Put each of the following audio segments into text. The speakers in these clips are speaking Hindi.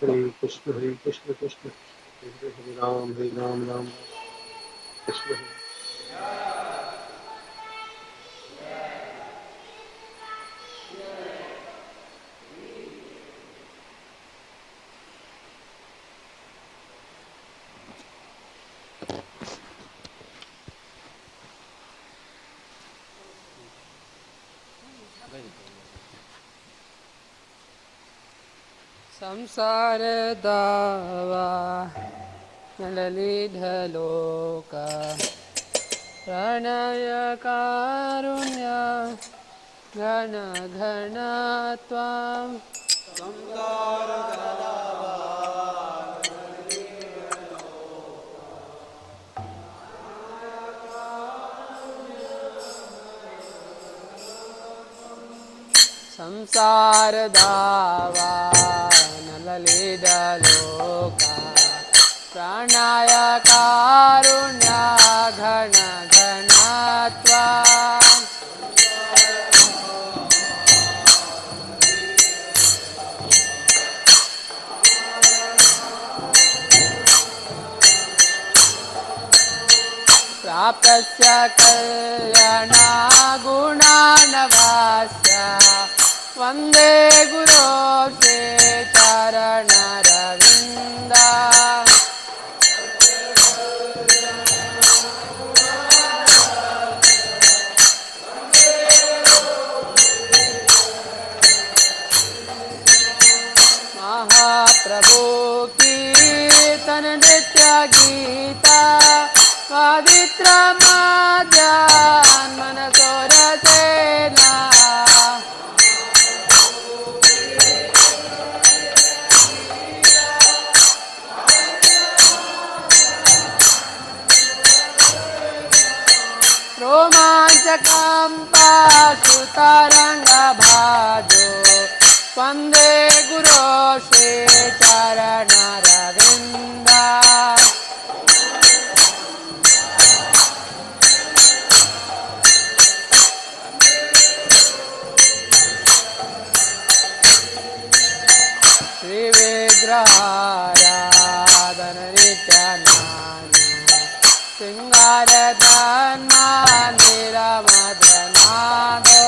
हरे कृष्ण कृष्ण हरे हरे राम राम राम कृष्ण हरे। संसार दावा नललिधलोका प्रणय कारुण्य घन घन त्वां संसार दावा नललिधलोका प्रणय कारुण्य घन घन त्वां प्राप्तस्य कल्याणा गुणानवास्य वन्दे गुरो ते चरणरविन्दा महाप्रभु कीर्तन नित्य गीता पवित्र माध्यान मनसोर सेना रोमाञ्चकम्पा सुतरङ्गभाजो वन्दे गुरो श्री चरणरविन्दा श्रीविग्रहाराधन नित्यानन्द शृङ्गारतन्मन्दिरमदनादो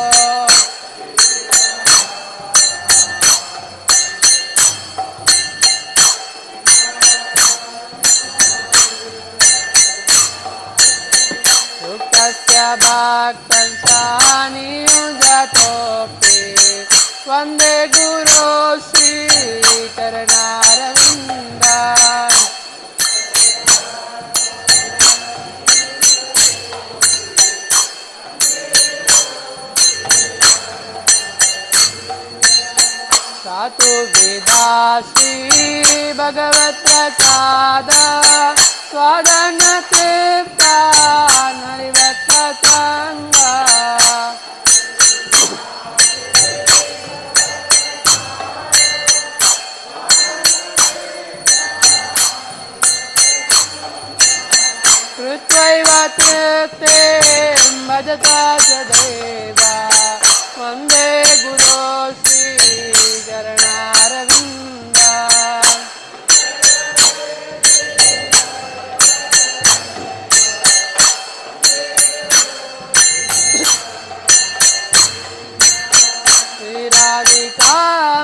युक्तस्य भक्तं सानियुञ्जतोऽपि वन्दे गुरो श्रीचरणारविन्दा सातु वेदाश्री भगवत्प्रसाद स्वादन तृप्ता नरिवत्सङ्गा कृत्वैव तृप्तिं भजता च देवा वन्दे गुरो श्रीचरणारविन्दा श्रीराधिका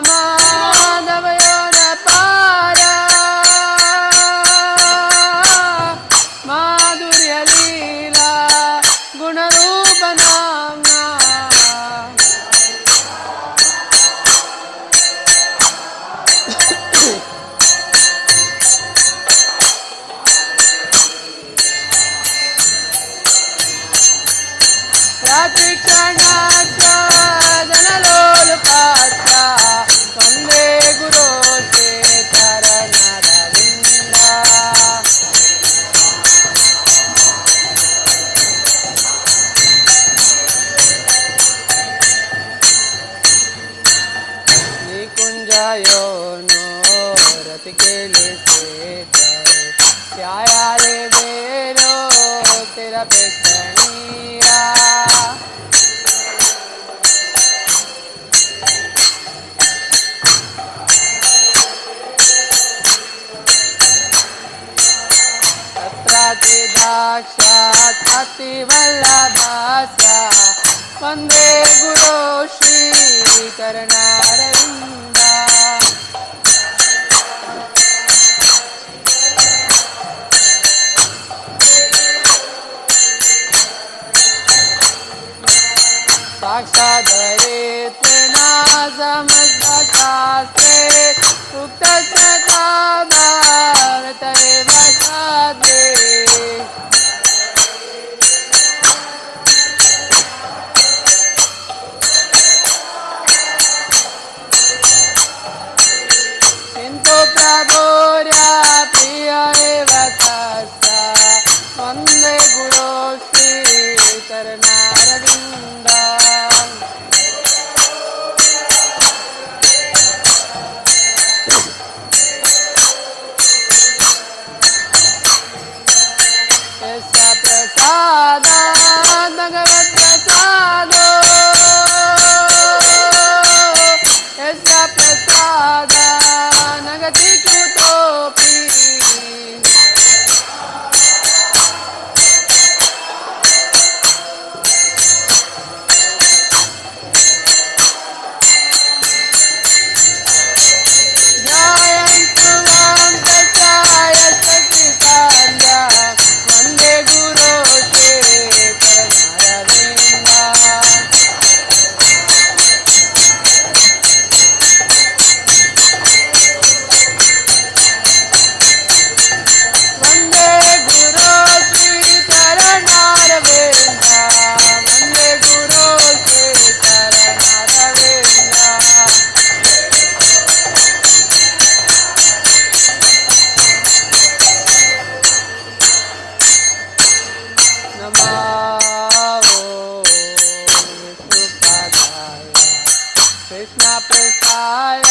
माधवयो न पारा माधुर्यलीला गुणरूपनाम्ना प्रतिक्षणाच्च जनलोलुपाच्च वन्दे गुरो ते चरणरविन्दा निकुञ्जयो नो रतिकेले सेतरे प्यायाले बेलो तेरा पेक्षणीया साक्षात् भक्तिवल्लभस्य वन्दे गुरो श्रीचरणारविन्दा साक्षादरेत्ना समस्तशास्त्रे उक्तस्तथा भारत एव साधे किन्तु प्रभोर्या प्रिय एव तस्य वन्दे गुरो श्रीचरणारविन्दा प्रसादा भगवत प्रसादो यस्य प्रसादा नगति कुतोऽपि ध्यायन्तु मां प्रचाय सच्चिदानन्दा वन्दे गुरो श्रीचरणारविन्दा वन्दे गुरो श्रीचरणारविन्दा वन्दे गुरो श्रीचरणारविन्दा नमो विष्णुपादाय कृष्णप्रेष्ठाय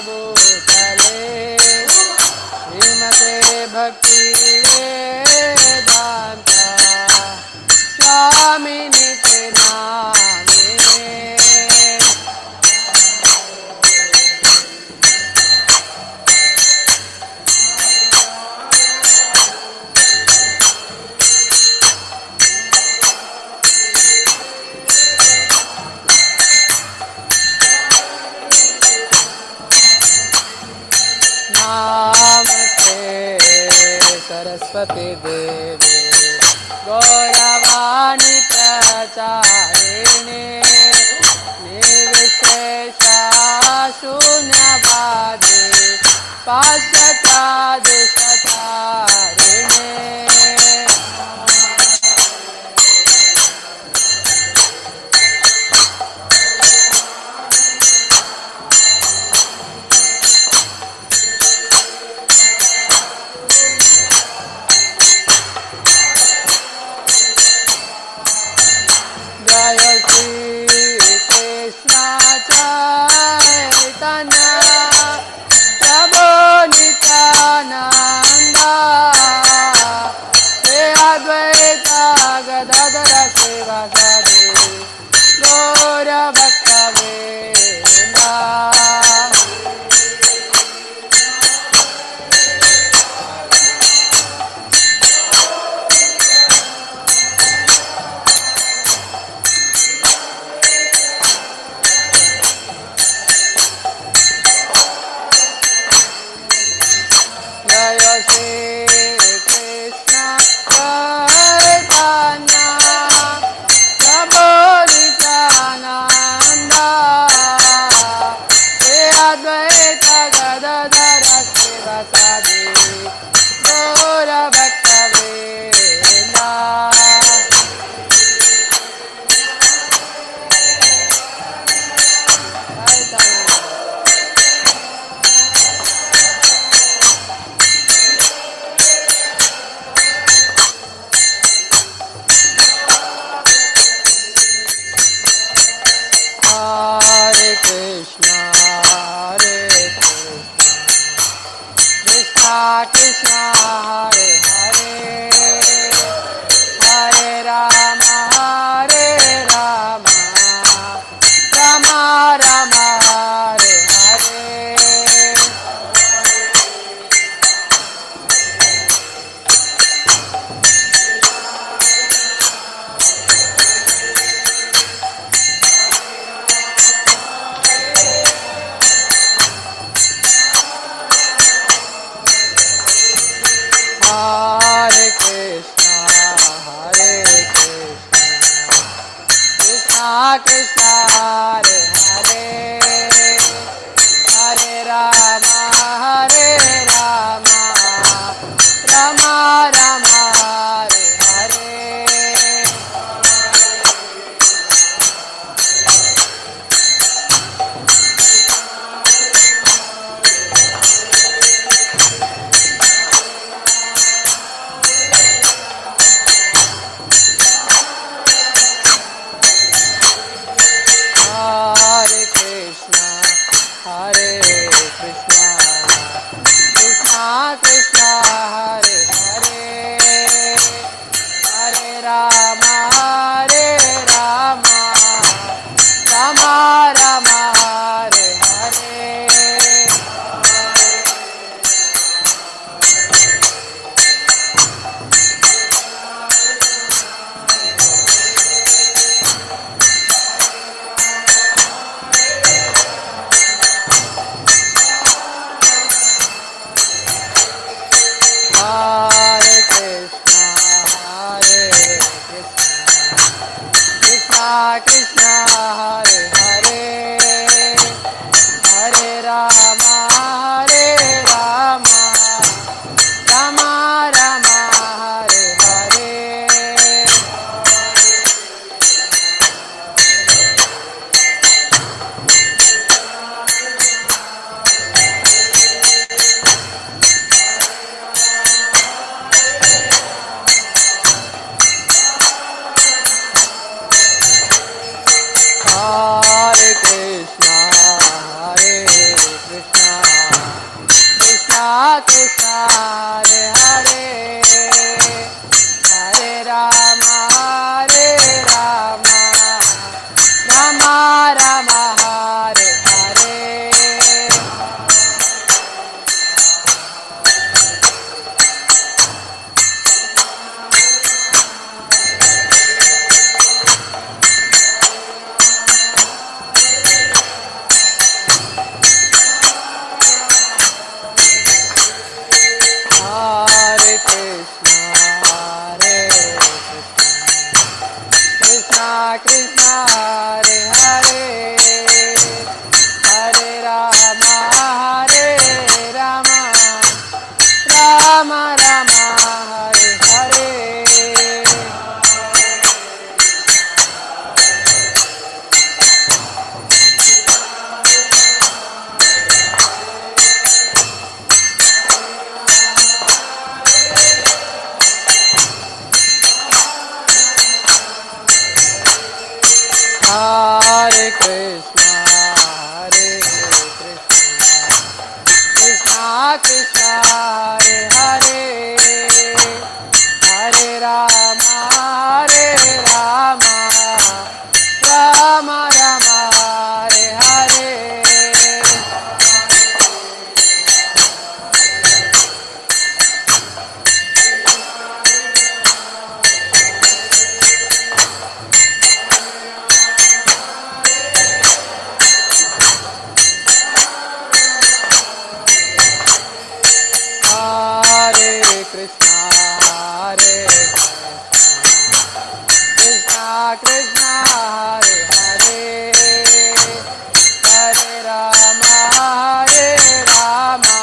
भूतले श्रीमते भक्तिवेदान्त स्वामिनिते नामिने नमस्ते सरस्वती देवी गौरवाणी प्रचारिणे निर्विशेषा शून्यवादी पाश्चात्यादिशतारिणे जय श्री कृष्ण चैतन्य प्रभु Nityanand Hare Krishna Krishna Hare Hare Hare Rama Hare Rama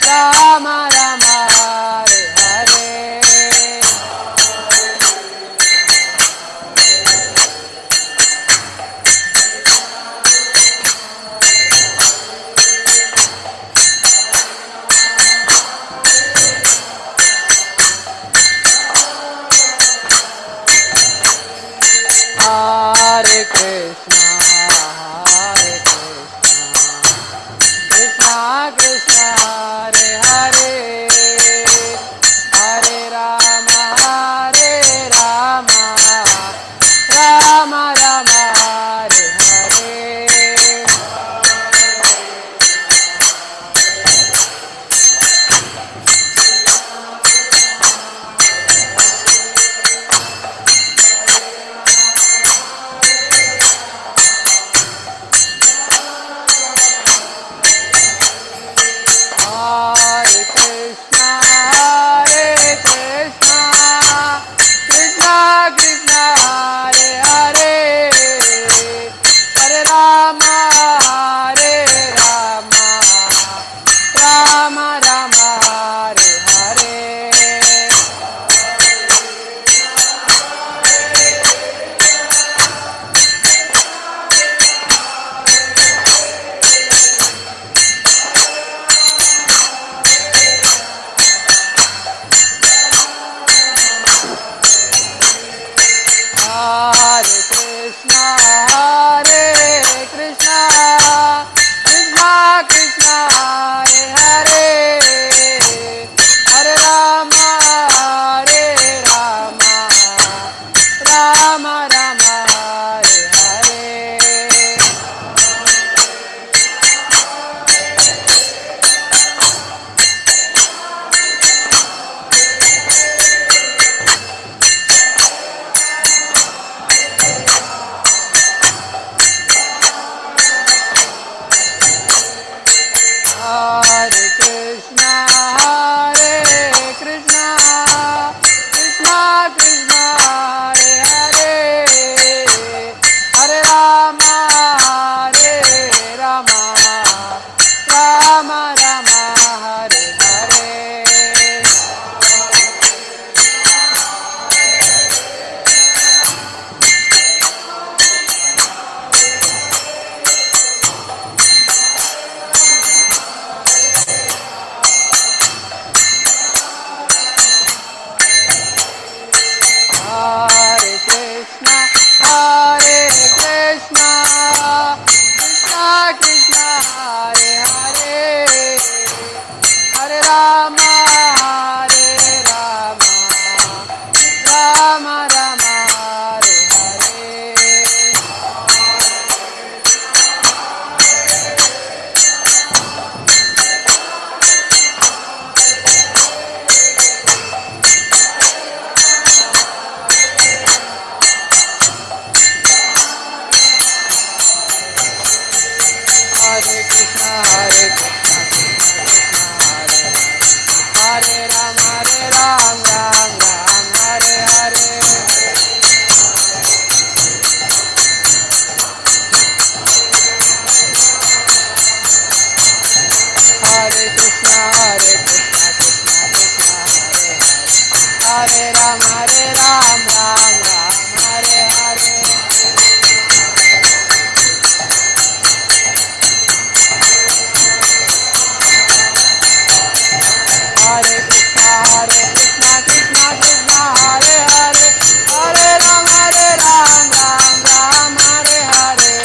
Rama Rama Hare Hare Hare Krishna, Hare Krishna, Krishna Krishna, Hare Hare, Hare Rama, Hare Rama, Rama Rama, Hare Hare. Hare Krishna, Hare Krishna, Krishna Krishna, Hare Hare, Hare Rama, Hare Rama, Rama Rama, Hare Hare. Hare Krishna, Hare Krishna, Krishna Krishna, Hare Hare, Hare Rama, Hare Rama, Rama Rama, Hare Hare. Hare Krishna, Hare Krishna, Krishna Krishna, Hare Hare, Hare Rama, Hare Rama, Rama Rama, Hare Hare. Hare Krishna, Hare Krishna, Krishna Krishna, Hare Hare, Hare Rama, Hare Rama, Rama Rama, Hare Hare. Hare Krishna, Hare Krishna, Krishna Krishna, Hare Rama, Hare Rama, Rama Rama, Hare Hare. Hare Krishna, Hare Krishna, Krishna Krishna, Hare Hare, Hare Rama, Hare Rama, Rama Rama, Hare Hare. Hare Krishna, Hare Krishna, Krishna Krishna, Hare Hare, Hare Rama, Hare Rama, Rama Rama, Hare Hare.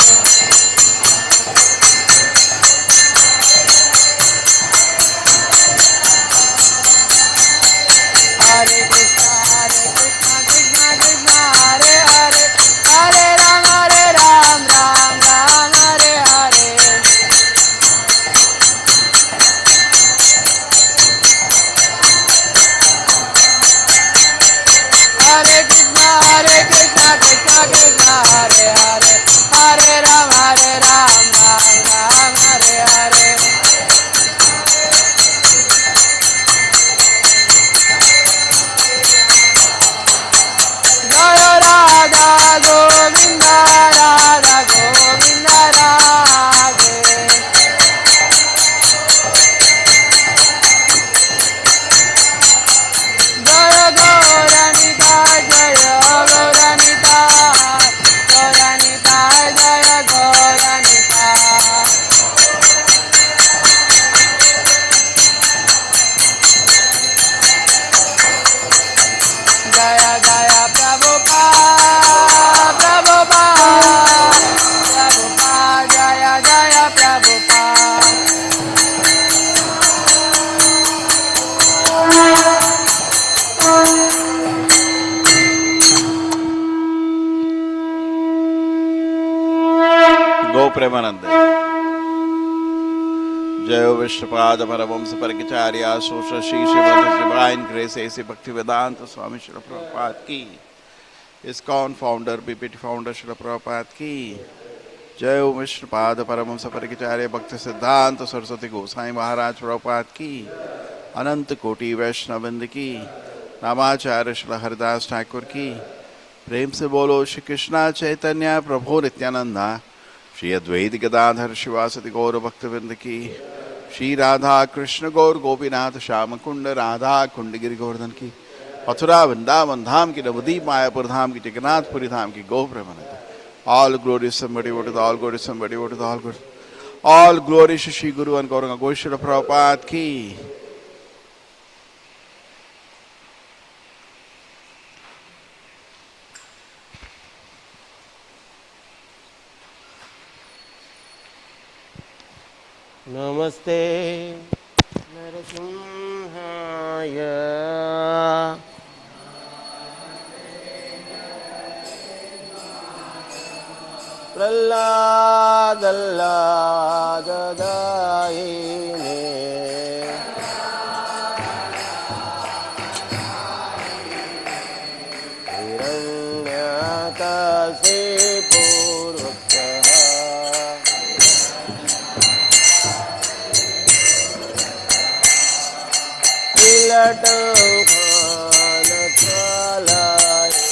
Hare Krishna, Hare Krishna, Krishna Krishna, Hare Hare, Hare Rama, Hare Rama, Rama Rama, Hare Hare. Hare Krishna, Hare Krishna, Krishna Krishna, Hare Hare, Hare Rama, Hare Rama, Rama Rama, Hare Hare. जय जय प्रभुपाद प्रभुपाद प्रभुपाद जय जय प्रभुपाद गो प्रेमानंद जय विष्णुपाद परमहंस परिचार्य सोशल श्री श्रीमद डिवाइन ग्रेस ऐसे भक्ति वेदांत स्वामी श्री प्रभुपाद की ISKCON founder BPT founder Shri Prabhupada की जय विष्णुपाद परमहंस परिचार्य भक्ति सिद्धांत सरस्वती गोसाई महाराज प्रभुपाद की अनंत कोटि वैष्णवृंद की नामाचार्य श्री हरिदास ठाकुर की प्रेम से बोलो श्री कृष्णा चैतन्य प्रभु नित्यानंदा श्री अद्वैत गदाधर शिवासति गौर भक्तवृंद की श्री राधा कृष्ण गौर गोपीनाथ श्याम कुंड राधा कुंड गिरि गोवर्धन की मथुरा वृंदावन धाम की नवदीप मायापुर धाम की जगन्नाथपुरी धाम की गो Premanand all glory somebody what is all glory somebody what is all glory Shri Guru and Gaurang गोश्वर Prabhupada की नमस्ते नरसिंहाय प्रह्लादल्लाददायिने हिरण्यकशिपूर्वक्तः लटंखानथलाये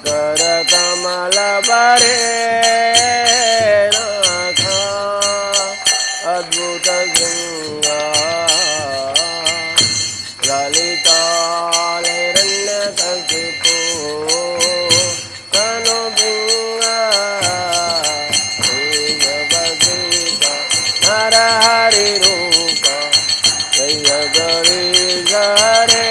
कर कमल बरे नाथा अद्भुत गंगा ललिता हिरण्यकशिपु तनु बिंगा भगवतीता नर हरि रूप जय गणेश हरे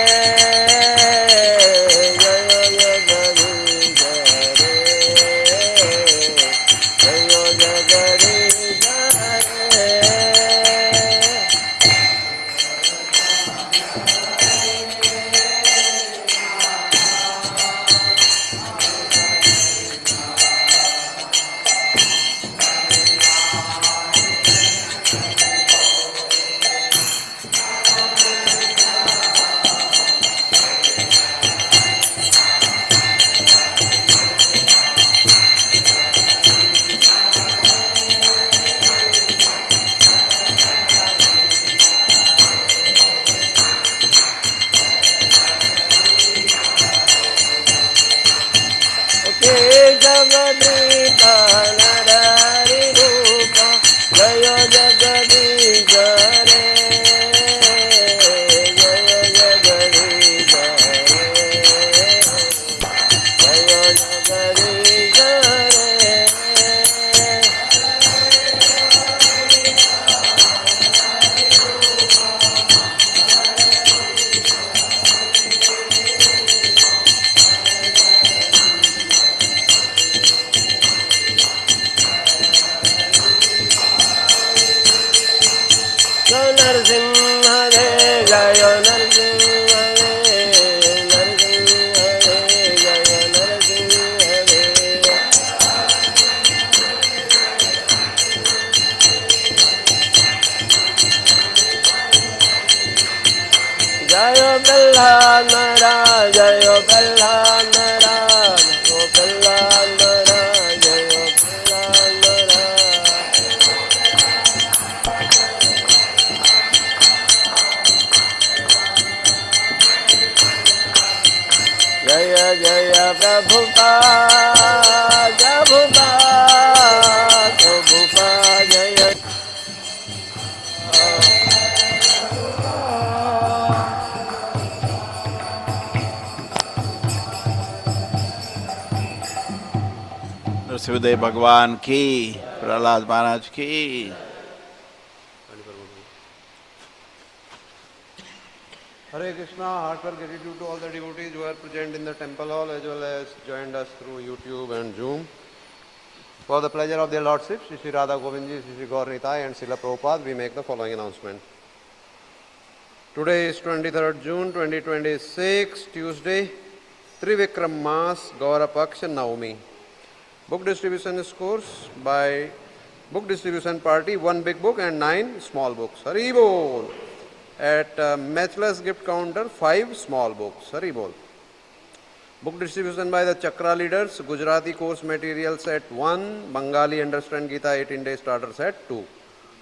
जय प्रहलाद महाराज, जय प्रहलाद महाराज, जय प्रहलाद महाराज, जय प्रहलाद महाराज। जय जय प्रभुपाद, प्रभुपाद, प्रभुपाद जय। नरसिंहदेव भगवान की, प्रहलाद महाराज की। Hare Krishna, heartfelt gratitude to all the devotees who are present in the temple hall as well as joined us through YouTube and Zoom. For the pleasure of their Lordship, Shri Radha Govindji, Shri Gaur Nitai and Srila Prabhupada, we make the following announcement. Today is 23rd June 2026, Tuesday, Trivikram Mas, Gaura Paksha Naumi. Book distribution is course by Book Distribution Party, 1 big book and 9 small books. Hari Bol. At Matchless Gift Counter, 5 small books. Hari Bol. Book distribution by the Chakra leaders, Gujarati course material set 1, Bengali Understand Gita 18-day starter set 2.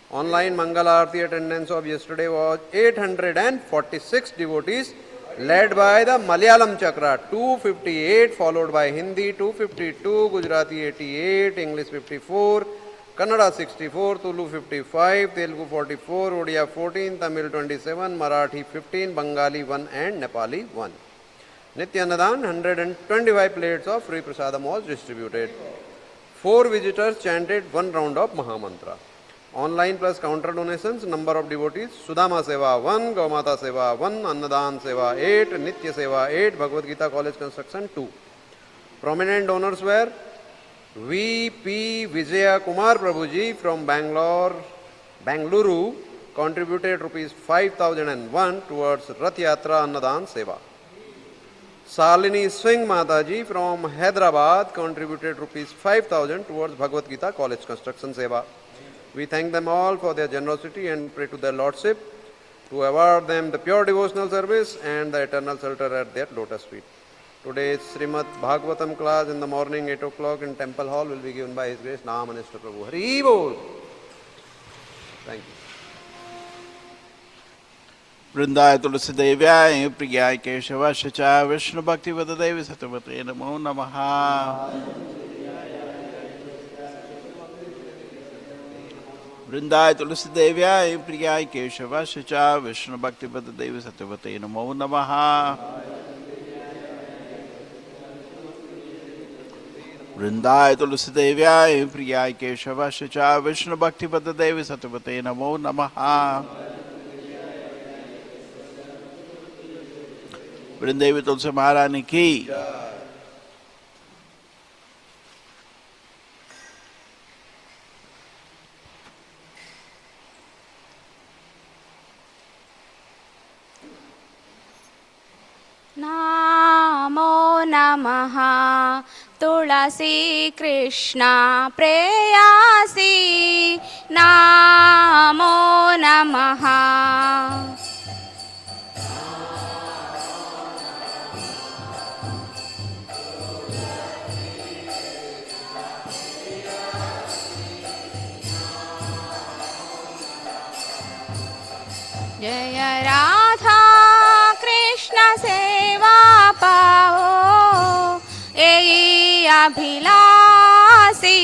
Online Mangala Aarti attendance of yesterday was 846 devotees led by the Malayalam Chakra 258, followed by Hindi 252, Gujarati 88, English 54, Kannada 64, Tulu 55, Telugu 44, Odia 14, Tamil 27, Marathi 15, Bengali 1 and Nepali 1. Nityanadhan 125 plates of free prasadam was distributed. 4 visitors chanted 1 round of Mahamantra. Online plus counter donations, number of devotees, Sudama Seva 1, Gaumata Seva 1, Annadan Seva 8, Nitya Seva 8, Bhagavad Gita College Construction 2. Prominent donors were V.P. Vijaya Kumar Prabhuji from Bangalore contributed rupees 5,001 towards Rath Yatra Annadan Seva. Salini Singh Mataji from Hyderabad contributed rupees 5,000 towards Bhagavad Gita College Construction Seva. We thank them all for their generosity and pray to their Lordship to award them the pure devotional service and the eternal shelter at their lotus feet. Today's Srimad Bhagavatam class in the morning 8 o'clock in Temple Hall will be given by His Grace Nama Minister Prabhu. Hari Bol. Thank you. वृंदाय तुलसी देव्याय प्रियाय केशवाय च विष्णु भक्ति वद देवी सत्यवते नमो नमः। वृंदाय तुलसी देव्याय प्रियाय केशवाय च विष्णु भक्ति वद देवी सत्यवते नमो नमः। वृंदाय तुलसी देव्याय प्रियाय केशवाय च विष्णु भक्ति वद देवी सत्यवते नमो नमः। वृंदेवी तुलसी महारानी की। नमो नमः तुलसी कृष्णा प्रेयसी नमो नमः। जय राधा कृष्ण सेवा पाओ यही अभिलाषी।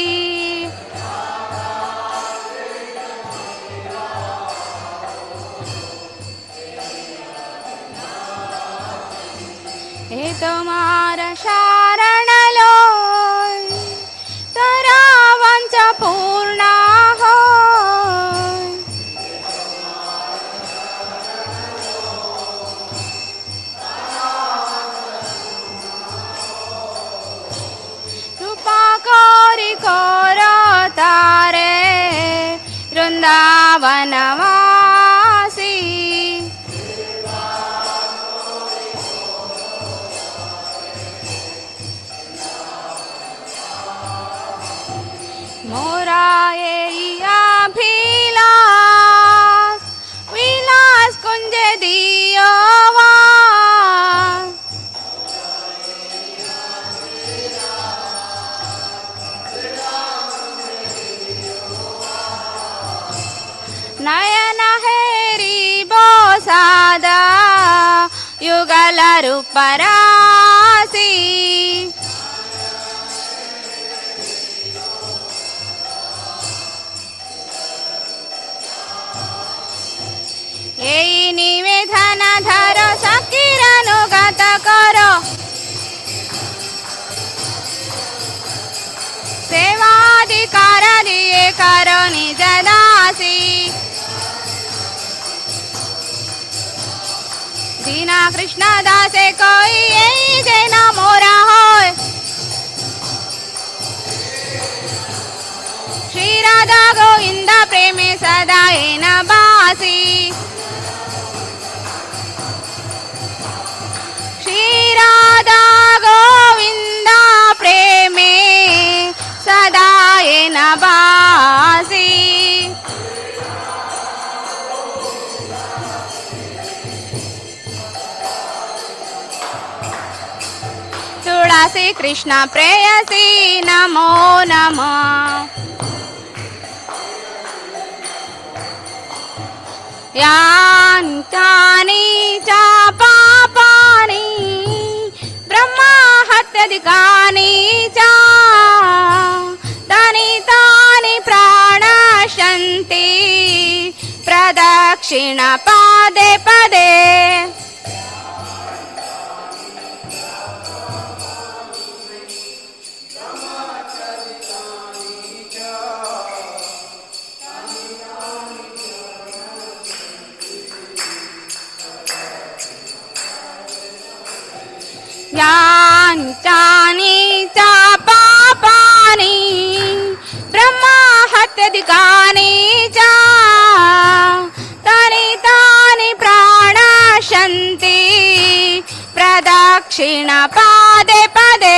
हे तुम्हारा शरण लो तरा वंच पूर्ण हो। करो तारे वृंदावनवासी। मोरा यही अभिलाष विलास कुंज दियो। युगल रूप राशि এই নিবেদন ধর সকির অনুগত কর সেবাধিকার দিয়ে কর নিজ দাসী দীনা কৃষ্ণ দাসে কই এই যেন মোরা হয় শ্রী রাধা গোবিন্দ প্রেমে সদা এন বাসী শ্রী রাধা গোবিন্দ প্রেমে সদা এন বাসী तुळसी कृष्ण प्रेयसी नमो नमः यान्तानि च पापानि ब्रह्महत्याधिकानि च तानि तानि प्राणशन्ति प्रदक्षिण पदे पदे यान्तानि च पापानि ब्रह्महत्याधिकानि च तानि तानि प्राणशन्ति प्रदक्षिण पदे पदे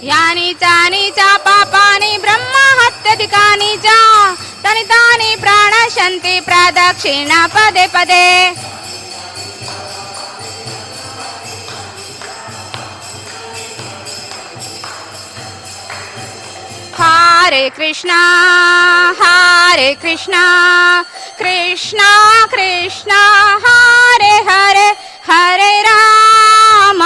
यानि चानि च पापानि ब्रह्महत्याधिकानि च तानि तानि प्राणशन्ति प्रदक्षिण पदे पदे हरे कृष्णा कृष्णा कृष्णा हरे हरे हरे राम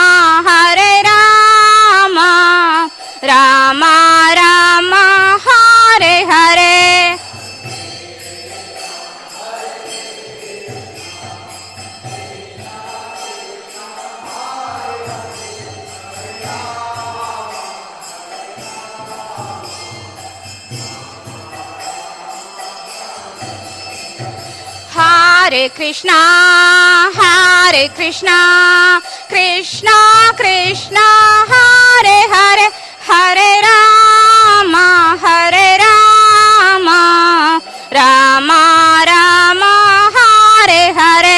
राम राम हरे हरे हरे कृष्णा कृष्णा कृष्णा हरे हरे हरे राम राम राम हरे हरे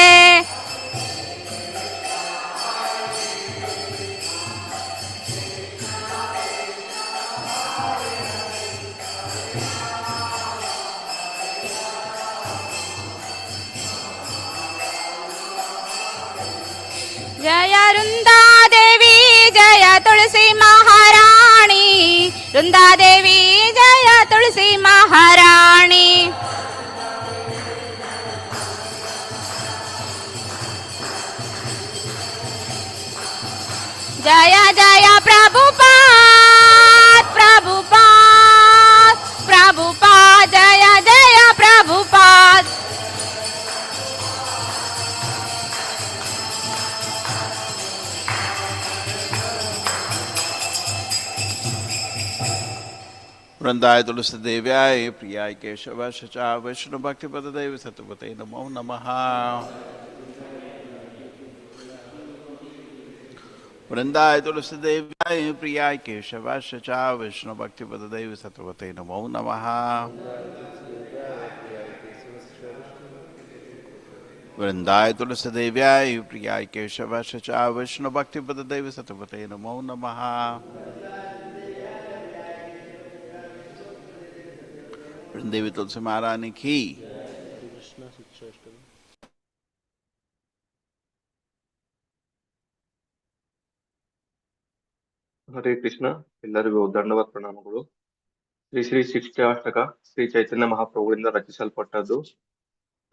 जय वृंदा देवी जय तुलसी महारानी वृंदा देवी जय तुलसी महारानी जय जय प्रभुपाद प्रभुपाद प्रभुपाद जय जय प्रभुपाद वृंदाय तुलसी देव्याय प्रियाय केशवाय च वैष्णव भक्ति पद देव सतपते नमो नमः वृंदाय तुलसी देव्याय प्रियाय केशवाय च वैष्णव भक्ति पद देव सतपते नमो नमः वृंदाय तुलसी देव्याय प्रियाय केशवाय च वैष्णव भक्ति पद देव सतपते नमो नमः वृंदेवी तुलसी महारानी की ಹರೇ ಕೃಷ್ಣ. ಎಲ್ಲರಿಗೂ ದಂಡವತ್ ಪ್ರಣಾಮಗಳು. ಶ್ರೀ ಶ್ರೀ ಶಿಷ್ಟಾಷ್ಟಕ ಶ್ರೀ ಚೈತನ್ಯ ಮಹಾಪ್ರಭುಗಳಿಂದ ರಚಿಸಲ್ಪಟ್ಟದ್ದು.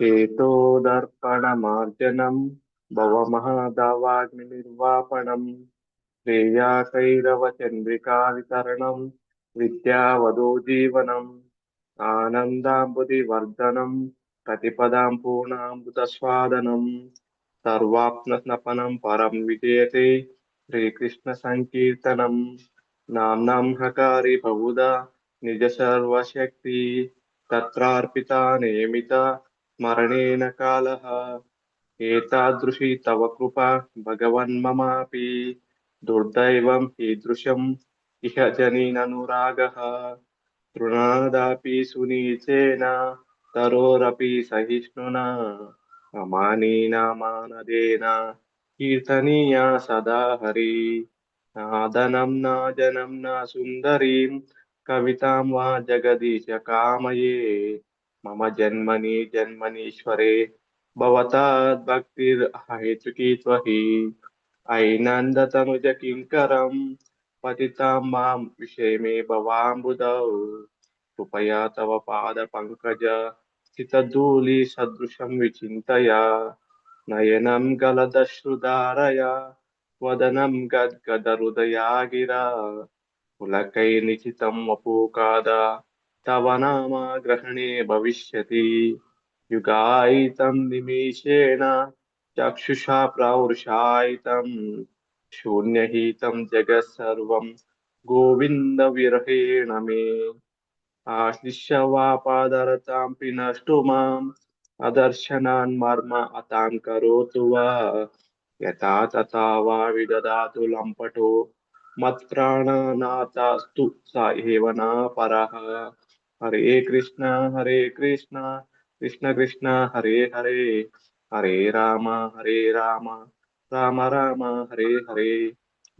ಹೇತೋದರ್ಪಣ ಮಾರ್ಜನಂ ಭವಮಹದಾವಾಗ್ನಿ ನಿರ್ವಾಪಣಂ ಶ್ರೇಯಾಕೈರವ ಚಂದ್ರಿಕಾ ವಿತರಣಂ ವಿದ್ಯಾವದೋ ಜೀವನಂ ಆನಂದಾಂಬುದಿ ವರ್ಧನಂ ಪ್ರತಿಪದಾಂ ಪೂರ್ಣಾಮೃತ ಸ್ವಾದನಂ सर्वात्मस्नपनं परं विजयते श्रीकृष्णसङ्कीर्तनं नाम्नां हकारि बहुधा निजसर्वशक्ति तत्रार्पिता नियमिता स्मरणेन कालः एतादृशी तव कृपा भगवन्ममापि दुर्दैवं कीदृशम् इह जनिननुरागः तृणादापि सुनीचेन तरोरपि सहिष्णुना अमानीनामानदेन कीर्तनीया सदा हरि नादनं न जनं न सुन्दरीं कवितां वा जगदीश कामये मम जन्मनि जन्मनीश्वरे भवताद्भक्तिर्हेतुकी त्वहि ऐनन्दतनुज किङ्करं पतितां मां विषेमे भवाम्बुधौ कृपया तव पादपङ्कज स्थितधूलि सदृशं विचिन्तया नयनं गलदश्रुधारया वदनं गद्गदहृदया गिरा पुलकैर्निचितं वपूकाद तव नाम ग्रहणे भविष्यति युगायितं निमेषेण चक्षुषा प्रवृषायितं शून्यहितं जगत् सर्वं गोविन्दविरहेण मे आश्लिष्य वा पादरतां नष्टो माम् अदर्शनान् मर्म अतां करोतु वा यथा तथा वा विददातु लम्पटो मत्प्राणनाथस्तु स एव न परः हरे कृष्ण कृष्ण कृष्ण हरे हरे हरे राम राम राम हरे हरे।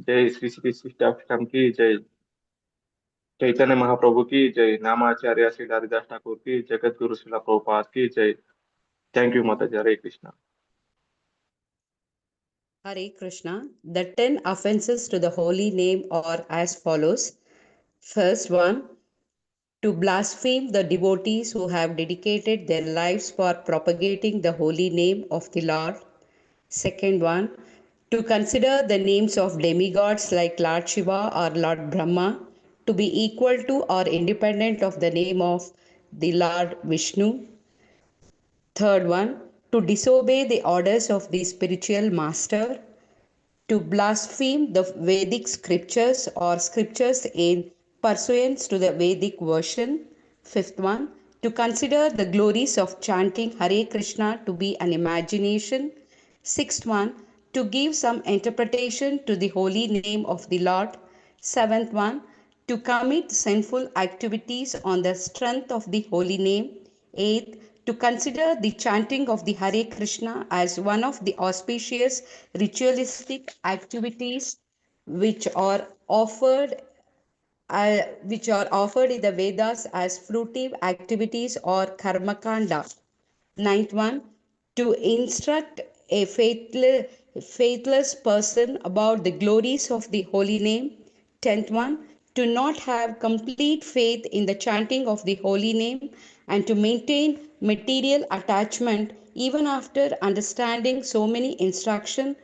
जय श्री श्री कृष्णाष्टम की जय। चैतन्य महाप्रभु की जय। नामाचार्य श्री हरिदास ठाकुर की, जगत गुरु श्रीला प्रभुपाद की जय। थैंक यू माता जी। हरे Krishna. Hare Krishna. The 10 offenses to the holy name are as follows. First one, to blaspheme the devotees who have dedicated their lives for propagating the holy name of the Lord. Second one, to consider the names of demigods like Lord Shiva or Lord Brahma to be equal to or independent of the name of the Lord Vishnu. Third one, to disobey the orders of the spiritual master, to blaspheme the Vedic scriptures or scriptures in pursuance to the Vedic version. Fifth one, to consider the glories of chanting Hare Krishna to be an imagination. Sixth one, to give some interpretation to the holy name of the Lord. Seventh one, to commit sinful activities on the strength of the holy name. Eighth, to consider the chanting of the Hare Krishna as one of the auspicious ritualistic activities which are offered in the Vedas as fruitive activities or karmakanda. Ninth one, to instruct a faithless person about the glories of the holy name. Tenth one, to not have complete faith in the chanting of the holy name and to maintain material attachment even after understanding so many instructions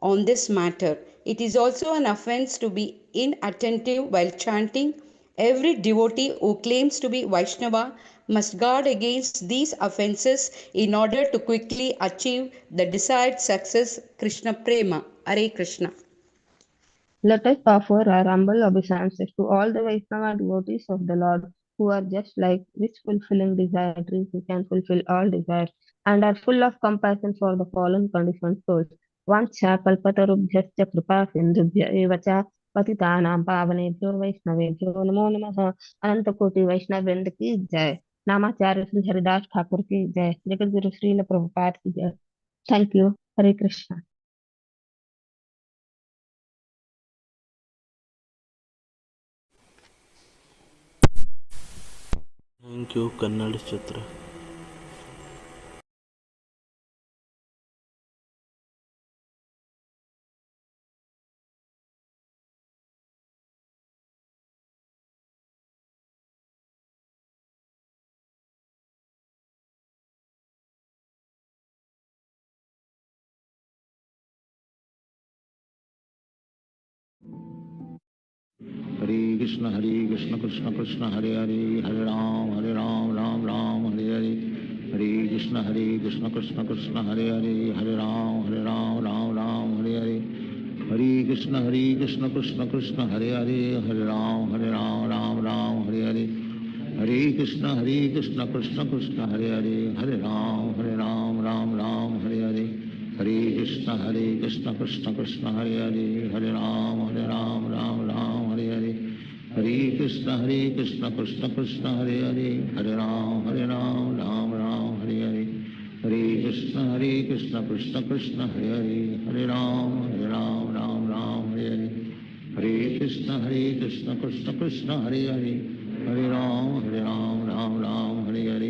on this matter. It is also an offense to be inattentive while chanting. Every devotee who claims to be Vaishnava must guard against these offenses in order to quickly achieve the desired success. Krishna Prema. Hare Krishna. Let us offer our humble obeisances to all the Vaishnava devotees of the Lord who are just like wish-fulfilling desire trees who can fulfill all desires and are full of compassion for the fallen conditioned souls. Vancha kalpatarubhyascha kripa sindhubhya eva cha पतितानां पावनेभ्यो वैष्णवेभ्यो नमो नमः। अनंत कोटि वैष्णव वृंद की जय। नामाचार्य श्री हरिदास ठाकुर की जय। जगत गुरु श्रील प्रभुपाद की जय। Thank you. Hare Krishna. Thank you Kannada चित्र। हरे कृष्ण कृष्ण कृष्ण हरे हरे, हरे राम राम राम हरे हरे, हरे कृष्ण कृष्ण कृष्ण हरे हरे, हरे राम राम राम हरे हरे, हरे कृष्ण कृष्ण कृष्ण हरे हरे, हरे राम राम राम हरे हरे, हरे कृष्ण कृष्ण कृष्ण हरे हरे, हरे राम राम राम हरे हरे, हरे कृष्ण कृष्ण कृष्ण हरे हरे, हरे राम राम राम हरे हरे, हरे कृष्ण कृष्ण कृष्ण हरे हरे, हरे राम राम राम हरे हरे, हरे कृष्ण कृष्ण कृष्ण हरे हरे, हरे राम राम राम हरे हरे, हरे कृष्ण कृष्ण कृष्ण हरे हरे, हरे राम राम राम हरे हरे,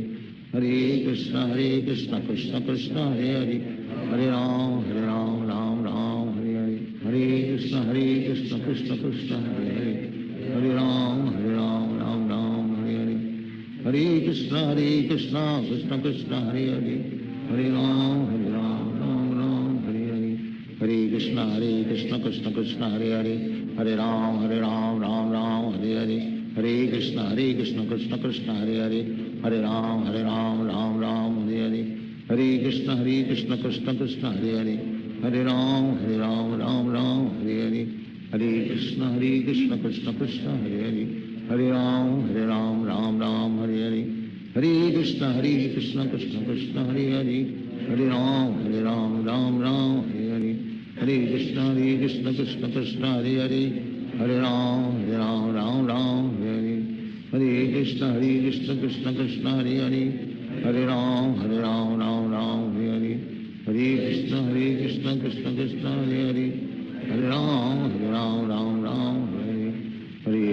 हरे कृष्ण कृष्ण कृष्ण हरे हरे, हरे राम राम हरे हरे, हरे कृष्ण कृष्ण कृष्ण हरे हरे, हरे राम राम राम हरे हरे, हरे कृष्ण कृष्ण कृष्ण हरे हरे, हरे राम राम हरे हरे, हरे कृष्ण कृष्ण कृष्ण हरे हरे, हरे राम राम राम हरे हरे, हरे कृष्ण कृष्ण कृष्ण हरे हरे, हरे राम राम राम हरे हरे, हरे कृष्ण कृष्ण कृष्ण हरे हरे, हरे राम राम हरे हरे, हरे कृष्ण कृष्ण कृष्ण हरे हरे, हरे राम राम हरे हरे, हरे कृष्ण कृष्ण कृष्ण हरे हरे, हरे राम राम हरे हरे, हरे कृष्ण कृष्ण कृष्ण हरे हरे, हरे राम राम हरे हरे, हरे कृष्ण कृष्ण कृष्ण हरे हरे, हरे राम राम हरे हरे, हरे कृष्ण कृष्ण कृष्ण हरे हरे, हरे राम राम हरे हरे, हरे कृष्ण कृष्ण कृष्ण हरे हरे, हरे राम राम हरे हरे, हरे कृष्ण कृष्ण कृष्ण हरे हरे, हरे राम राम हरे हरे, हरे कृष्ण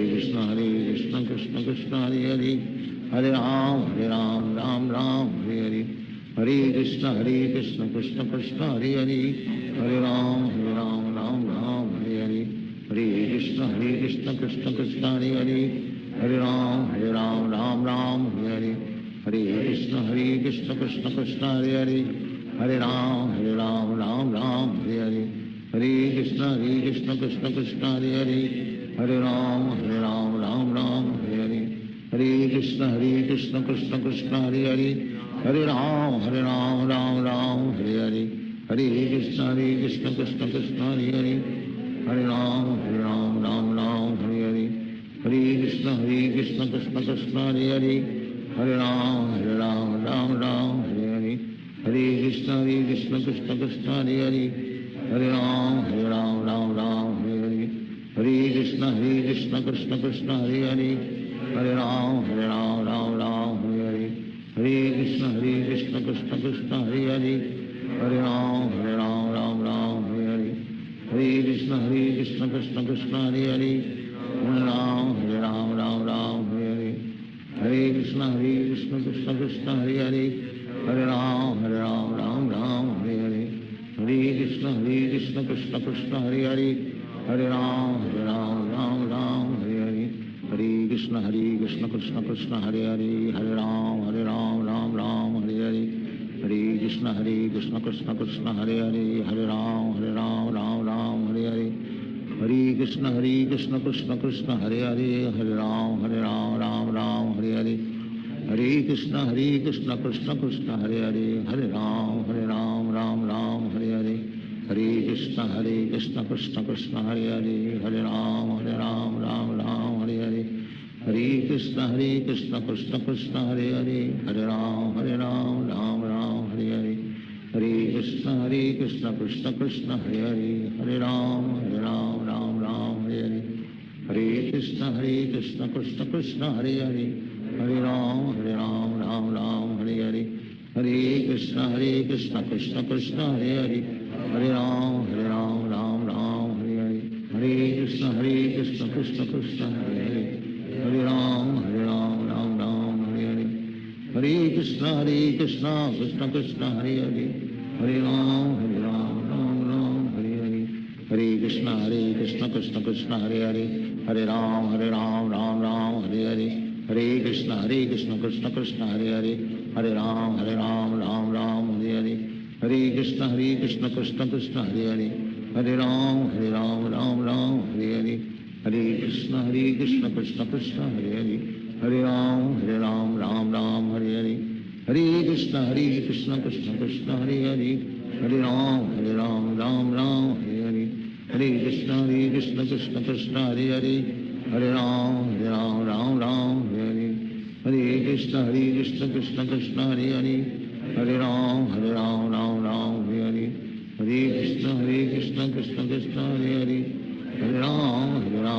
कृष्ण कृष्ण हरे हरे, हरे राम राम हरे हरे, हरे कृष्ण कृष्ण कृष्ण हरे हरे, हरे राम राम हरे हरे, हरे कृष्ण कृष्ण कृष्ण हरे हरे, हरे राम राम हरे हरे, हरे कृष्ण कृष्ण कृष्ण हरे हरे, हरे राम राम हरे हरे, हरे कृष्ण कृष्ण कृष्ण हरे हरे, हरे राम राम हरे हरे, हरे कृष्ण कृष्ण कृष्ण हरे हरे, हरे राम राम हरे हरे, हरे कृष्ण कृष्ण कृष्ण हरे हरे, हरे राम राम हरे हरे, हरे कृष्ण कृष्ण कृष्ण हरे हरे, हरे राम राम हरे हरे, हरे कृष्ण कृष्ण कृष्ण हरे हरे, हरे राम राम हरे हरे, हरे कृष्ण कृष्ण कृष्ण हरे हरे, हरे राम राम हरे हरे, हरे कृष्ण कृष्ण कृष्ण हरे हरे, हरे राम राम हरे हरे, हरे कृष्ण कृष्ण कृष्ण हरे हरे, हरे राम राम हरे हरे, हरे कृष्ण कृष्ण कृष्ण हरे हरे, हरे राम राम हरे हरे, हरे कृष्ण कृष्ण कृष्ण हरे हरे, हरे राम राम हरे हरे, हरे कृष्ण कृष्ण कृष्ण हरे हरे, हरे राम राम हरे हरे, हरे कृष्ण कृष्ण कृष्ण हरे हरे, हरे राम राम हरे हरे, हरे कृष्ण कृष्ण कृष्ण हरे हरे, हरे राम राम हरे हरे, हरे कृष्ण कृष्ण कृष्ण हरे हरे, हरे राम राम हरे हरे, हरे कृष्ण कृष्ण कृष्ण हरे हरे, हरे राम राम हरे हरे, हरे कृष्ण कृष्ण कृष्ण हरे हरे, हरे राम राम हरे हरे, हरे कृष्ण कृष्ण कृष्ण हरे हरे, हरे राम राम हरे हरे, हरे कृष्ण कृष्ण कृष्ण हरे हरे, हरे राम राम हरे हरे, हरे कृष्ण कृष्ण कृष्ण हरे हरे, हरे राम राम हरे हरे, हरे कृष्ण कृष्ण कृष्ण हरे हरे, हरे राम राम हरे हरे, हरे कृष्ण कृष्ण कृष्ण हरे हरे, हरे राम राम हरे हरे, हरे कृष्ण कृष्ण कृष्ण हरे हरे, हरे Ram Ram Hare Hare, Hare Krishna Krishna Krishna Hare Hare, Hare Ram Ram Hare Hare, Hare Krishna Krishna Krishna Hare Hare, Hare Ram Ram Hare Hare, Hare Krishna Krishna Krishna Hare Hare, Hare Ram Hare Hare, Hare Krishna Krishna Krishna Hare Hare, Hare Ram Hare Hare, Hare Krishna Krishna Krishna Hare Hare, Hare Ram Hare,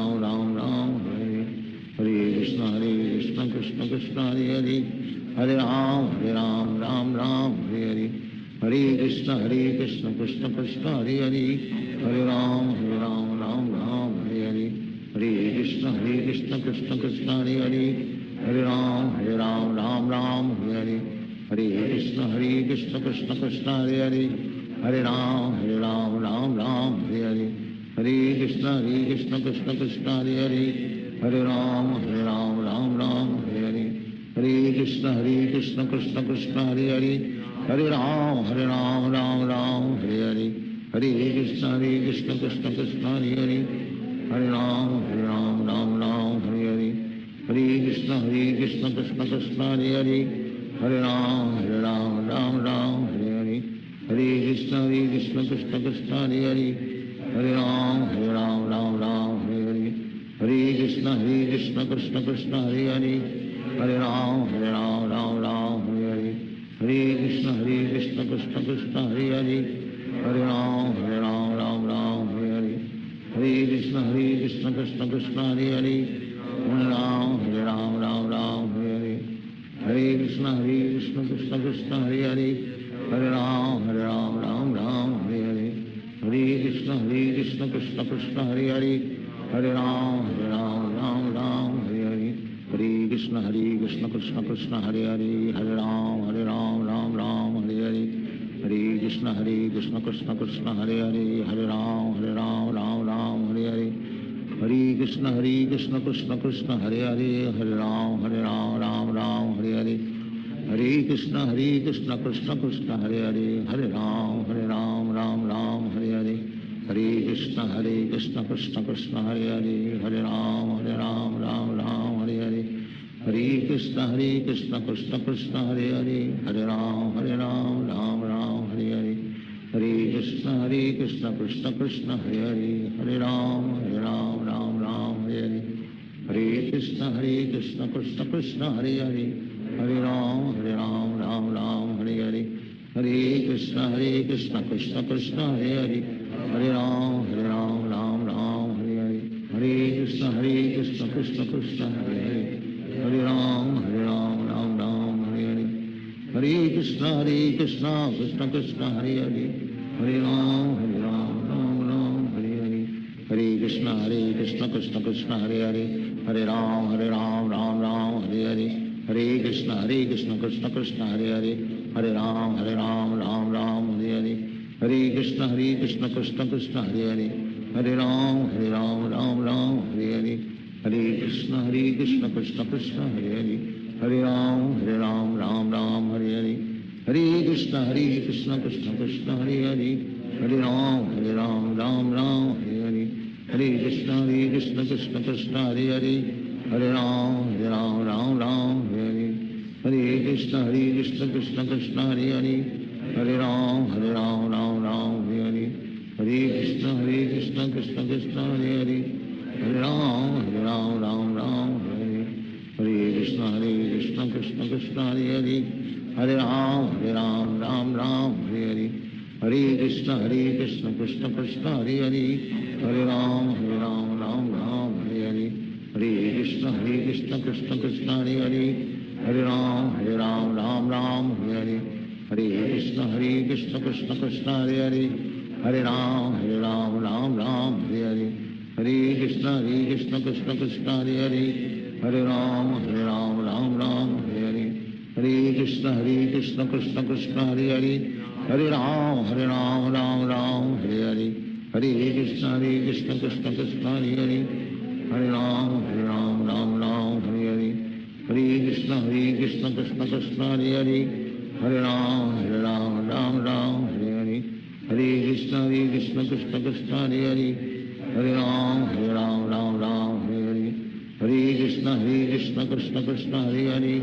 Hare Krishna Krishna Krishna Hare Hare, Hare Ram Hare Hare, Hare Krishna Krishna Krishna Hare Hare, Hare Ram Hare Hare, Hare Krishna Krishna Krishna Hare Hare, Hare Ram Hare Hare, Hare Krishna Krishna Krishna Hare Hare, Hare Ram Hare Hare, Hare Krishna Krishna Krishna Hare Hare, Hare Ram Hare Hare, Hare Krishna Krishna Krishna Hare Hare, Hare Ram Hare Hare, Hare Krishna Krishna Krishna Hare Hare, Hare Ram Hare Hare, Hare Krishna Krishna Krishna Hare Hare, Hare Ram Hare Hare, Hare Krishna Krishna Krishna Hare Hare, Hare Ram Hare Hare, Hare Krishna Krishna Krishna Hare Hare, Hare Ram Hare Hare, Hare Krishna Krishna Krishna Hare Hare, Hare Ram Hare Hare, Hare Krishna Krishna Krishna Hare Hare, Hare Ram Hare Hare, Hare Krishna Krishna Krishna Hare Hare, Hare Ram Hare Hare, Hare Krishna Krishna Krishna Hare Hare, Hare Ram Hare Hare, Hare Krishna Krishna Krishna Hare Hare, Hare Ram Hare Hare, Hare Krishna Krishna Krishna Hare Hare, Hare Ram Hare Hare, Hare Krishna Krishna Krishna Hare Hare, Hare Ram Hare Hare, Hare Krishna Krishna Krishna Hare Hare, Hare Ram Hare Hare, Hare Krishna Krishna Krishna Hare Hare, Hare Ram Hare Hare, Hare Krishna Krishna Krishna Hare Hare, Hare Ram Hare Hare, Hare Krishna Krishna Krishna Hare Hare, Hare Ram Hare Hare, Hare Krishna Krishna Krishna Hare Hare, Hare Ram Hare Hare, Hare Krishna Krishna Krishna Hare Hare, Hare Ram Hare Hare, Hare Krishna Krishna Krishna Hare Hare, Hare Ram Hare Hare, Hare Krishna Krishna Krishna Hare Hare, Hare Ram Hare Hare, Hare Krishna Krishna Krishna Hare Hare, Hare Ram Hare Hare, Hare Krishna Krishna Krishna Hare Hare, Hare Ram Hare Hare, Hare Krishna Krishna Krishna Hare Hare, Hare Ram Hare Hare, Hare Krishna Krishna Krishna Hare Hare, Hare Ram Hare Hare, Hare Krishna Krishna Krishna Hare Hare, Hare Ram Hare Hare, Hare Krishna Krishna Krishna Hare Hare, Hare Ram Hare Hare, Hare Krishna Krishna Krishna Hare Hare, Hare Ram Hare Hare, Hare Krishna Krishna Krishna Hare Hare, Hare Ram Hare Hare, Hare Krishna Krishna Krishna Hare Hare, Hare Ram Hare Hare, Hare Krishna Krishna Krishna Hare Hare, Hare Ram Hare Hare, Hare Krishna Krishna Krishna Hare Hare, Hare Ram Hare Hare, Hare Krishna Krishna Krishna Hare Hare, Hare Ram Hare Hare, Hare Krishna Krishna Krishna Hare Hare, Hare Ram Hare Hare, Hare Krishna Krishna Krishna Hare Hare, Hare Ram Hare Hare, Hare Krishna Krishna Krishna Hare Hare, Hare Ram Hare Hare, Hare Krishna Krishna Krishna Hare Hare, Hare Ram Hare Hare, Hare Krishna Krishna Krishna Hare Hare, Hare Ram Hare Krishna Krishna Hare Hare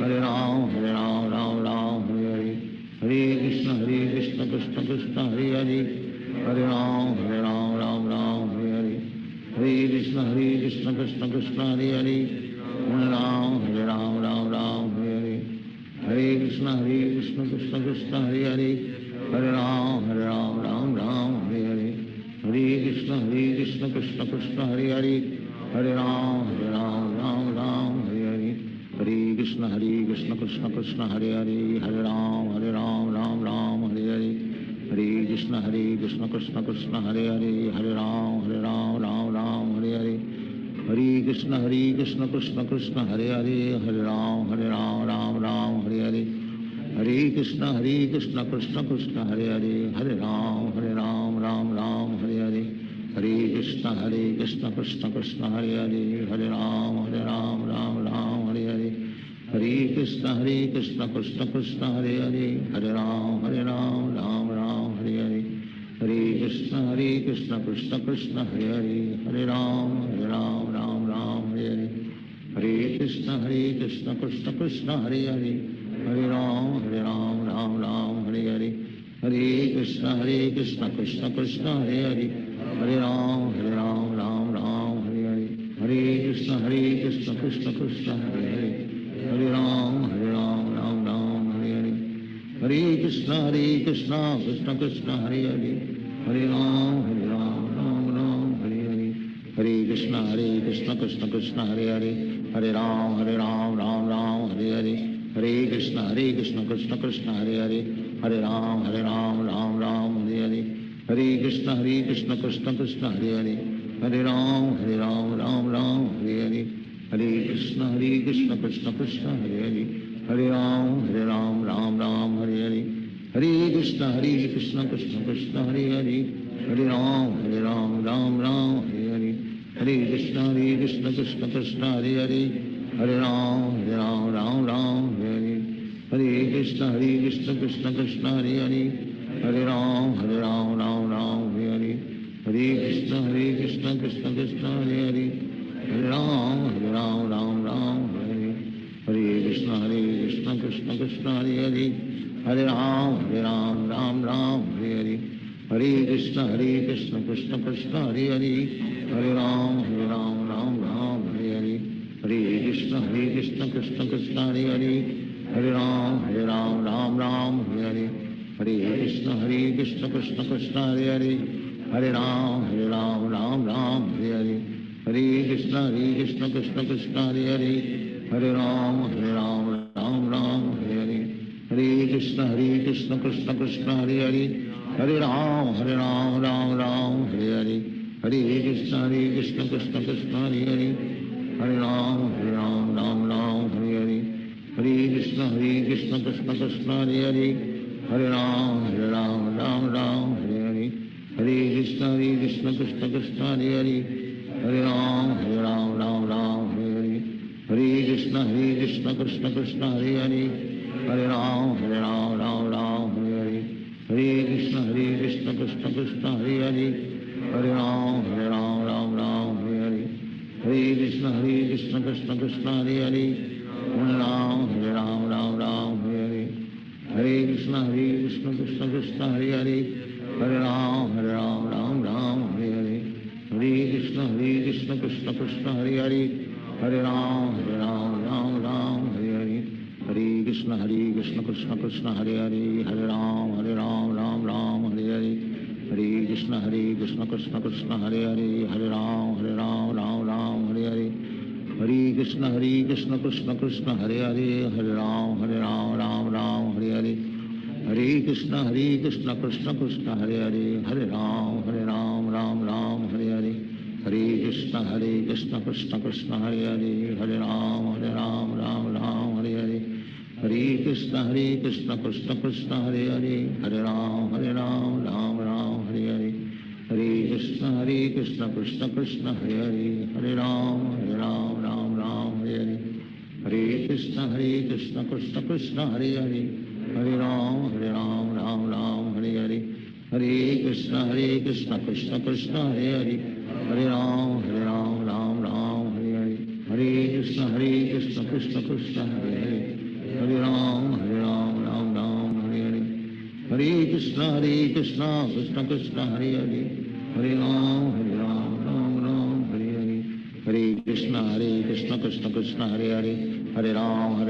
Hare Ram Ram Ram Hare Hare Krishna Krishna Krishna Hare Hare Hare Ram Ram Ram Hare Hare Krishna Krishna Krishna Hare Hare Hare Ram Ram Hare Hare Krishna Krishna Krishna Hare Hare Hare Ram Ram Hare Hare Hare Krishna Krishna Krishna Hare Hare Hare Ram Ram Hare Hare Hare Krishna Krishna Krishna Hare Hare Hare Ram Ram Hare Hare Hare Krishna Krishna Krishna Hare Hare Hare Ram Hare Hare Hare Krishna Krishna Krishna Hare Hare Hare Ram Ram Hare Hare Hare Krishna Krishna Krishna Hare Hare Hare Ram Ram Hare Hare Hare Krishna Krishna Krishna Hare Hare Hare Ram Ram Hare Hare Hare Krishna Krishna Krishna Hare Hare Hare Ram Ram Hare Hare Hare Krishna Krishna Krishna Hare Hare Hare Ram Ram Hare Hare Hare Krishna Krishna Krishna Hare Hare Hare Ram Ram Hare Hare Hare Krishna Krishna Krishna Hare Hare Hare Ram Ram Hare Hare Hare Krishna Krishna Krishna Hare Hare Hare Ram Ram Hare Hare Hare Krishna Krishna Krishna Hare Hare Hare Ram Hare Hare Hare Krishna Krishna Krishna Hare Hare Hare Ram Ram Hare Hare Hare Krishna Krishna Krishna Hare Hare Hare Ram Ram Hare Hare Hare Krishna Krishna Krishna Hare Hare Hare Ram Ram Hare Hare Hare Krishna Krishna Krishna Hare Hare Hare Ram Ram Hare Hare Hare Krishna Krishna Krishna Hare Hare Hare Ram Ram Hare Hare Hare Krishna Krishna Krishna Hare Hare Hare Ram Ram Hare Hare Hare Krishna Krishna Krishna Hare Hare Hare Ram Ram Hare Hare Hare Krishna Krishna Krishna Hare Hare Hare Ram Ram Hare Hare Hare Krishna Krishna Krishna Hare Hare Hare Ram Ram Hare Hare Hare Krishna Krishna Krishna Hare Hare Hare Ram Ram Hare Hare Hare Krishna Krishna Krishna Hare Hare Hare Ram Ram Hare Hare Hare Krishna Krishna Krishna Hare Hare Hare Ram Ram Hare Hare Hare Krishna Krishna Krishna Hare Hare Hare Ram Ram Hare Hare Hare Krishna Krishna Krishna Hare Hare Hare Ram Ram Hare Hare Hare Krishna Krishna Krishna Hare Hare Hare Ram Ram Hare Hare Hare Krishna Krishna Krishna Hare Hare Hare Ram Ram Hare Hare Hare Krishna Krishna Krishna Hare Hare Hare Ram Ram Hare Hare Hare Krishna Krishna Krishna Hare Hare Hare Ram Ram Hare Hare Hare Krishna Krishna Krishna Hare Hare Hare Ram Ram Hare Hare Hare Krishna Krishna Krishna Hare Hare Hare Ram Ram Hare Hare Hare Krishna Krishna Krishna Hare Hare Hare Ram Ram Hare Hare Hare Krishna Krishna Krishna Hare Hare Hare Ram Ram Hare Hare Hare Krishna Krishna Krishna Hare Hare Hare Ram Ram Hare Hare Hare Krishna Krishna Krishna Hare Hare Hare Ram Hare Hare Hare Krishna Krishna Krishna Hare Hare Hare Ram Ram Hare Hare Hare Krishna Krishna Krishna Hare Hare Hare Ram Ram Hare Hare Hare Krishna Krishna Krishna Hare Hare Hare Ram Ram Hare Hare Hare Krishna Krishna Krishna Hare Hare Hare Ram Ram Hare Hare Hare Krishna Krishna Krishna Hare Hare Hare Ram Ram Hare Hare Hare Krishna Krishna Krishna Hare Hare Hare Ram Ram Hare Hare Hare Krishna Krishna Krishna Hare Hare Hare Ram Ram Hare Hare Hare Krishna Krishna Krishna Hare Hare Hare Ram Ram Ram Hare Hare Hare Krishna Krishna Krishna Hare Hare Hare Ram Ram Ram Hare Hare Hare Krishna Krishna Krishna Hare Hare Hare Ram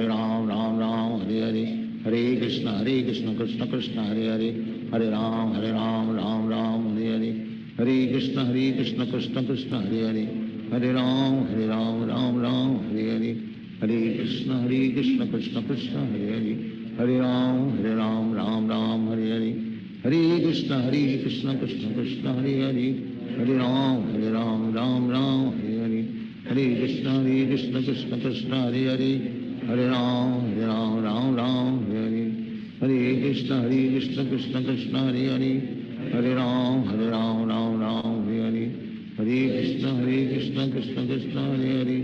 Ram Ram Hare Hare Hare Krishna Krishna Krishna Hare Hare Hare Ram Ram Ram Hare Hare Hare Krishna Krishna Krishna Hare Hare Hare Ram Ram Ram Hare Hare Hare Krishna Krishna Krishna Hare Hare Hare Ram Ram Hare Hare Hare Krishna Krishna Krishna Hare Hare Hare Ram Ram Hare Hare Hare Krishna Krishna Krishna Hare Hare Hare Ram Ram Hare Hare Hare Krishna Krishna Krishna Hare Hare Hare Ram Ram Hare Hare Hare Krishna Krishna Krishna Hare Hare Hare Ram Ram Hare Hare Hare Krishna Krishna Krishna Hare Hare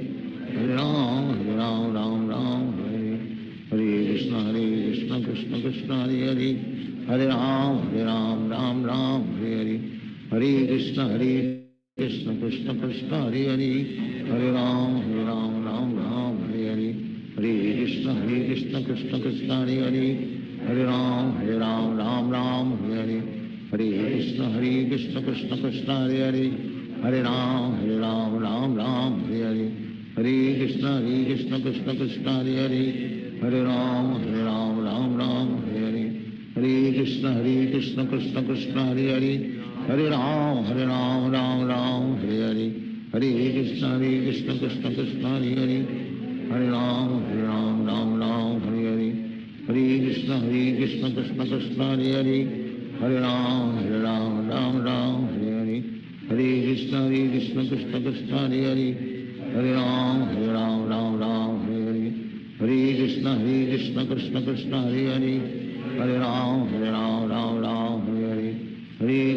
Hare Ram Ram Hare Hare Hare Krishna Krishna Krishna Hare Hare Hare Ram Ram Hare Hare Hare Krishna Krishna Krishna Hare Hare Hare Ram Ram Hare Hare Hare Krishna Krishna Krishna Hare Hare Hare Ram Ram Hare Hare Hare Krishna Krishna Krishna Hare Hare Hare Ram Ram Hare Hare Hare Krishna Krishna Krishna Hare Hare Hare Ram Ram Hare Hare Hare Krishna Krishna Krishna Hare Hare Hare Ram Ram Hare Hare Hare Krishna Krishna Krishna Hare Hare Hare Ram Ram Hare Hare Hare Krishna Krishna Krishna Hare Hare Hare Ram Ram Hare Hare Hare Krishna Krishna Krishna Hare Hare Hare Ram Ram Hare Hare Hare Krishna Krishna Krishna Hare Hare Hare Ram Ram Hare Hare Hare Krishna Krishna Krishna Hare Hare Hare Ram Ram Hare Hare Hare Krishna Krishna Krishna Hare Hare Hare Ram Ram Hare Hare Hare Krishna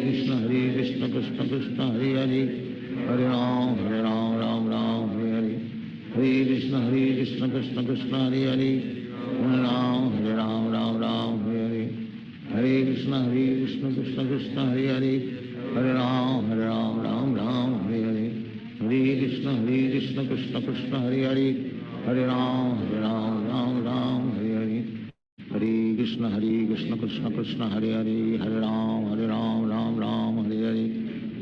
Krishna Krishna Hare Hare Hare Ram Ram Hare Hare Hare Krishna Krishna Krishna Hare Hare Hare Ram Ram Hare Hare Hare Krishna Krishna Krishna Hare Hare Hare Ram Ram Hare Hare Hare Krishna Krishna Krishna Hare Hare Hare Ram Ram Hare Hare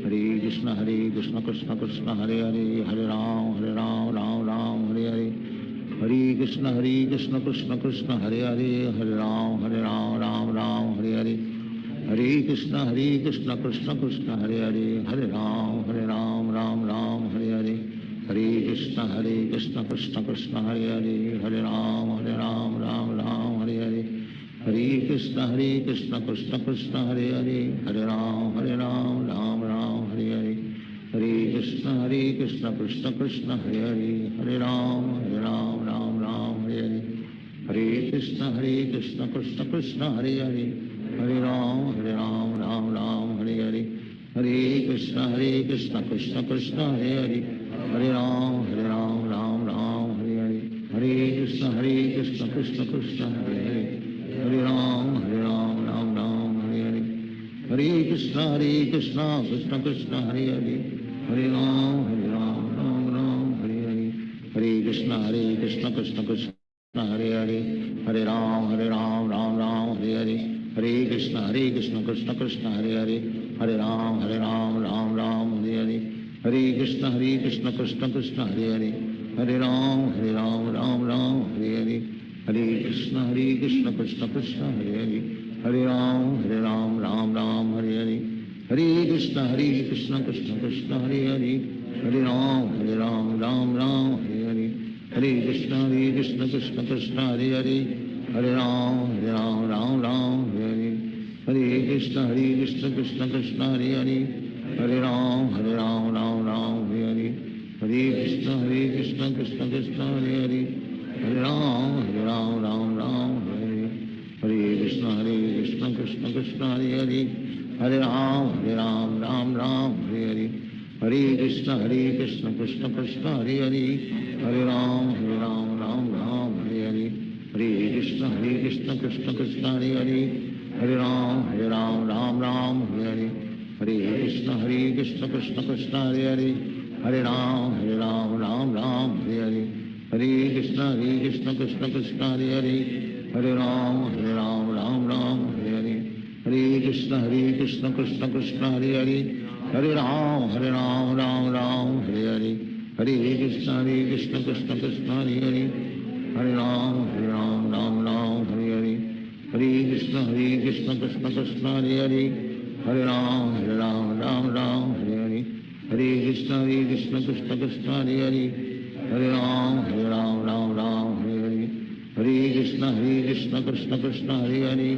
Hare Krishna Krishna Krishna Hare Hare Hare Ram Ram Hare Hare Hare Krishna Krishna Krishna Hare Hare Hare Ram Ram Hare Hare Hare Krishna Krishna Krishna Hare Hare Hare Ram Ram Hare Hare Hare Krishna Krishna Krishna Hare Hare Hare Ram Ram Hare Hare Hare Krishna Krishna Krishna Hare Hare Hare Ram Hare Hare Hare Krishna Krishna Krishna Hare Hare Hare Ram Hare Hare Hare Krishna Krishna Krishna Hare Hare Hare Ram Hare Hare Hare Krishna Krishna Krishna Hare Hare Hare Ram Hare Hare Hare Krishna Krishna Krishna Hare Hare Hare Ram Ram Hare Hare Hare Krishna Krishna Krishna Hare Hare Hare Ram Ram Hare Hare Hare Krishna Krishna Krishna Hare Hare Hare Ram Hare Hare Hare Krishna Krishna Krishna Hare Hare Hare Ram Hare Hare Hare Krishna Krishna Krishna Hare Hare Hare Ram Hare Hare Hare Krishna Krishna Krishna Hare Hare Hare Ram Hare Hare Hare Krishna Krishna Krishna Hare Hare Hare Ram Hare Hare Hare Krishna Krishna Krishna Hare Hare Hare Ram Hare Hare Hare Krishna Krishna Krishna Hare Hare Hare Ram Hare Hare Hare Krishna Krishna Krishna Hare Hare Hare Ram Hare Hare Hare Krishna Krishna Krishna Hare Hare Hare Ram Hare Hare Hare Krishna Krishna Krishna Hare Hare Hare Ram Hare Hare Hare Krishna Krishna Krishna Hare Hare Hare Ram Ram Ram Hare Hare Hare Krishna Krishna Krishna Hare Hare Hare Ram Ram Ram Hare Hare Hare Krishna Krishna Krishna Hare Hare Hare Ram Ram Ram Hare Hare Hare Krishna Krishna Krishna Hare Hare Hare Ram Ram Ram Hare Hare Hare Krishna Krishna Krishna Hare Hare Hare Ram Ram Ram Hare Hare Hare Krishna Krishna Krishna Hare Hare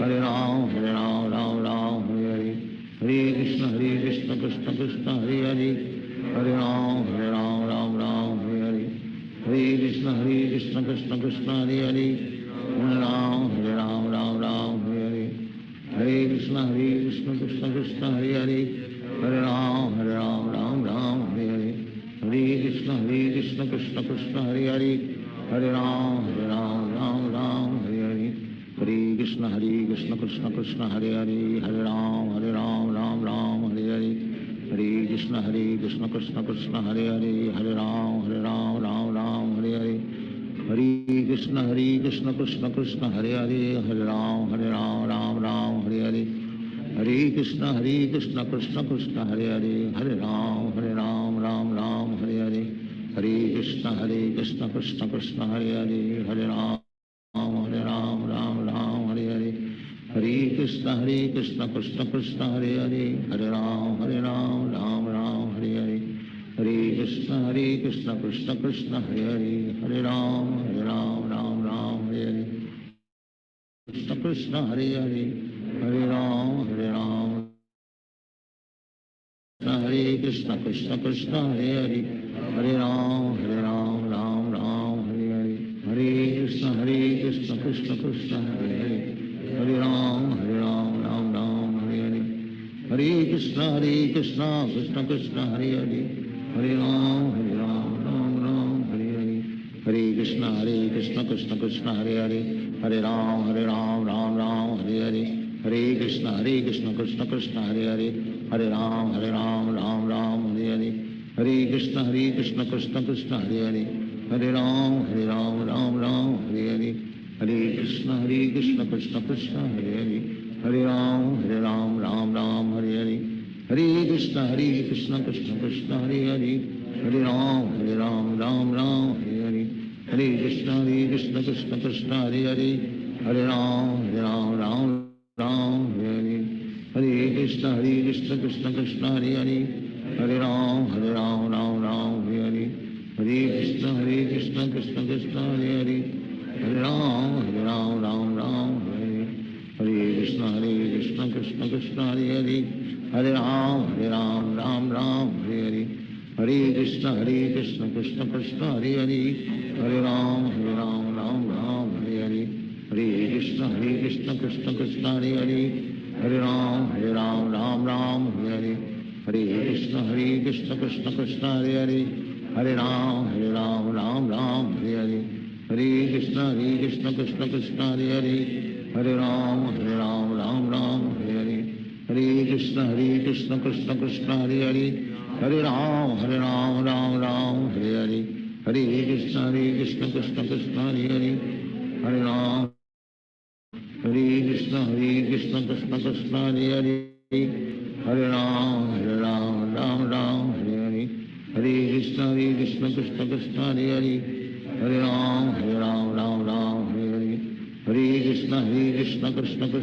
Hare Ram Ram Ram Hare Hare Hare Krishna Krishna Krishna Hare Hare Hare Ram Ram Ram Hare Hare Hare Krishna Krishna Krishna Hare Hare Hare Ram Ram Hare Hare Hare Krishna Krishna Krishna Hare Hare Hare Ram Ram Hare Hare Hare Krishna Krishna Krishna Hare Hare Hare Ram Ram Hare Hare Hare Krishna Krishna Krishna Hare Hare Hare Ram Ram Hare Hare Hare Krishna Krishna Krishna Hare Hare Hare Ram Ram Hare Hare Hare Krishna Krishna Krishna Hare Hare Hare Ram Ram Hare Hare Hare Krishna Krishna Krishna Hare Hare Hare Ram Ram Hare Hare Hare Krishna Krishna Krishna Hare Hare Hare Ram Ram Hare Hare Hare Krishna Krishna Krishna Hare Hare Hare Ram Ram Hare Hare Hare Krishna Krishna Krishna Hare Hare Hare Ram Ram Hare Hare Krishna Krishna Hare Hare Hare Ram हरे कृष्ण कृष्ण हरे हरे हरे राम राम हरे हरे हरे कृष्ण कृष्ण कृष्ण हरे हरे हरे राम राम हरे हरे हरे कृष्ण कृष्ण कृष्ण हरे हरे हरे राम राम हरे हरे हरे कृष्ण कृष्ण कृष्ण हरे हरे हरे राम राम हरे हरे हरे कृष्ण कृष्ण कृष्ण हरे हरे हरे राम राम हरे हरे हरे कृष्ण कृष्ण कृष्ण हरे हरे हरे राम राम हरे हरे हरे कृष्ण कृष्ण कृष्ण हरे हरे हरे राम राम हरे हरे हरे कृष्ण कृष्ण कृष्ण हरे हरे हरे राम राम हरे हरे हरे कृष्ण कृष्ण कृष्ण हरे हरे हरे राम राम हरे हरे हरे कृष्ण कृष्ण कृष्ण हरे हरे हरे राम राम हरे हरे हरे कृष्ण कृष्ण कृष्ण हरे हरे हरे राम राम हरे हरे हरे कृष्ण कृष्ण कृष्ण हरे हरे हरे राम राम हरे हरे हरे कृष्ण कृष्ण कृष्ण हरे हरे हरे राम राम हरे हरे हरे कृष्ण कृष्ण कृष्ण हरे हरे हरे राम राम हरे हरे हरे कृष्ण कृष्ण कृष्ण हरे हरे हरे राम राम हरे हरे हरे कृष्ण कृष्ण कृष्ण हरे हरे हरे राम राम हरे हरे हरे कृष्ण कृष्ण कृष्ण हरे हरे हरे राम राम हरे हरे हरे कृष्ण कृष्ण कृष्ण हरे हरे हरे राम हरे कृष्ण कृष्ण कृष्ण हरे हरे हरे राम राम हरे हरे हरे कृष्ण कृष्ण कृष्ण हरे हरे हरे राम राम हरे हरे हरे कृष्ण कृष्ण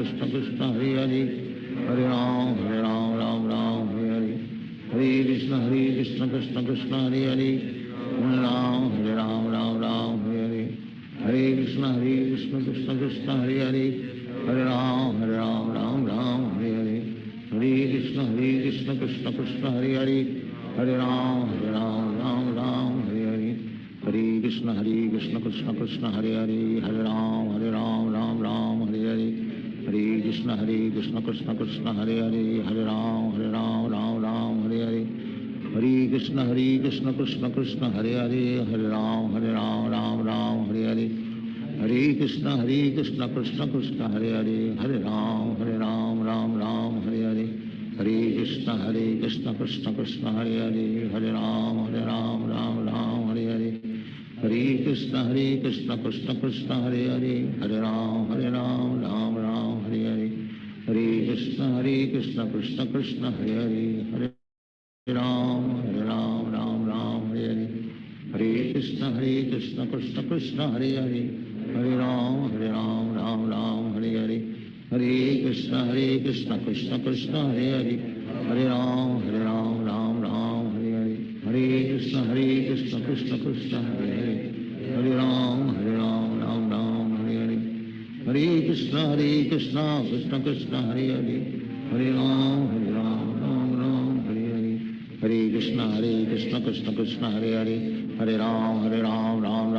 कृष्ण हरे हरे हरे राम राम हरे हरे हरे कृष्ण कृष्ण कृष्ण हरे हरे हरे राम राम हरे हरे हरे कृष्ण कृष्ण कृष्ण हरे हरे हरे राम हरे हरे हरे कृष्ण कृष्ण कृष्ण हरे हरे हरे राम राम हरे हरे हरे कृष्ण कृष्ण कृष्ण हरे हरे हरे राम राम हरे हरे हरे कृष्ण कृष्ण कृष्ण हरे हरे हरे राम राम हरे हरे हरे कृष्ण कृष्ण कृष्ण हरे हरे हरे राम हरे हरे हरे कृष्ण कृष्ण कृष्ण हरे हरे हरे राम हरे हरे हरे कृष्ण कृष्ण कृष्ण हरे हरे हरे राम राम हरे हरे हरे कृष्ण कृष्ण कृष्ण हरे हरे, हरे राम राम राम हरे हरे, हरे कृष्ण कृष्ण कृष्ण हरे हरे, हरे राम राम राम हरे हरे, हरे कृष्ण कृष्ण हरे हरे, हरे राम राम हरे हरे, हरे कृष्ण कृष्ण कृष्ण हरे हरे, हरे राम राम हरे हरे, हरे कृष्ण कृष्ण कृष्ण हरे हरे, हरे राम राम हरे हरे, हरे कृष्ण कृष्ण कृष्ण हरे हरे, हरे राम राम हरे हरे, हरे कृष्ण कृष्ण कृष्ण हरे हरे, हरे राम राम हरे हरे, हरे कृष्ण कृष्ण कृष्ण हरे हरे, हरे राम राम हरे हरे, हरे कृष्ण कृष्ण कृष्ण हरे हरे, हरे राम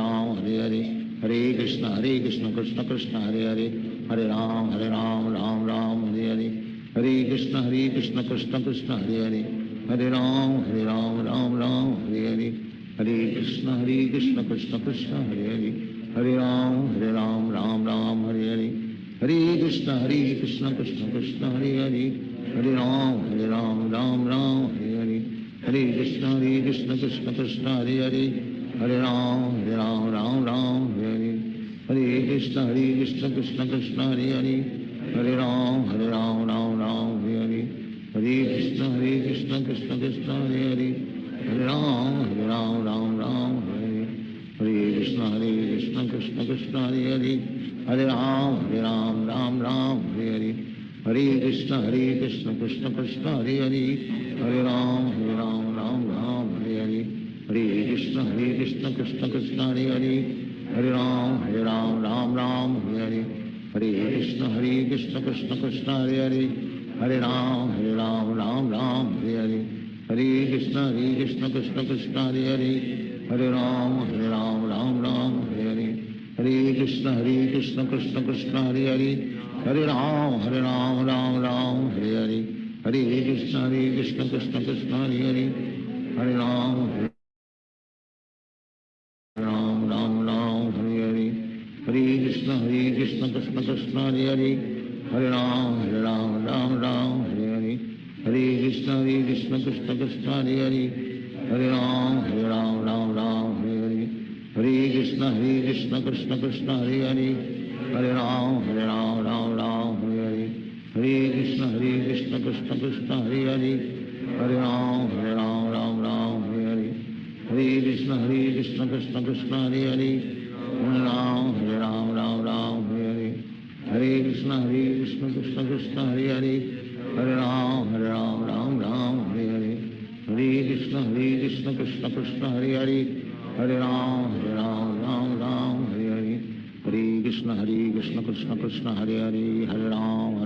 राम हरे हरे, हरे कृष्ण कृष्ण कृष्ण हरे हरे, हरे राम राम हरे हरे, हरे कृष्ण कृष्ण कृष्ण हरे हरे, हरे राम राम हरे हरे, हरे कृष्ण कृष्ण कृष्ण हरे हरे, हरे राम राम हरे हरे, हरे कृष्ण कृष्ण कृष्ण हरे हरे, हरे राम राम हरे हरे, हरे कृष्ण कृष्ण कृष्ण हरे हरे, हरे राम राम हरे हरे, हरे कृष्ण कृष्ण कृष्ण हरे हरे, हरे राम राम हरे हरे, हरे कृष्ण कृष्ण कृष्ण हरे हरे, हरे राम राम हरे हरे, हरे कृष्ण कृष्ण कृष्ण हरे हरे, हरे राम राम हरे हरे, हरे कृष्ण कृष्ण कृष्ण हरे हरे, हरे राम राम हरे हरे, हरे कृष्ण कृष्ण कृष्ण हरे हरे, हरे राम राम हरे हरे, हरे कृष्ण कृष्ण कृष्ण हरे हरे, हरे राम राम हरे हरे, हरे कृष्ण कृष्ण कृष्ण हरे हरे, हरे राम राम हरे हरे, हरे कृष्ण कृष्ण कृष्ण हरे हरे, हरे राम राम हरे हरे, हरे कृष्ण कृष्ण कृष्ण हरे हरे, हरे राम राम हरे हरे, हरे कृष्ण कृष्ण कृष्ण हरे हरे, हरे राम राम हरे हरे, हरे कृष्ण कृष्ण कृष्ण हरे हरे, हरे राम राम हरे हरे, हरे कृष्ण कृष्ण कृष्ण हरे हरे, हरे राम राम हरे हरे, हरे कृष्ण कृष्ण कृष्ण हरे हरे, हरे राम हरे हरे, हरे कृष्ण कृष्ण कृष्ण हरे हरे, हरे राम राम हरे हरे, हरे कृष्ण कृष्ण कृष्ण हरे हरे, हरे राम राम हरे हरे, हरे कृष्ण कृष्ण कृष्ण हरे हरे, हरे राम राम हरे हरे, हरे कृष्ण कृष्ण कृष्ण हरे हरे, हरे राम राम हरे हरे, हरे कृष्ण कृष्ण कृष्ण हरे हरे, हरे राम राम हरे हरे, हरे कृष्ण कृष्ण कृष्ण हरे हरे, हरे राम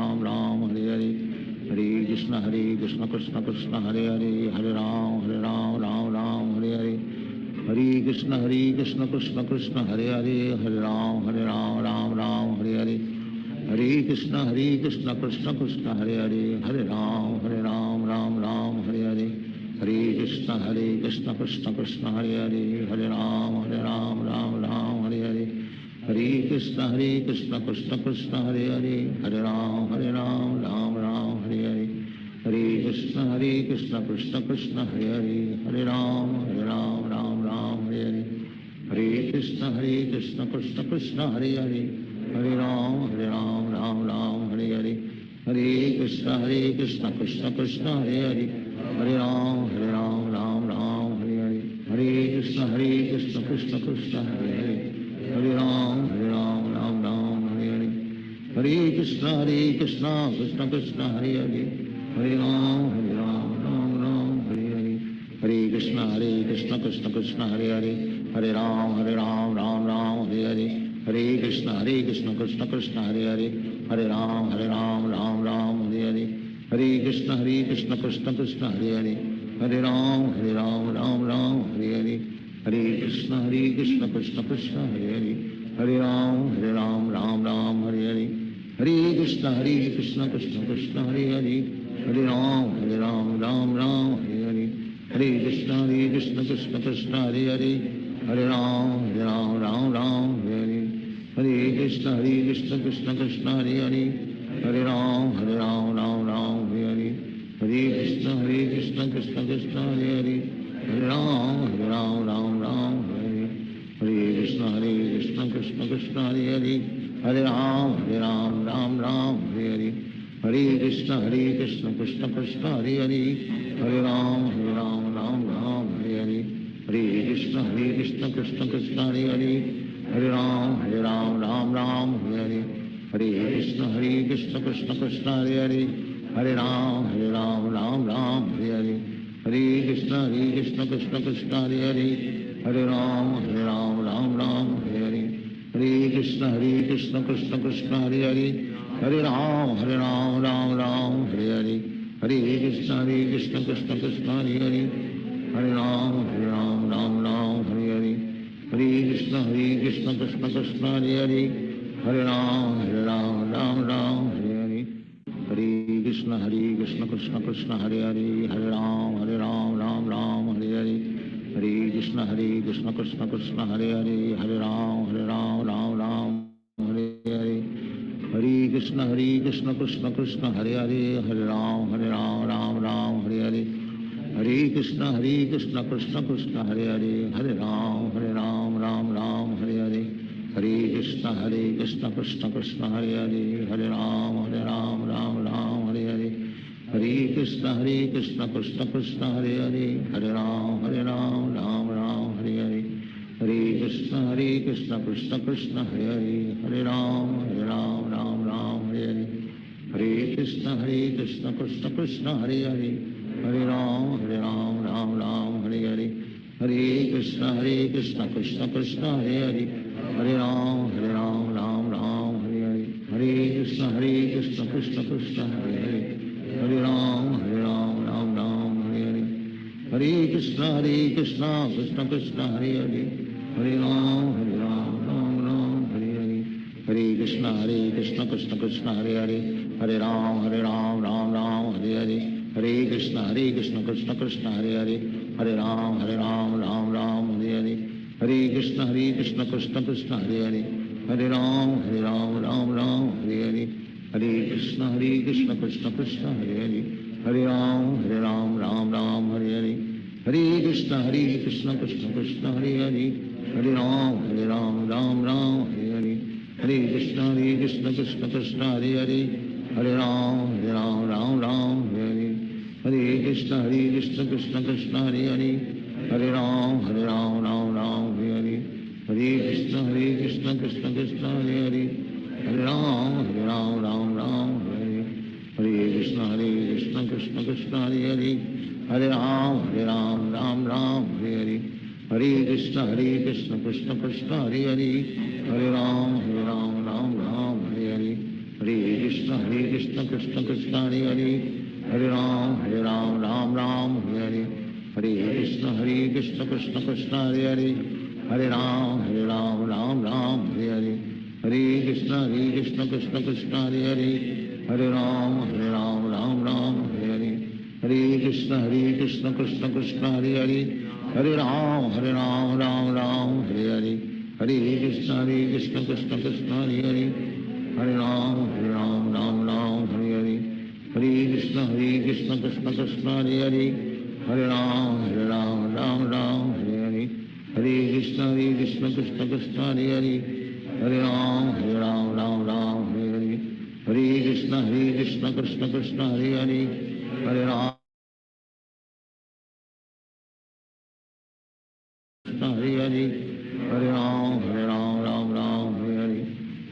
राम हरे हरे, हरे कृष्ण कृष्ण कृष्ण हरे हरे, हरे राम राम हरे हरे, हरे कृष्ण कृष्ण कृष्ण हरे हरे, हरे राम राम हरे हरे, हरे कृष्ण कृष्ण कृष्ण हरे हरे, हरे राम राम हरे हरे, हरे कृष्ण कृष्ण कृष्ण हरे हरे, हरे राम राम हरे हरे, हरे कृष्ण कृष्ण कृष्ण हरे हरे, हरे राम राम हरे हरे, हरे कृष्ण कृष्ण कृष्ण हरे हरे, हरे राम राम हरे हरे, हरे कृष्ण कृष्ण कृष्ण हरे हरे, हरे राम हरे हरे, हरे कृष्ण कृष्ण कृष्ण हरे हरे, हरे राम राम हरे हरे, हरे कृष्ण कृष्ण कृष्ण हरे हरे, हरे राम राम हरे हरे, हरे कृष्ण कृष्ण कृष्ण हरे हरे, हरे राम हरे हरे, हरे कृष्ण कृष्ण कृष्ण हरे हरे, हरे राम राम हरे हरे, हरे कृष्ण कृष्ण कृष्ण हरे हरे, हरे राम राम हरे हरे, हरे कृष्ण कृष्ण कृष्ण हरे हरे, हरे राम राम हरे हरे, हरे कृष्ण कृष्ण कृष्ण हरे हरे, हरे Ram Ram Hare Hare, Krishna Krishna Hare Hare Hare Ram Ram Ram Hare Hare Krishna Krishna Krishna Hare Hare Hare Ram Ram Ram Hare Hare Hare Krishna Krishna Krishna Hare Hare Hare Ram Ram Ram Hare Hare Hare Krishna Krishna Krishna Hare Hare Hare Ram Ram Hare Hare Hare Krishna Krishna Krishna Hare Hare Hare Ram Ram Hare Hare Hare Krishna Krishna Krishna Hare Hare Hare Ram Ram Hare Hare Hare Krishna Krishna Krishna Hare Hare Hare Ram Ram Hare Hare Hare Krishna Krishna Krishna Hare Hare Hare Ram Ram Hare Hare Hare Krishna Krishna Krishna Hare Hare Hare Ram Ram Hare Hare Hare Krishna Krishna Krishna Hare Hare Hare Ram Ram Hare Hare Hare Krishna Krishna Krishna Hare Hare Hare Ram Ram Hare Hare Hare Krishna Krishna Krishna Hare Hare Hare Ram Hare Hare Hare Krishna Krishna Krishna Hare Hare Hare Ram Hare Hare Hare Krishna Krishna Krishna Hare Hare Hare Ram Hare Hare Hare Krishna Krishna Krishna Hare Hare Hare Ram Hare Hare Hare Krishna Krishna Krishna Hare Hare Hare Ram Hare Hare Hare Krishna Krishna Krishna Hare Hare Hare Ram Hare Hare Hare Krishna Krishna Krishna Hare Hare Hare Ram Hare Hare Hare Krishna Krishna Krishna Hare Hare Hare Ram Hare Hare Hare Krishna Krishna Krishna Hare Hare Hare Ram Hare Hare Hare Krishna Krishna Krishna Hare Hare Hare Ram Hare Hare Hare Krishna Krishna Krishna Hare Hare Hare Ram Hare Hare Hare Krishna Krishna Krishna Hare Hare Hare Ram Hare Hare Hare Krishna Krishna Krishna Hare Hare Hare Ram Hare Hare Hare Krishna Krishna Krishna Hare Hare Hare Ram Hare Hare Hare Krishna Krishna Krishna Hare Hare Hare Ram Hare Hare Hare Krishna Krishna Krishna Hare Hare Hare Ram Hare Hare Hare Krishna Krishna Krishna Hare Hare Hare Ram Hare Hare Hare Krishna Krishna Krishna Hare Hare Hare Ram Hare Hare Hare Krishna Krishna Krishna Hare Hare Hare Ram Hare Hare Hare Krishna Krishna Krishna Hare Hare Hare Ram Hare Hare Hare Krishna Krishna Krishna Hare Hare Hare Ram Hare Hare Hare Krishna Krishna Krishna Hare Hare Hare Ram Hare Hare Hare Krishna Krishna Krishna Hare Hare Hare Ram Hare Hare Hare Krishna Krishna Krishna Hare Hare Hare Ram Hare Hare Hare Krishna Krishna Krishna Hare Hare Hare Ram Hare Hare Hare Krishna Krishna Krishna Hare Hare Hare Ram Hare Hare Hare Krishna Krishna Krishna Hare Hare Hare Ram Hare Hare Hare Ram Hare Hare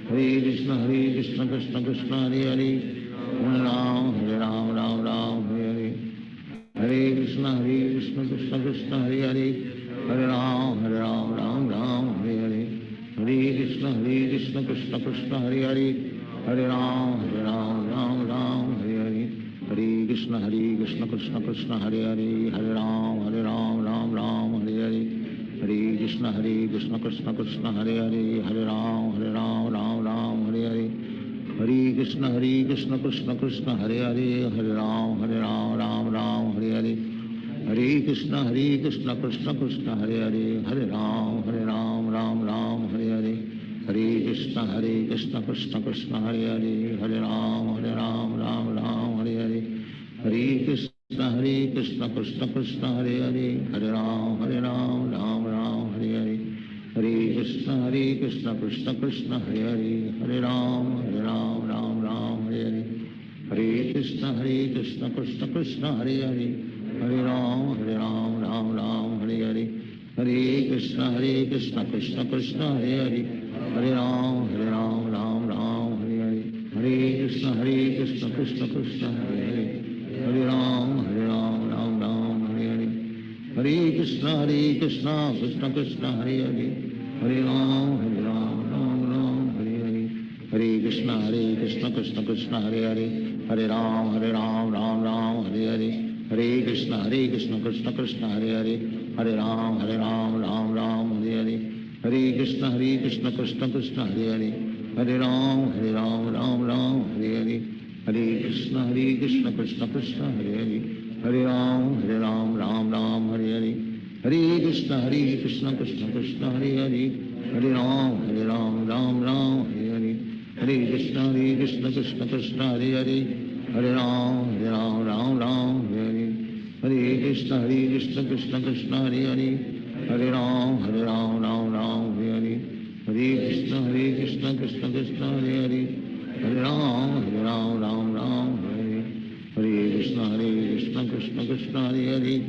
Hare Krishna Krishna Krishna Hare Hare Hare Ram Hare Hare Hare Krishna Krishna Krishna Hare Hare Hare Ram Hare Hare Hare Krishna Krishna Krishna Hare Hare Hare Ram Hare Hare Hare Krishna Krishna Krishna Hare Hare Hare Ram Hare Hare Hare Krishna Krishna Krishna Hare Hare Hare Ram Hare Hare Hare Krishna Krishna Krishna Hare Hare Hare Ram Hare Hare Hare Krishna Krishna Krishna Hare Hare Hare Ram Hare Hare Hare Krishna Krishna Krishna Hare Hare Hare Ram Hare Hare Hare Krishna Hare Krishna Krishna Krishna Hare Hare Hare Ram Ram Ram Hare Hare Hare Krishna Krishna Krishna Hare Hare Hare Ram Ram Hare Hare Hare Krishna Krishna Krishna Hare Hare Hare Ram Ram Hare Hare Hare Krishna Krishna Krishna Hare Hare Hare Ram Ram Hare Hare Hare Krishna Krishna Krishna Hare Hare Hare Ram Ram Hare Hare Hare Krishna Krishna Krishna Hare Hare Hare Ram Hare Hare Hare Krishna Krishna Krishna Hare Hare Hare Ram Ram Hare Hare Hare Krishna Krishna Krishna Hare Hare Hare Ram Ram Hare Hare Hare Krishna Krishna Krishna Hare Hare Hare Ram Hare Hare Hare Krishna Krishna Krishna Hare Hare Hare Ram Hare Hare Hare Krishna Krishna Krishna Hare Hare Hare Ram Hare Hare Hare Krishna Krishna Krishna Hare Hare Hare Ram Hare Hare Hare Krishna Krishna Krishna Hare Hare Hare Ram Hare Hare Hare Krishna Krishna Krishna Hare Hare Hare Ram Hare Hare Hare Krishna Krishna Krishna Hare Hare Hare Ram Hare Hare Hare Krishna Krishna Krishna Hare Hare Hare Ram Hare Hare Hare Krishna Krishna Krishna Hare Hare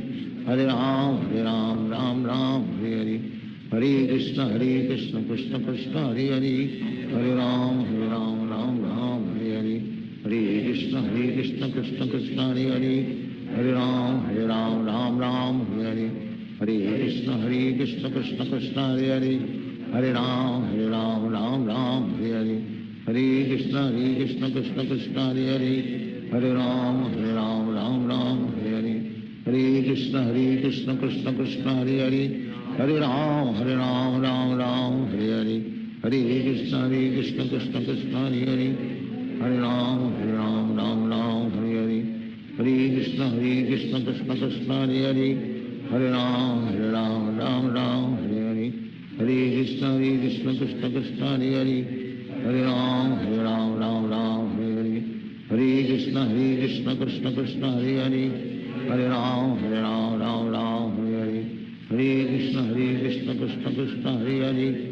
Hare Ram Hare Hare Hare Krishna Krishna Krishna Hare Hare Hare Ram Hare Hare Hare Krishna Krishna Krishna Hare Hare Hare Ram Hare Hare Hare Krishna Krishna Krishna Hare Hare Hare Ram Hare Hare Hare Krishna Krishna Krishna Hare Hare Hare Ram Hare Hare Hare Krishna Krishna Krishna Hare Hare Hare Ram Hare Hare Hare Krishna Krishna Krishna Hare Hare Hare Ram Hare Hare Hare Krishna Krishna Krishna Hare Hare Hare Ram Hare Hare Hare Krishna Krishna Krishna Hare Hare Hare Ram Hare Hare Hare Krishna Krishna Krishna Hare Hare Hare Ram Hare Hare Hare Krishna Krishna Krishna Hare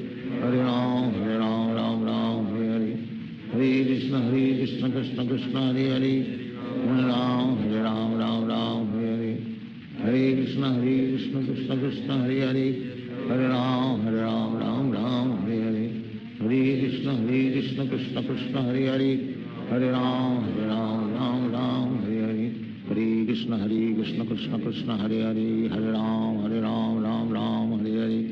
Hare Hare Ram Hare Hare Hare Krishna Krishna Krishna Hare Hare Hare Ram Hare Hare Hare Krishna Krishna Krishna Hare Hare Hare Ram Hare Hare Hare Krishna Krishna Krishna Hare Hare Hare Ram Hare Hare Hare Krishna Krishna Krishna Hare Hare Hare Ram Hare Hare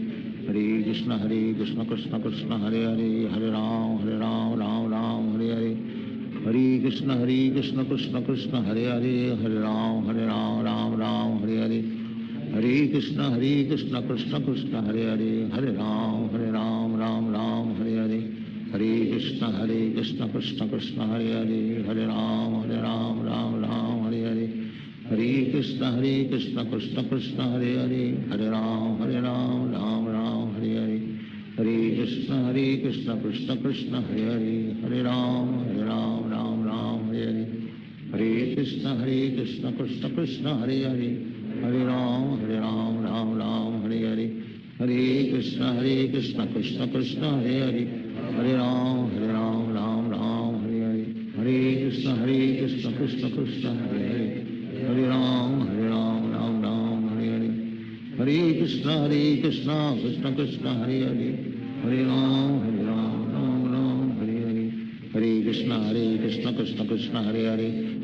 Hare Krishna Krishna Krishna Hare Hare Hare Ram Hare Hare Hare Krishna Krishna Krishna Hare Hare Hare Ram Hare Hare Hare Krishna Krishna Krishna Hare Hare Hare Ram Hare Hare Hare Krishna Krishna Krishna Hare Hare Hare Ram Hare Hare Hare Krishna Krishna Krishna Hare Hare Hare Ram Hare Hare Hare Krishna Krishna Krishna Hare Hare Hare Ram Hare Hare Hare Krishna Krishna Krishna Hare Hare Hare Ram Hare Hare Hare Krishna Krishna Krishna Hare Hare Hare Ram Hare Hare Hare Krishna Krishna Krishna Hare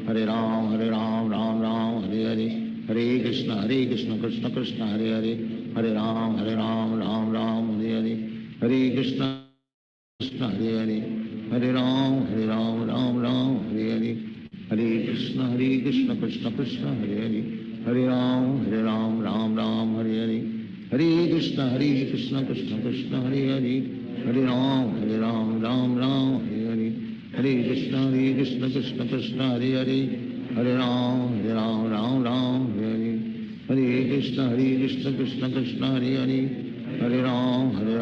Hare Hare Ram Hare Hare Hare Krishna Krishna Krishna Hare Hare Hare Ram Hare Hare Hare Krishna Krishna Hare Hare Hare Ram Hare Hare Hare Krishna Krishna Krishna Hare Hare Hare Ram Hare Hare Hare Krishna Krishna Krishna Hare Hare Hare Ram Hare Hare Hare Krishna Krishna Krishna Hare Hare Hare Ram Hare Hare Hare Krishna Krishna Krishna Hare Hare Hare Ram Hare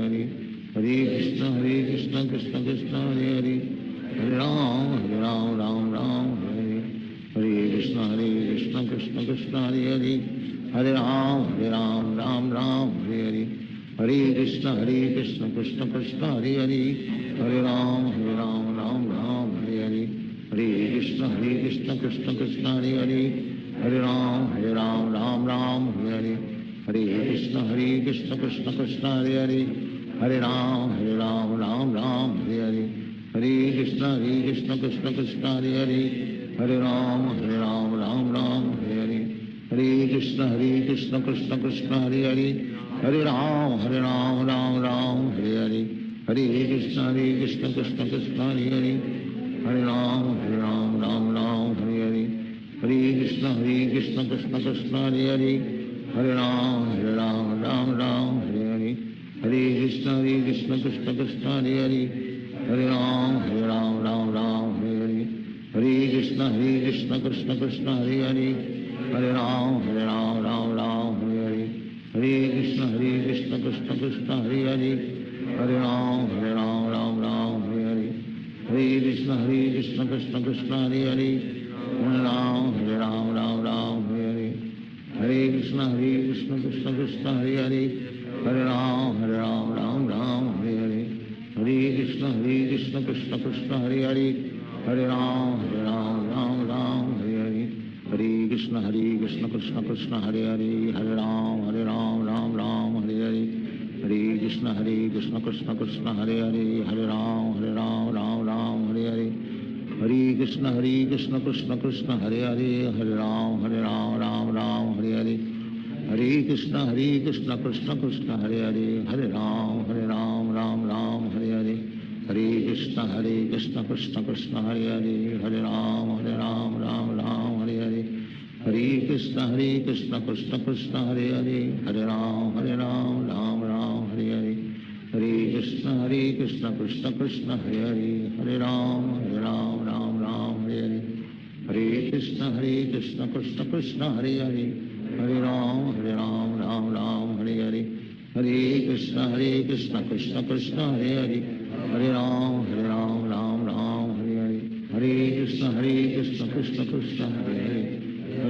Hare Hare Krishna Krishna Krishna Hare Hare Hare Ram Hare Hare Hare Krishna हरे कृष्ण कृष्ण कृष्ण हरे हरे हरे राम राम राम हरे हरे हरे कृष्ण कृष्ण कृष्ण हरे हरे हरे राम राम हरे हरे हरे कृष्ण कृष्ण कृष्ण हरे हरे हरे राम राम हरे हरे हरे कृष्ण कृष्ण कृष्ण हरे हरे हरे राम राम हरे हरे हरे कृष्ण कृष्ण कृष्ण हरे हरे हरे राम राम हरे हरे हरे कृष्ण कृष्ण कृष्ण हरे हरे हरे राम राम हरे हरे हरे कृष्ण कृष्ण कृष्ण हरे हरे हरे राम राम हरे हरे हरे कृष्ण कृष्ण कृष्ण हरे हरे हरे राम राम हरे हरे हरे कृष्ण कृष्ण कृष्ण हरे हरे हरे राम राम हरे हरे हरे कृष्ण कृष्ण कृष्ण हरे हरे हरे राम राम हरे हरे हरे कृष्ण कृष्ण कृष्ण हरे हरे हरे राम हरे हरे हरे कृष्ण कृष्ण कृष्ण हरे हरे हरे राम राम हरे हरे हरे कृष्ण कृष्ण कृष्ण हरे हरे हरे राम राम हरे हरे हरे कृष्ण कृष्ण कृष्ण हरे हरे हरे राम राम हरे हरे हरे कृष्ण कृष्ण कृष्ण हरे हरे हरे राम राम हरे हरे हरे कृष्ण कृष्ण कृष्ण हरे हरे हरे राम राम हरे हरे हरे कृष्ण कृष्ण कृष्ण हरे हरे हरे राम राम हरे हरे हरे कृष्ण कृष्ण कृष्ण हरे हरे हरे राम राम हरे हरे हरे कृष्ण कृष्ण कृष्ण हरे हरे हरे राम राम हरे हरे हरे कृष्ण कृष्ण कृष्ण हरे हरे हरे राम राम हरे हरे हरे कृष्ण कृष्ण कृष्ण हरे हरे हरे राम राम हरे हरे हरे कृष्ण कृष्ण कृष्ण हरे हरे हरे राम राम हरे हरे हरे कृष्ण कृष्ण कृष्ण हरे हरे हरे राम राम हरे हरे हरे कृष्ण कृष्ण कृष्ण हरे हरे हरे राम हरे हरे हरे कृष्ण कृष्ण कृष्ण हरे हरे हरे राम राम हरे हरे हरे कृष्ण कृष्ण कृष्ण हरे हरे हरे राम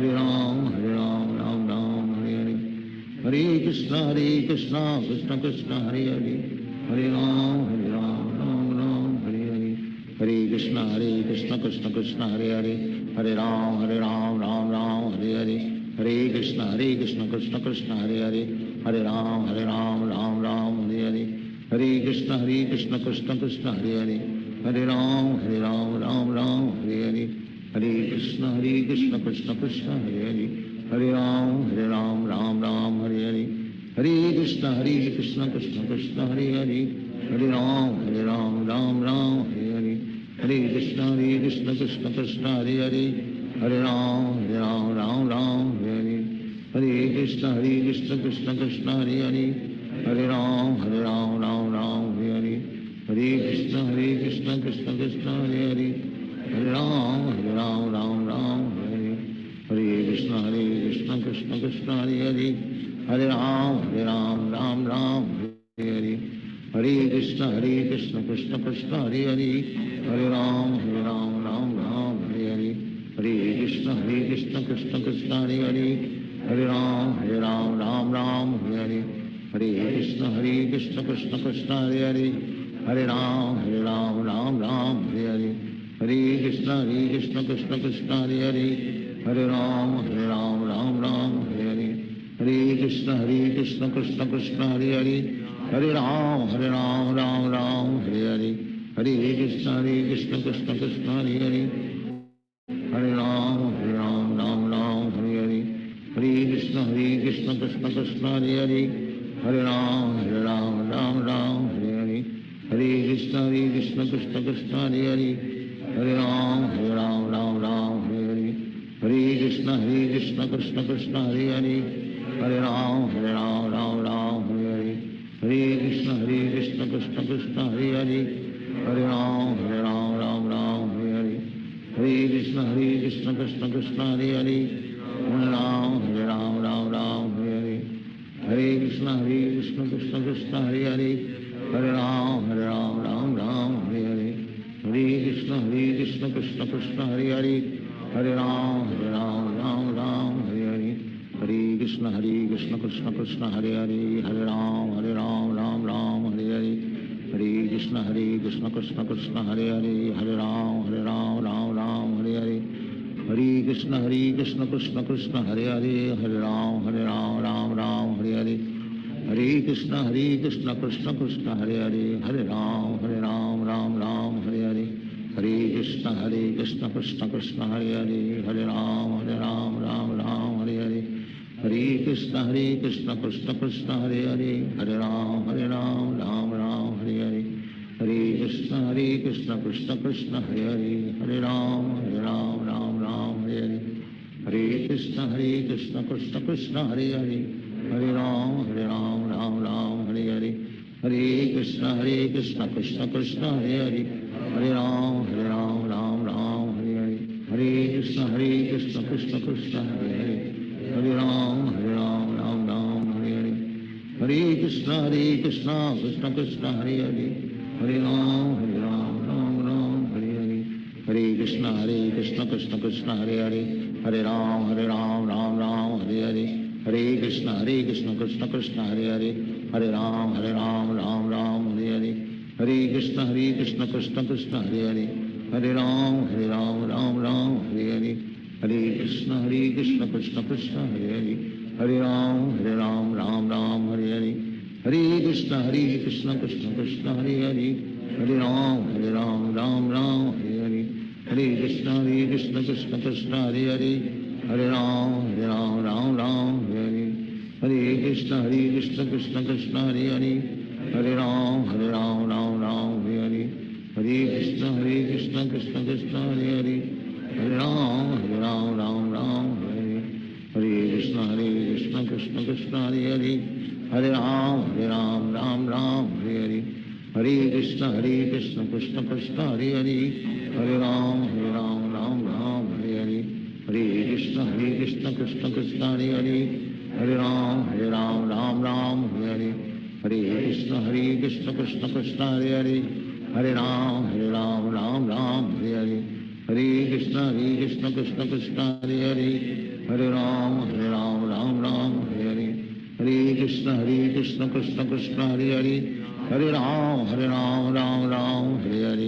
राम हरे हरे हरे कृष्ण कृष्ण कृष्ण हरे हरे हरे राम हरे हरे हरे कृष्ण कृष्ण कृष्ण हरे हरे हरे राम राम हरे हरे हरे कृष्ण कृष्ण कृष्ण हरे हरे हरे राम राम हरे हरे हरे कृष्ण कृष्ण कृष्ण हरे हरे हरे राम राम हरे हरे हरे कृष्ण कृष्ण कृष्ण हरे हरे हरे राम राम हरे हरे हरे कृष्ण कृष्ण कृष्ण हरे हरे हरे राम राम हरे हरे हरे कृष्ण कृष्ण कृष्ण हरे हरे हरे राम राम हरे हरे हरे कृष्ण कृष्ण कृष्ण हरे हरे हरे राम राम हरे हरे हरे कृष्ण कृष्ण कृष्ण हरे हरे हरे राम राम हरे हरे हरे कृष्ण कृष्ण कृष्ण हरे हरे हरे राम राम हरे हरे हरे कृष्ण कृष्ण कृष्ण हरे हरे हरे राम राम हरे हरे हरे कृष्ण कृष्ण कृष्ण हरे हरे हरे राम राम हरे हरे हरे कृष्ण कृष्ण कृष्ण हरे हरे हरे राम राम हरे हरे हरे कृष्ण कृष्ण कृष्ण हरे हरे हरे राम राम हरे हरे हरे कृष्ण कृष्ण कृष्ण हरे हरे हरे राम राम हरे हरे हरे कृष्ण कृष्ण कृष्ण हरे हरे हरे राम हरे हरे हरे कृष्ण कृष्ण कृष्ण हरे हरे हरे राम राम हरे हरे हरे कृष्ण कृष्ण कृष्ण हरे हरे हरे राम हरे हरे हरे कृष्ण कृष्ण कृष्ण हरे हरे हरे राम राम हरे हरे हरे कृष्ण कृष्ण कृष्ण हरे हरे हरे राम राम हरे हरे हरे कृष्ण कृष्ण कृष्ण हरे हरे हरे राम राम राम हरे हरे हरे कृष्ण कृष्ण कृष्ण हरे हरे हरे राम राम हरे हरे हरे कृष्ण कृष्ण कृष्ण हरे हरे हरे राम राम हरे हरे हरे कृष्ण कृष्ण कृष्ण हरे हरे हरे राम राम हरे हरे हरे कृष्ण कृष्ण कृष्ण हरे हरे हरे राम राम हरे हरे हरे कृष्ण कृष्ण कृष्ण हरे हरे हरे राम राम हरे हरे हरे कृष्ण कृष्ण कृष्ण हरे हरे हरे राम राम हरे हरे हरे कृष्ण कृष्ण कृष्ण हरे हरे हरे राम राम हरे हरे हरे कृष्ण कृष्ण कृष्ण हरे हरे हरे राम राम हरे हरे हरे कृष्ण कृष्ण कृष्ण हरे हरे हरे राम राम हरे हरे हरे कृष्ण कृष्ण कृष्ण हरे हरे हरे राम राम हरे हरे हरे कृष्ण कृष्ण कृष्ण हरे हरे हरे राम राम हरे हरे हरे कृष्ण कृष्ण कृष्ण हरे हरे हरे राम राम हरे हरे हरे कृष्ण कृष्ण कृष्ण हरे हरे हरे राम राम हरे हरे हरे कृष्ण कृष्ण कृष्ण हरे हरे हरे राम राम हरे हरे हरे कृष्ण कृष्ण कृष्ण हरे हरे हरे राम राम हरे हरे हरे कृष्ण कृष्ण कृष्ण हरे हरे हरे राम राम हरे हरे हरे कृष्ण कृष्ण कृष्ण हरे हरे हरे राम राम हरे हरे हरे कृष्ण कृष्ण कृष्ण हरे हरे हरे राम राम हरे हरे हरे कृष्ण कृष्ण कृष्ण हरे हरे हरे राम राम हरे हरे हरे कृष्ण कृष्ण कृष्ण हरे हरे हरे राम राम हरे हरे हरे कृष्ण कृष्ण कृष्ण हरे हरे हरे राम राम हरे हरे हरे कृष्ण कृष्ण कृष्ण हरे हरे हरे राम राम हरे हरे हरे कृष्ण कृष्ण कृष्ण हरे हरे हरे राम राम हरे हरे हरे कृष्ण कृष्ण कृष्ण हरे हरे हरे राम राम हरे हरे हरे कृष्ण कृष्ण कृष्ण हरे हरे हरे राम राम हरे हरे हरे कृष्ण कृष्ण कृष्ण हरे हरे हरे राम राम हरे हरे हरे कृष्ण कृष्ण कृष्ण हरे हरे हरे राम राम हरे हरे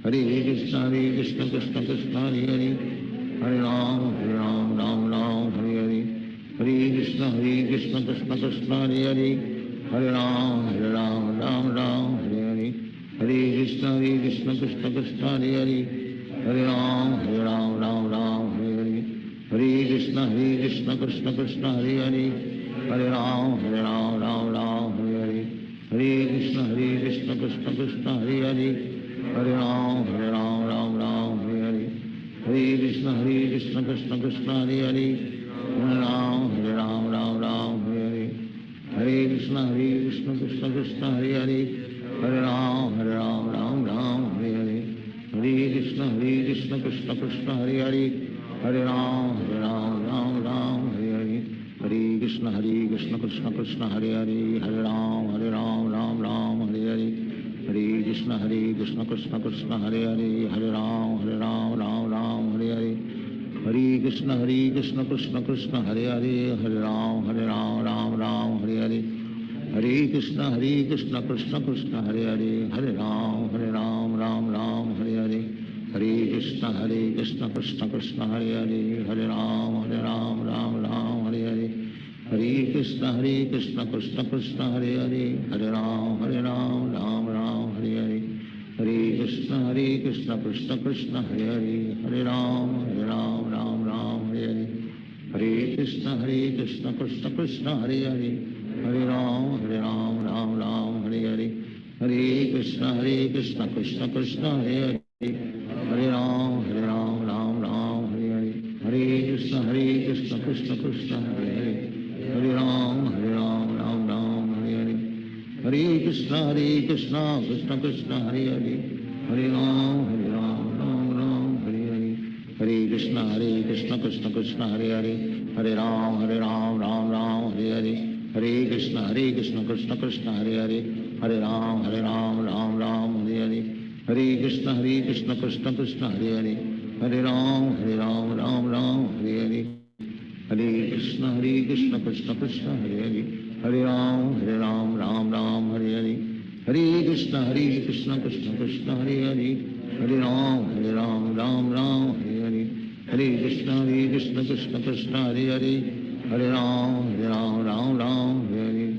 हरे कृष्ण कृष्ण कृष्ण हरे हरे हरे राम राम हरे हरे हरे कृष्ण कृष्ण कृष्ण हरे हरे हरे राम राम हरे हरे हरे कृष्ण कृष्ण कृष्ण हरे हरे हरे राम राम हरे हरे हरे कृष्ण कृष्ण कृष्ण हरे हरे हरे राम राम हरे हरे हरे कृष्ण कृष्ण कृष्ण हरे हरे हरे राम राम हरे हरे हरे कृष्ण कृष्ण कृष्ण हरे हरे हरे राम राम हरे हरे हरे कृष्ण कृष्ण कृष्ण हरे हरे हरे राम राम हरे हरे हरे कृष्ण कृष्ण कृष्ण हरे हरे हरे राम राम हरे हरे हरे कृष्ण कृष्ण कृष्ण हरे हरे हरे राम राम हरे हरे हरे कृष्ण कृष्ण कृष्ण हरे हरे हरे राम राम हरे हरे हरे कृष्ण कृष्ण कृष्ण हरे हरे हरे राम राम हरे हरे हरे कृष्ण कृष्ण कृष्ण हरे हरे हरे राम राम हरे हरे हरे कृष्ण कृष्ण कृष्ण हरे हरे हरे राम राम हरे हरे हरे कृष्ण कृष्ण कृष्ण हरे हरे हरे राम राम हरे हरे हरे कृष्ण कृष्ण कृष्ण हरे हरे हरे राम राम हरे हरे हरे कृष्ण कृष्ण कृष्ण हरे हरे हरे राम राम हरे हरे हरे कृष्ण कृष्ण कृष्ण हरे हरे हरे राम राम हरे हरे हरे कृष्ण कृष्ण कृष्ण हरे हरे हरे राम राम हरे हरे हरे कृष्ण कृष्ण कृष्ण हरे हरे हरे राम राम हरे हरे हरे कृष्ण कृष्ण कृष्ण हरे हरे राम राम राम हरे हरे कृष्ण कृष्ण कृष्ण हरे राम राम राम हरे हरे कृष्ण कृष्ण कृष्ण हरे हरे राम राम राम हरे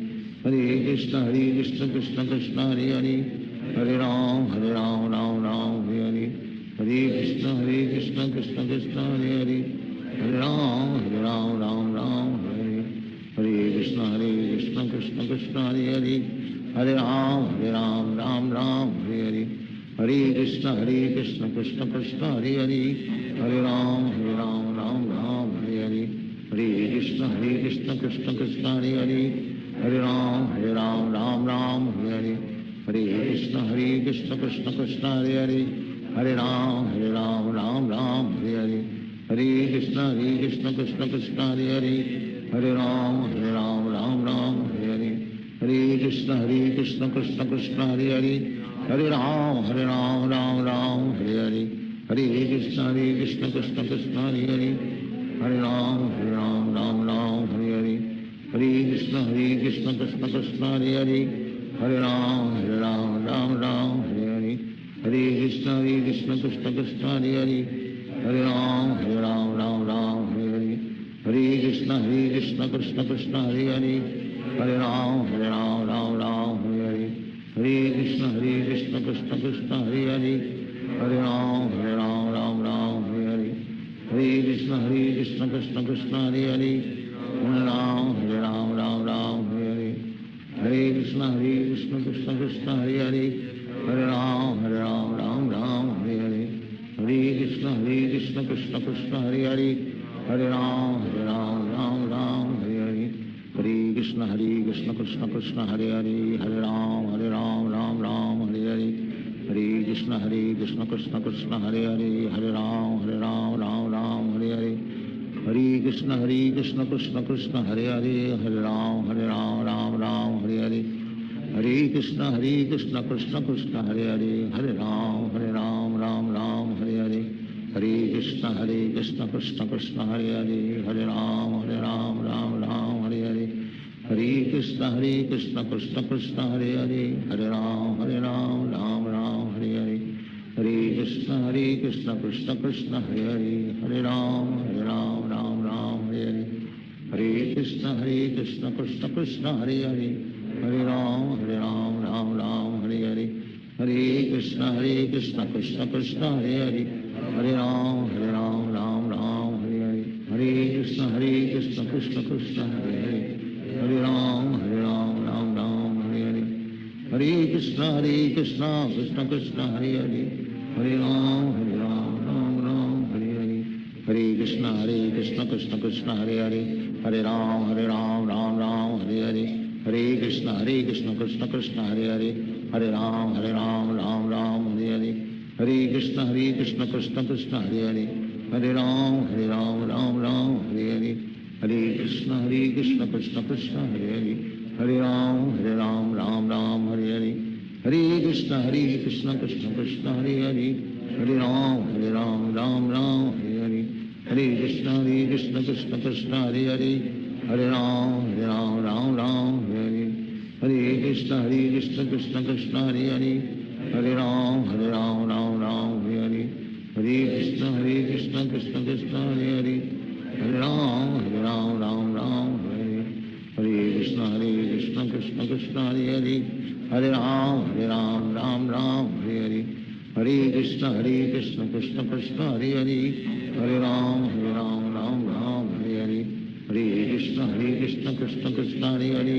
हरे कृष्ण कृष्ण कृष्ण हरे हरे राम राम राम हरे हरे कृष्ण कृष्ण कृष्ण हरे हरे राम राम राम हरे हरे कृष्ण कृष्ण कृष्ण हरे हरे राम राम राम हरे हरे कृष्ण कृष्ण कृष्ण हरे हरे राम राम राम हरे हरे कृष्ण कृष्ण कृष्ण हरे हरे राम राम राम हरे हरे कृष्ण कृष्ण कृष्ण हरे हरे राम राम राम हरे हरे कृष्ण कृष्ण कृष्ण हरे हरे राम राम राम हरे हरे कृष्ण कृष्ण कृष्ण हरे हरे राम राम हरे हरे कृष्ण कृष्ण कृष्ण हरे हरे राम राम हरे हरे कृष्ण कृष्ण कृष्ण हरे हरे राम राम हरे हरे कृष्ण कृष्ण कृष्ण हरे हरे राम राम हरे हरे कृष्ण कृष्ण कृष्ण हरे हरे राम राम हरे हरे कृष्ण कृष्ण कृष्ण हरे हरे राम राम हरे हरे कृष्ण कृष्ण कृष्ण हरे हरे राम राम हरे हरे कृष्ण कृष्ण कृष्ण हरे हरे राम राम हरे हरे कृष्ण कृष्ण कृष्ण हरे हरे राम राम हरे हरे कृष्ण कृष्ण कृष्ण हरे हरे राम राम हरे हरे कृष्ण कृष्ण कृष्ण हरे हरे राम राम हरे हरे कृष्ण कृष्ण कृष्ण हरे हरे राम राम हरे हरे कृष्ण कृष्ण कृष्ण हरे हरे राम राम हरे हरे कृष्ण कृष्ण कृष्ण हरे हरे राम राम हरे हरे कृष्ण कृष्ण कृष्ण हरे हरे राम राम हरे हरे कृष्ण कृष्ण कृष्ण हरे हरे राम राम हरे हरे कृष्ण कृष्ण कृष्ण हरे हरे राम राम हरे हरे कृष्ण कृष्ण कृष्ण हरे हरे राम राम हरे हरे कृष्ण कृष्ण कृष्ण हरे हरे राम राम हरे हरे कृष्ण कृष्ण कृष्ण हरे हरे राम राम हरे हरे कृष्ण कृष्ण कृष्ण हरे हरे राम राम हरे हरे कृष्ण कृष्ण कृष्ण हरे हरे राम राम हरे हरे कृष्ण कृष्ण कृष्ण हरे हरे राम राम हरे हरे कृष्ण कृष्ण कृष्ण हरे हरे राम राम हरे हरे कृष्ण कृष्ण कृष्ण हरे हरे राम राम हरे हरे कृष्ण कृष्ण कृष्ण हरे हरे राम राम हरे हरे कृष्ण कृष्ण कृष्ण हरे हरे राम राम हरे हरे कृष्ण कृष्ण कृष्ण हरे हरे राम राम हरे हरे कृष्ण कृष्ण कृष्ण हरे हरे राम राम हरे हरे कृष्ण कृष्ण कृष्ण हरे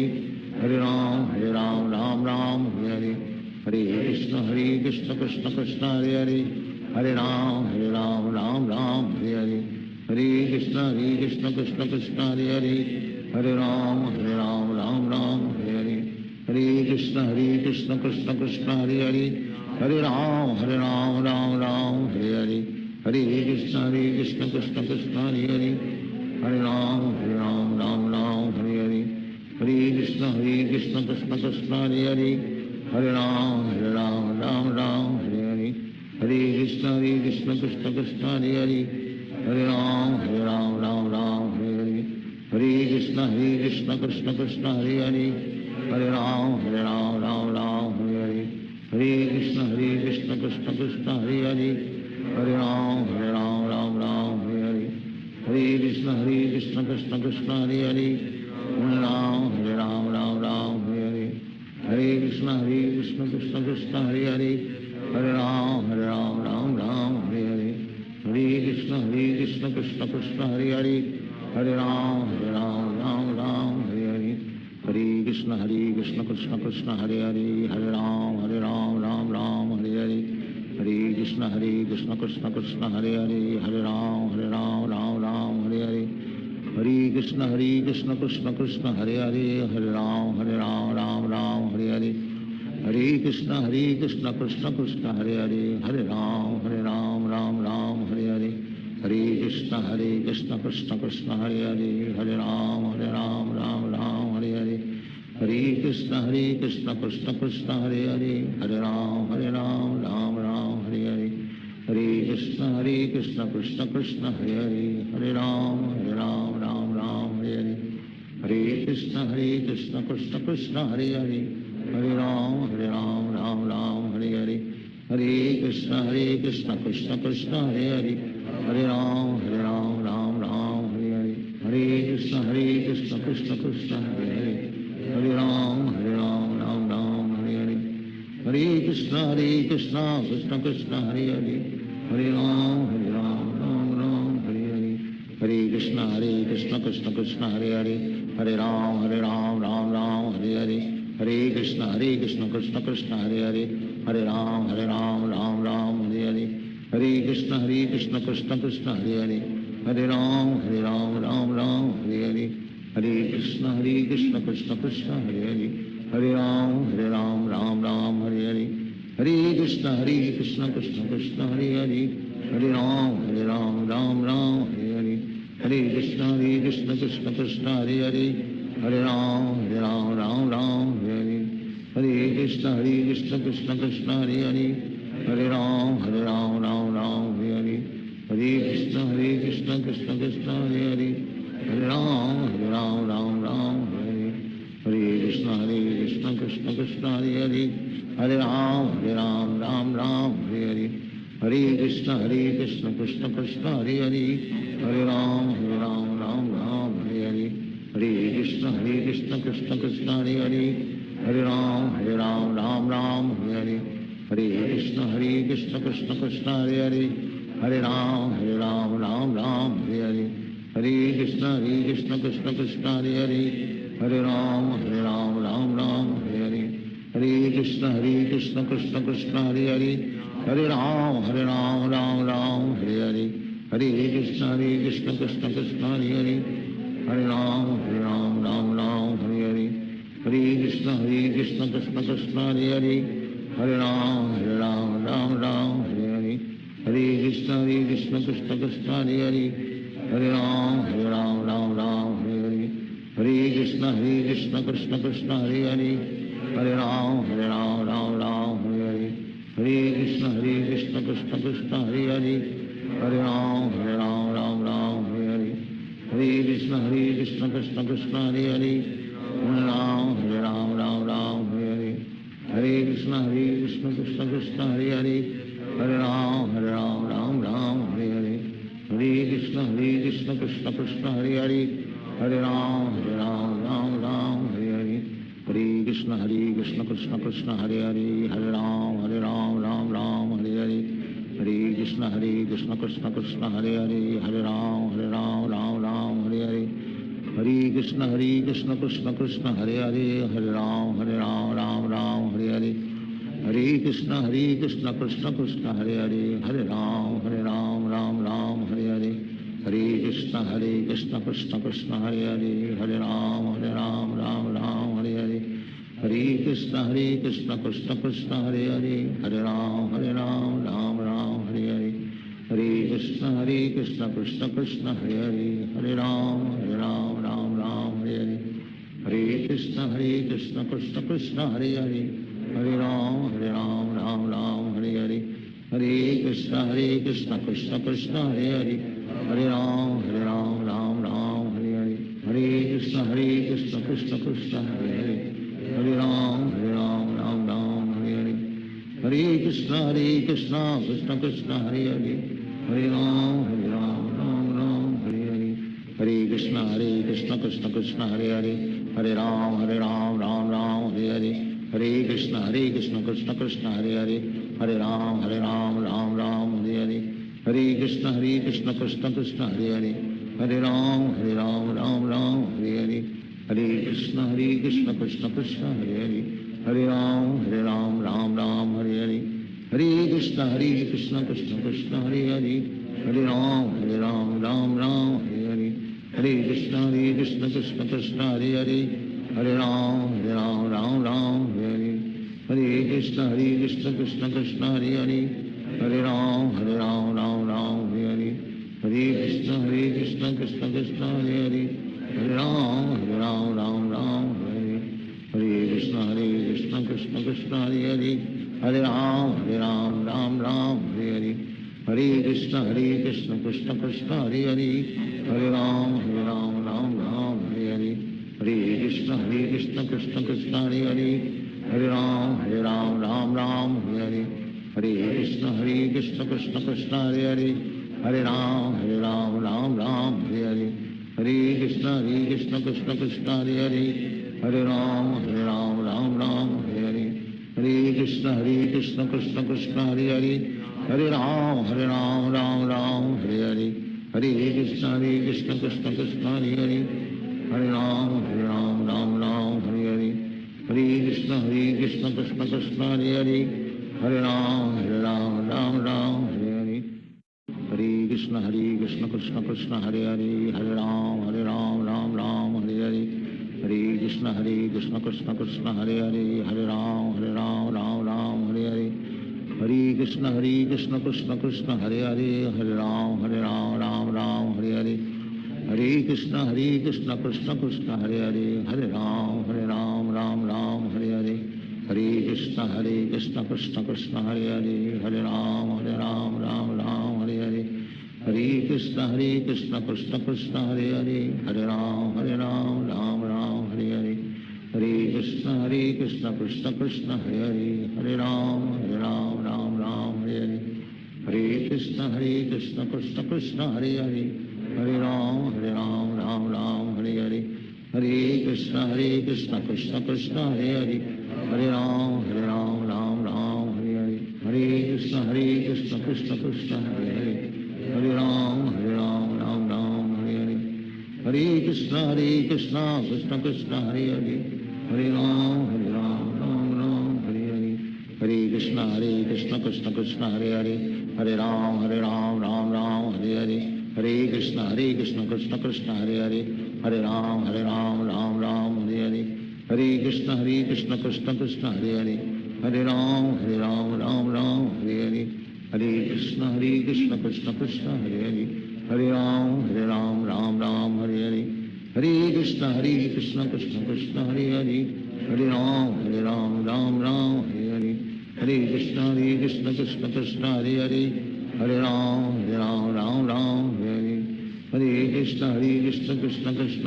हरे राम राम हरे हरे कृष्ण कृष्ण कृष्ण हरे हरे राम राम हरे हरे कृष्ण कृष्ण कृष्ण हरे हरे राम राम हरे हरे कृष्ण कृष्ण कृष्ण हरे हरे राम राम हरे हरे कृष्ण कृष्ण कृष्ण हरे हरे राम राम हरे हरे कृष्ण कृष्ण कृष्ण हरे हरे राम राम हरे हरे कृष्ण कृष्ण कृष्ण हरे हरे राम राम हरे हरे कृष्ण कृष्ण कृष्ण हरे हरे राम राम हरे कृष्ण कृष्ण कृष्ण हरे हरे राम राम राम हरे हरे कृष्ण कृष्ण कृष्ण हरे हरे राम राम राम हरे हरे कृष्ण कृष्ण कृष्ण हरे हरे राम राम हरे हरे कृष्ण कृष्ण कृष्ण हरे हरे राम राम हरे हरे हरे कृष्ण कृष्ण कृष्ण हरे हरे राम राम हरे हरे हरे कृष्ण कृष्ण कृष्ण हरे हरे राम राम हरे हरे हरे कृष्ण कृष्ण कृष्ण हरे राम राम हरे हरे हरे कृष्ण कृष्ण कृष्ण हरे राम राम हरे हरे हरे कृष्ण कृष्ण कृष्ण हरे राम राम हरे हरे हरे कृष्ण कृष्ण कृष्ण हरे राम राम हरे हरे हरे कृष्ण कृष्ण कृष्ण हरे राम राम हरे हरे हरे कृष्ण कृष्ण कृष्ण हरे राम राम हरे हरे हरे कृष्ण कृष्ण कृष्ण हरे राम राम हरे हरे हरे कृष्ण कृष्ण कृष्ण हरे राम राम हरे हरे हरे कृष्ण कृष्ण कृष्ण हरे राम राम हरे हरे हरे कृष्ण कृष्ण कृष्ण हरे राम राम हरे हरे हरे कृष्ण कृष्ण कृष्ण हरे राम राम हरे हरे हरे कृष्ण कृष्ण कृष्ण हरे राम राम हरे हरे हरे कृष्ण कृष्ण कृष्ण हरे राम राम हरे हरे हरे कृष्ण कृष्ण कृष्ण हरे राम राम हरे हरे हरे कृष्ण कृष्ण कृष्ण हरे राम राम हरे हरे हरे कृष्ण कृष्ण कृष्ण हरे राम राम हरे हरे हरे कृष्ण कृष्ण कृष्ण हरे राम राम हरे हरे हरे कृष्ण कृष्ण कृष्ण हरे राम राम हरे हरे हरे कृष्ण कृष्ण कृष्ण हरे राम राम हरे हरे हरे कृष्ण कृष्ण कृष्ण हरे राम राम हरे हरे हरे कृष्ण कृष्ण कृष्ण हरे राम राम हरे हरे हरे कृष्ण कृष्ण कृष्ण हरे राम राम हरे हरे हरे कृष्ण कृष्ण कृष्ण हरे राम राम हरे हरे हरे कृष्ण कृष्ण कृष्ण हरे राम राम हरे हरे हरे कृष्ण कृष्ण कृष्ण हरे राम राम हरे हरे हरे कृष्ण कृष्ण कृष्ण हरे राम हरे हरे हरे कृष्ण कृष्ण कृष्ण हरे राम हरे हरे हरे कृष्ण कृष्ण कृष्ण हरे राम हरे हरे हरे कृष्ण कृष्ण कृष्ण हरे राम हरे हरे हरे कृष्ण कृष्ण कृष्ण हरे राम हरे हरे हरे कृष्ण कृष्ण कृष्ण हरे राम हरे हरे हरे कृष्ण कृष्ण कृष्ण हरे राम हरे हरे हरे कृष्ण कृष्ण कृष्ण हरे राम हरे हरे हरे कृष्ण कृष्ण कृष्ण हरे राम हरे हरे हरे कृष्ण कृष्ण कृष्ण हरे राम राम हरे हरे हरे कृष्ण कृष्ण कृष्ण हरे राम राम हरे हरे हरे कृष्ण कृष्ण कृष्ण हरे राम राम हरे हरे हरे कृष्ण कृष्ण कृष्ण हरे राम राम हरे हरे हरे कृष्ण कृष्ण कृष्ण हरे राम राम हरे हरे हरे कृष्ण कृष्ण कृष्ण हरे राम राम हरे हरे हरे कृष्ण कृष्ण कृष्ण हरे Ram Ram Hare Hare Hare Krishna Krishna Hare Hare Hare Ram Ram Ram Hare Hare Hare Krishna Krishna Krishna Hare Hare Hare Ram Ram Ram Hare Hare Hare Krishna Krishna Krishna Hare Hare Hare Ram Ram Hare Hare Hare Krishna Krishna Krishna Hare Hare Hare Ram Ram Hare Hare Hare Krishna Krishna Krishna Hare Hare Hare Ram Ram Hare Hare Hare Krishna Krishna Krishna Hare Hare Hare Ram Ram Hare Hare Hare Krishna Krishna Krishna Hare Hare Hare Ram Ram Hare Hare Hare Krishna Krishna Krishna Hare Hare Hare Ram Ram Hare Hare Hare Krishna Krishna Krishna Hare Hare Hare Ram Ram Hare Hare Hare Krishna Krishna Krishna Hare Hare Hare Ram Ram Hare Hare Hare Krishna Krishna Krishna Hare Hare Hare Ram Ram Hare Hare Hare Krishna Krishna Krishna Hare Hare Hare Ram Ram Hare Hare Hare Krishna Krishna Krishna Hare Hare Hare Ram Ram Hare Hare Hare Krishna Krishna Krishna Hare Hare Hare Ram Ram Hare Hare Hare Krishna Krishna Krishna Hare Hare Hare Ram Ram Hare Hare Hare Krishna Krishna Krishna Hare Hare Hare Ram Ram Hare Hare Hare Krishna Krishna Krishna Hare Hare Hare Ram Ram Hare Hare Hare Krishna Krishna Krishna Hare Hare Hare Ram Ram Hare Hare Hare Krishna Krishna Krishna Hare Hare Hare Ram Ram Hare Hare Hare Krishna Krishna Krishna Hare Hare Hare Ram Ram Hare Hare Hare Krishna Krishna Krishna Hare Hare Hare Ram Ram Hare Hare Hare Krishna Krishna Krishna Hare Hare Hare Ram Ram Hare Hare Hare Krishna Krishna Krishna Hare Hare Hare Ram Ram Hare Hare Hare Krishna Krishna Krishna Hare Hare Hare Ram Ram Hare Hare Hare Krishna Krishna Krishna Hare Hare Hare Ram Ram Hare Hare Hare Krishna Krishna Krishna Hare Hare Hare Ram Ram Hare Hare Hare Krishna Krishna Krishna Hare Hare Hare Ram Ram Hare Hare Hare Krishna Krishna Krishna Hare Hare Hare Ram Ram Hare Hare Hare Krishna Krishna Krishna Hare Hare Hare Ram Ram Hare Hare Hare Krishna Krishna Krishna Hare Hare Hare Ram Ram Hare Hare Hare Krishna Krishna Krishna Hare Hare Hare Ram Ram Hare Hare Hare Krishna Krishna Krishna Hare Hare Hare Ram Ram Hare Hare Hare Krishna Krishna Krishna Hare Hare Hare Ram Ram Hare Hare Hare Krishna Krishna Krishna Hare Hare Hare Ram Ram Hare Hare Hare Krishna Krishna Krishna Hare Hare Hare Ram Ram Hare Hare Hare Krishna Krishna Krishna Hare Hare Hare Ram Ram Hare Hare Hare Krishna Krishna Krishna Hare Hare Hare Ram Ram Hare Hare Hare Krishna Krishna Krishna Hare Hare Hare Ram Ram Hare Hare Hare Krishna Krishna Krishna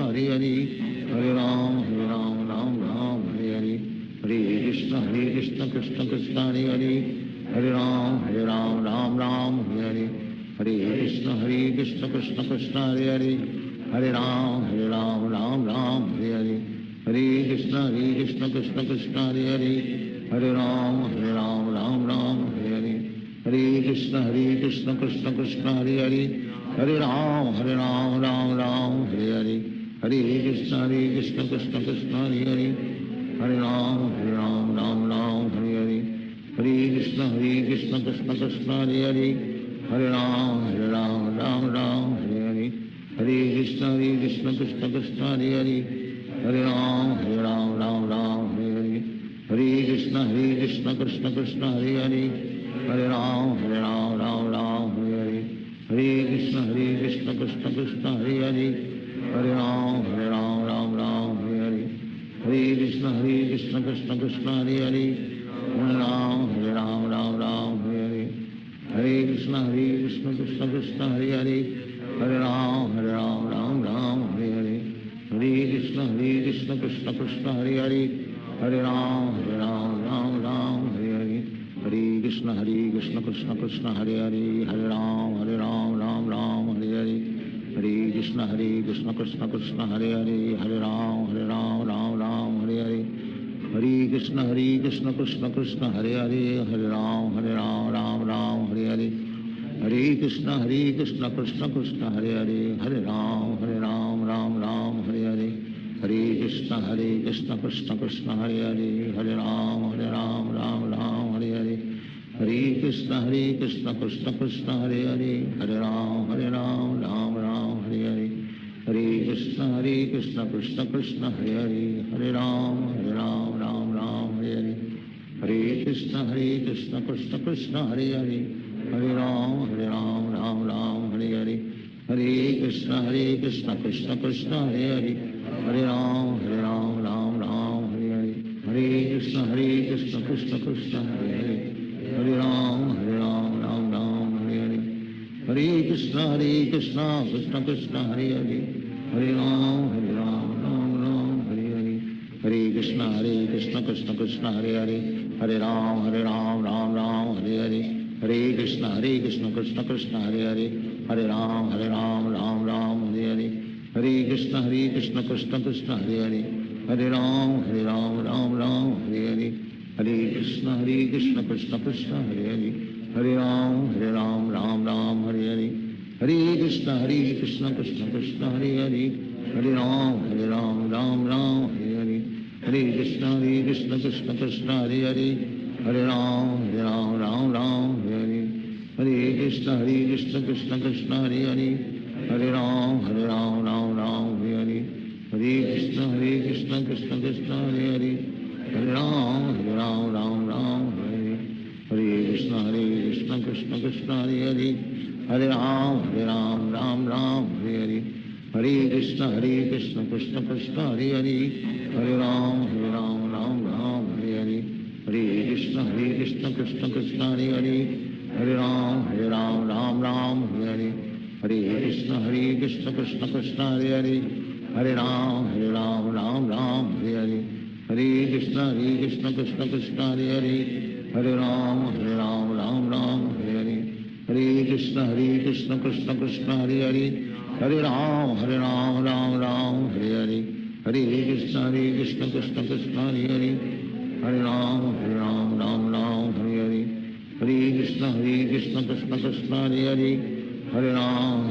Hare Hare Hare Ram Hare Hare Hare Krishna Krishna Krishna Hare Hare Hare Ram Ram Hare Hare Hare Krishna Krishna Krishna Hare Hare Hare Ram Ram Hare Hare Hare Krishna Krishna Krishna Hare Hare Hare Ram Ram Hare Hare Hare Krishna Krishna Krishna Hare Hare Hare Ram Ram Hare Hare Hare Krishna Krishna Krishna Hare Hare Hare Ram Hare Hare Hare Krishna Krishna Krishna Hare Hare Hare Ram Ram Hare Hare Hare Krishna Krishna Krishna Hare Hare Hare Ram Ram Hare Hare Hare Krishna Krishna Krishna Hare Hare Hare Ram Ram Hare Hare Hare हरे कृष्ण कृष्ण कृष्ण हरे हरे, हरे राम राम राम हरे हरे, हरे कृष्ण कृष्ण कृष्ण हरे हरे, हरे राम राम हरे हरे, हरे कृष्ण कृष्ण कृष्ण हरे हरे, हरे राम राम हरे हरे, हरे कृष्ण कृष्ण कृष्ण हरे हरे, हरे राम राम हरे हरे, हरे कृष्ण कृष्ण कृष्ण हरे हरे, हरे राम राम हरे हरे, हरे कृष्ण कृष्ण कृष्ण हरे हरे, हरे राम राम हरे हरे, हरे कृष्ण कृष्ण कृष्ण हरे हरे, हरे राम राम हरे हरे, हरे कृष्ण कृष्ण कृष्ण हरे हरे, हरे राम राम हरे हरे, हरे कृष्ण कृष्ण कृष्ण हरे हरे, हरे राम राम हरे हरे, हरे कृष्ण कृष्ण कृष्ण हरे हरे, हरे राम राम हरे हरे, हरे कृष्ण कृष्ण कृष्ण हरे हरे, हरे राम राम हरे हरे, हरे कृष्ण कृष्ण कृष्ण हरे हरे, हरे राम राम हरे हरे, हरे कृष्ण कृष्ण कृष्ण हरे हरे, हरे राम राम हरे हरे, हरे कृष्ण कृष्ण कृष्ण हरे हरे, हरे राम राम हरे हरे, हरे कृष्ण कृष्ण कृष्ण हरे हरे, हरे राम राम हरे हरे, हरे कृष्ण कृष्ण कृष्ण हरे हरे, हरे राम राम हरे हरे, हरे कृष्ण कृष्ण कृष्ण हरे हरे, हरे राम राम हरे हरे, हरे कृष्ण कृष्ण कृष्ण हरे हरे, हरे राम राम हरे हरे, हरे कृष्ण कृष्ण कृष्ण हरे हरे, हरे राम राम हरे हरे, हरे कृष्ण कृष्ण कृष्ण हरे हरे, हरे राम राम हरे हरे, हरे कृष्ण कृष्ण कृष्ण हरे हरे, हरे राम राम हरे हरे, हरे कृष्ण कृष्ण कृष्ण हरे हरे, हरे राम राम हरे हरे, हरे कृष्ण कृष्ण कृष्ण हरे हरे, हरे राम राम हरे हरे, हरे कृष्ण कृष्ण कृष्ण हरे हरे, हरे राम राम हरे हरे, हरे कृष्ण कृष्ण कृष्ण हरे हरे, हरे राम राम हरे हरे, हरे कृष्ण कृष्ण कृष्ण हरे हरे, हरे राम राम हरे हरे, हरे कृष्ण कृष्ण कृष्ण हरे हरे, हरे राम राम हरे हरे, हरे कृष्ण कृष्ण कृष्ण हरे हरे, हरे राम राम हरे हरे, हरे कृष्ण कृष्ण कृष्ण हरे हरे, हरे राम राम हरे हरे, हरे कृष्ण कृष्ण कृष्ण हरे हरे, हरे राम राम हरे हरे, हरे कृष्ण कृष्ण कृष्ण हरे हरे, हरे राम राम हरे हरे, हरे कृष्ण कृष्ण कृष्ण हरे हरे, हरे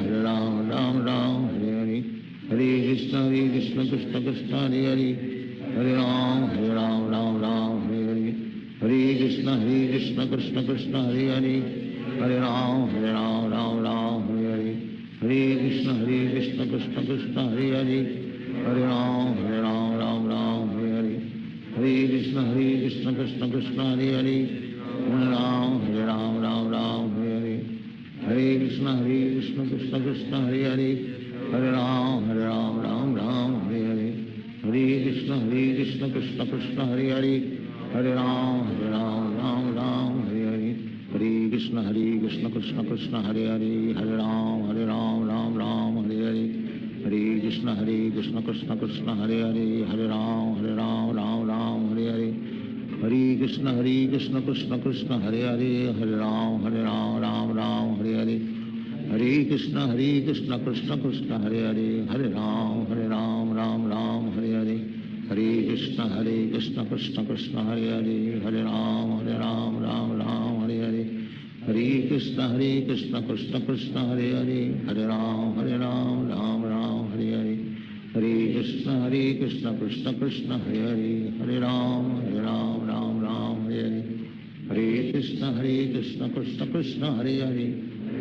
राम राम हरे हरे, हरे कृष्ण कृष्ण कृष्ण हरे हरे, हरे राम राम हरे हरे, हरे कृष्ण कृष्ण कृष्ण हरे हरे, हरे राम राम हरे हरे, हरे कृष्ण कृष्ण कृष्ण हरे हरे, हरे राम राम हरे हरे, हरे कृष्ण कृष्ण कृष्ण हरे हरे, हरे राम राम हरे हरे, हरे कृष्ण कृष्ण कृष्ण हरे हरे, हरे राम राम हरे हरे, हरे कृष्ण कृष्ण कृष्ण हरे हरे, हरे राम राम हरे हरे, हरे कृष्ण कृष्ण कृष्ण हरे हरे, हरे राम राम हरे हरे, हरे कृष्ण कृष्ण कृष्ण हरे हरे, हरे राम राम हरे हरे, हरे कृष्ण कृष्ण कृष्ण हरे हरे, हरे राम राम हरे हरे, हरे कृष्ण कृष्ण कृष्ण हरे हरे, हरे राम राम हरे हरे, हरे कृष्ण कृष्ण कृष्ण हरे हरे, हरे राम राम हरे हरे, हरे कृष्ण कृष्ण कृष्ण हरे हरे, हरे राम राम हरे हरे, हरे कृष्ण कृष्ण कृष्ण हरे हरे,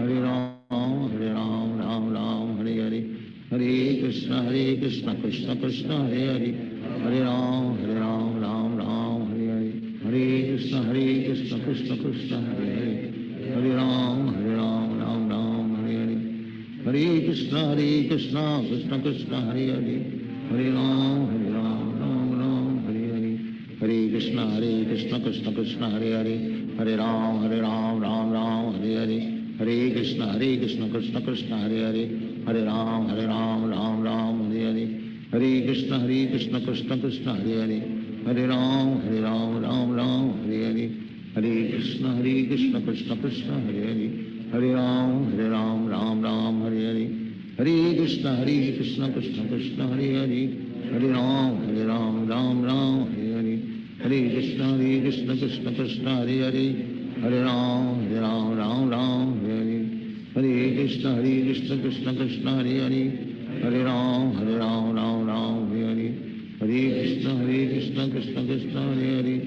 हरे राम राम हरे हरे, हरे कृष्ण कृष्ण कृष्ण हरे हरे, हरे राम राम हरे हरे, हरे कृष्ण कृष्ण कृष्ण हरे हरे, हरे Ram Ram Hare Hare, Krishna Krishna Krishna Hare Hare Hare Ram Ram Ram Hare Hare Hare Krishna Krishna Krishna Hare Hare Hare Ram Ram Ram Hare Hare Hare Krishna Krishna Krishna Hare Hare Hare Ram Ram Ram Hare Hare Hare Krishna Krishna Krishna Hare Hare Hare Ram Ram Ram Hare Hare Hare Krishna Krishna Krishna Hare Hare Hare Ram Ram Ram Hare Hare Hare Krishna Krishna Krishna Hare Hare Hare Ram Ram Ram Hare Hare Hare Krishna Krishna Krishna Hare Hare Hare Ram Ram Ram Hare Hare Hare Krishna Krishna Krishna Hare Hare Hare Ram Ram Ram Hare Hare Hare Krishna Krishna Krishna Hare Hare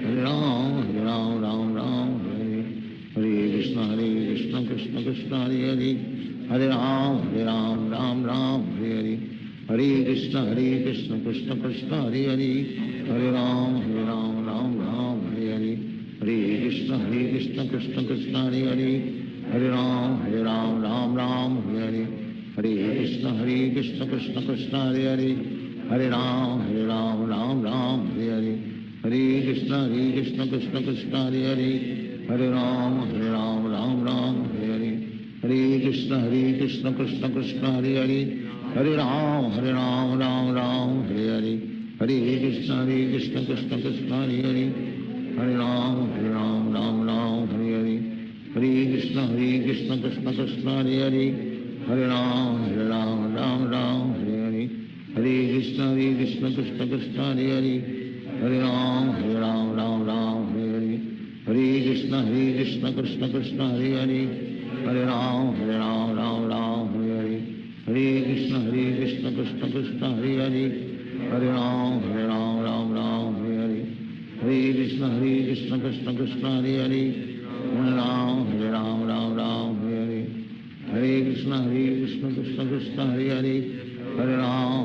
Hare Ram Ram Ram Hare Hare Hare Krishna Krishna Krishna Hare Hare Hare Ram Ram Ram Hare Hare Hare Krishna Krishna Krishna Hare Hare Hare Ram Ram Ram Hare Hare Hare Krishna Krishna Krishna Hare Hare Hare Ram Ram Hare Hare Hare Krishna Krishna Krishna Hare Hare Hare Ram Ram Hare Hare Hare Krishna Krishna Krishna Hare Hare Hare Ram Ram Hare Hare Hare Krishna Krishna Krishna Hare Hare Hare Ram Ram Hare Hare Hare Krishna Krishna Krishna Hare Hare Hare Ram Ram Hare Hare Hare Krishna Krishna Krishna Hare Hare Hare Ram Ram Hare Hare Hare Krishna Krishna Krishna Hare Hare Hare Ram Ram Hare Hare Hare Krishna Krishna Krishna Hare Hare Hare Ram Ram Hare Hare Hare Krishna Krishna Krishna Hare Hare Hare Ram Ram Hare Hare Hare Krishna Krishna Krishna Hare Hare Hare Ram Ram Hare Hare Hare Krishna Krishna Krishna Hare Hare Hare Ram Ram Hare Hare Hare Krishna Krishna Krishna Hare Hare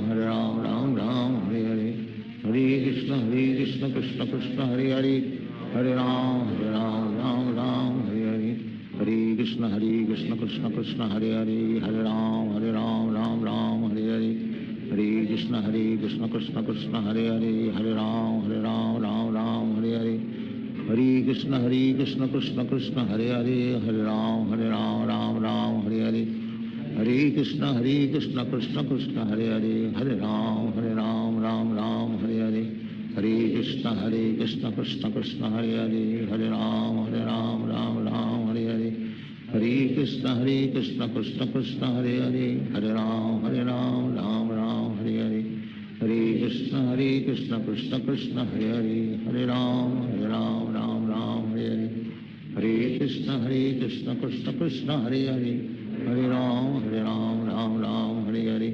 Hare Ram Ram Hare Hare Hare Krishna Krishna Krishna Hare Hare Hare Ram Ram Hare Hare Hare Krishna Krishna Krishna Hare Hare Hare Ram Ram Hare Hare Hare Krishna Krishna Krishna Hare Hare Hare Ram Ram Hare Hare Hare Krishna Krishna Krishna Hare Hare Hare Ram Ram Hare Hare Hare Krishna Krishna Krishna Hare Hare Hare Ram Ram Hare Hare Hare Krishna Krishna Krishna Hare Hare Hare Ram Ram Hare Hare Hare Krishna Krishna Krishna Hare Hare Hare Ram Ram Hare Hare Hare Krishna Krishna Krishna Hare Hare Hare Ram Ram Hare Hare Hare Krishna Krishna Krishna Hare Hare Hare Ram Ram Hare Hare Hare Krishna Krishna Krishna Hare Hare Hare Ram Ram Hare Hare Hare Krishna Krishna Krishna Hare Hare Hare Ram Ram Hare Hare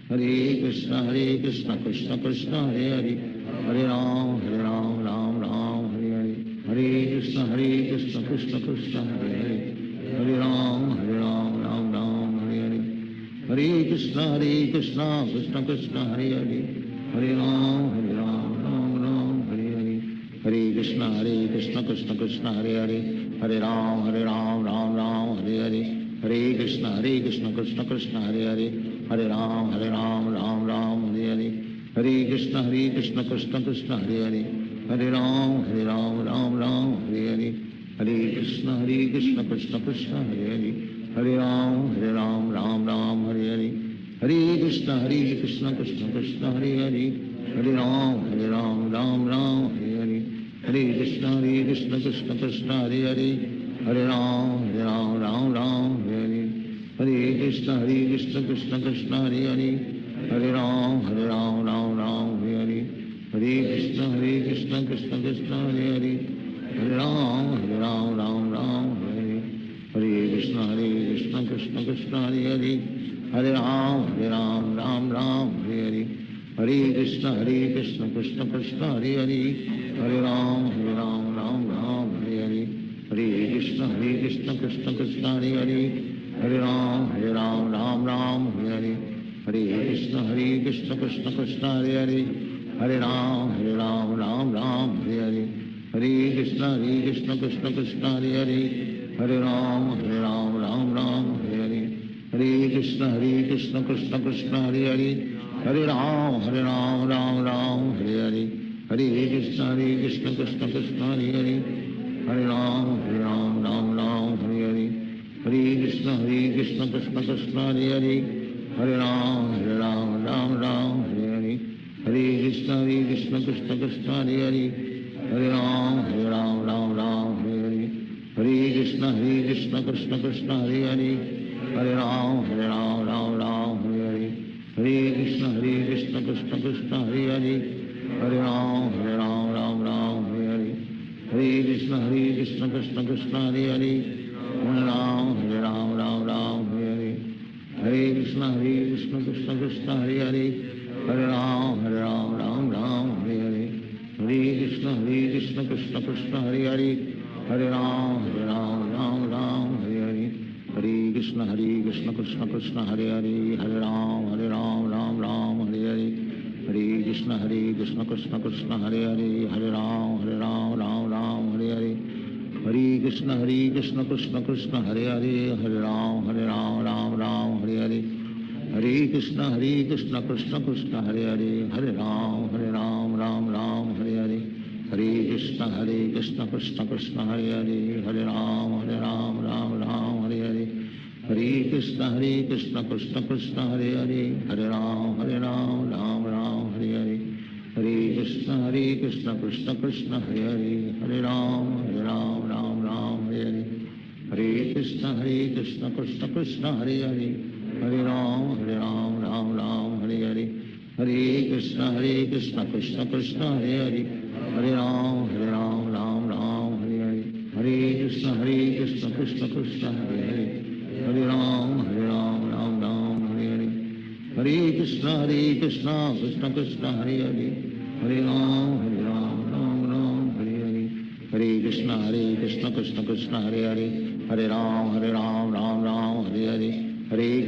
Hare Krishna Krishna Krishna Hare Hare Hare Ram Ram Hare Hare Hare Krishna Krishna Krishna Hare Hare Hare Ram Ram Hare Hare Hare Krishna Krishna Krishna Hare Hare Hare Ram Ram Hare Hare Hare Krishna Krishna Krishna Hare Hare Hare Ram Ram Hare Hare Hare Krishna Krishna Krishna Hare Hare Hare Ram Ram Hare Hare Hare Krishna Krishna Krishna Hare Hare Hare Ram Ram Hare Hare Hare Krishna Krishna Krishna Hare Hare Hare Ram Ram Hare Hare Hare Krishna Krishna Krishna Hare Hare Hare Ram Ram Hare Hare Hare Krishna Krishna Krishna Hare Hare Hare Ram Ram Hare Hare Hare Krishna Krishna Krishna Hare Hare Hare Ram Ram Hare Hare Hare Krishna Krishna Krishna Hare Hare Hare Ram Ram Hare Hare Hare Krishna Krishna Krishna Hare Hare Hare Ram Ram Hare Hare Hare Krishna Krishna Krishna Hare Hare Hare Ram Ram Hare Hare हरे कृष्ण कृष्ण कृष्ण हरे हरे, हरे राम राम राम हरे हरे, हरे कृष्ण कृष्ण कृष्ण हरे हरे, हरे राम राम राम हरे हरे, हरे कृष्ण कृष्ण कृष्ण हरे हरे, हरे राम राम राम हरे हरे, हरे कृष्ण कृष्ण कृष्ण हरे हरे, हरे राम राम हरे हरे, हरे कृष्ण कृष्ण कृष्ण हरे हरे, हरे राम राम हरे हरे, हरे कृष्ण कृष्ण कृष्ण हरे हरे, हरे राम राम हरे हरे, हरे कृष्ण कृष्ण कृष्ण हरे हरे, हरे राम राम हरे हरे, हरे कृष्ण कृष्ण कृष्ण हरे हरे, हरे राम राम हरे हरे, हरे कृष्ण कृष्ण कृष्ण हरे हरे, हरे राम राम हरे हरे, हरे कृष्ण कृष्ण कृष्ण हरे हरे, हरे राम राम हरे हरे, हरे कृष्ण कृष्ण कृष्ण हरे हरे, हरे राम राम हरे हरे, हरे कृष्ण कृष्ण कृष्ण हरे हरे, हरे राम राम हरे हरे, हरे कृष्ण कृष्ण कृष्ण हरे हरे, हरे राम राम हरे हरे, हरे कृष्ण कृष्ण कृष्ण हरे हरे, हरे राम राम हरे हरे, हरे कृष्ण कृष्ण कृष्ण हरे हरे, हरे राम राम हरे हरे, हरे कृष्ण कृष्ण कृष्ण हरे हरे, हरे राम राम हरे हरे, हरे कृष्ण कृष्ण कृष्ण हरे हरे, हरे राम राम हरे हरे, हरे कृष्ण कृष्ण कृष्ण हरे हरे, हरे राम राम हरे हरे, हरे कृष्ण कृष्ण कृष्ण हरे हरे, हरे राम राम हरे हरे, हरे कृष्ण कृष्ण कृष्ण हरे हरे, हरे राम राम हरे हरे, हरे कृष्ण कृष्ण कृष्ण हरे हरे, हरे राम राम हरे हरे, हरे कृष्ण कृष्ण कृष्ण हरे हरे, हरे राम राम हरे हरे, हरे कृष्ण कृष्ण कृष्ण हरे हरे, हरे राम राम हरे हरे, हरे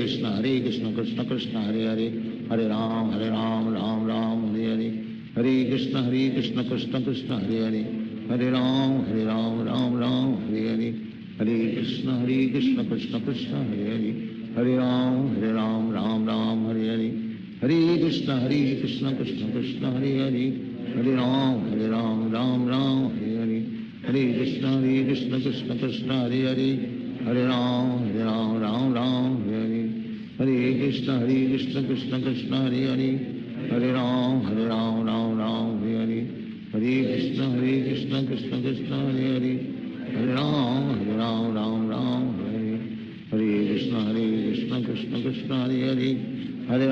कृष्ण कृष्ण कृष्ण हरे हरे, हरे राम राम हरे हरे, हरे कृष्ण कृष्ण कृष्ण हरे हरे, हरे राम राम हरे हरे, हरे कृष्ण कृष्ण कृष्ण हरे हरे, हरे राम राम हरे हरे, हरे कृष्ण कृष्ण कृष्ण हरे हरे, हरे राम राम हरे हरे, हरे कृष्ण कृष्ण कृष्ण हरे हरे, हरे राम राम हरे हरे, हरे कृष्ण कृष्ण कृष्ण हरे हरे, हरे राम राम हरे हरे, हरे कृष्ण कृष्ण कृष्ण हरे हरे, हरे राम राम हरे हरे, हरे कृष्ण कृष्ण कृष्ण हरे हरे, हरे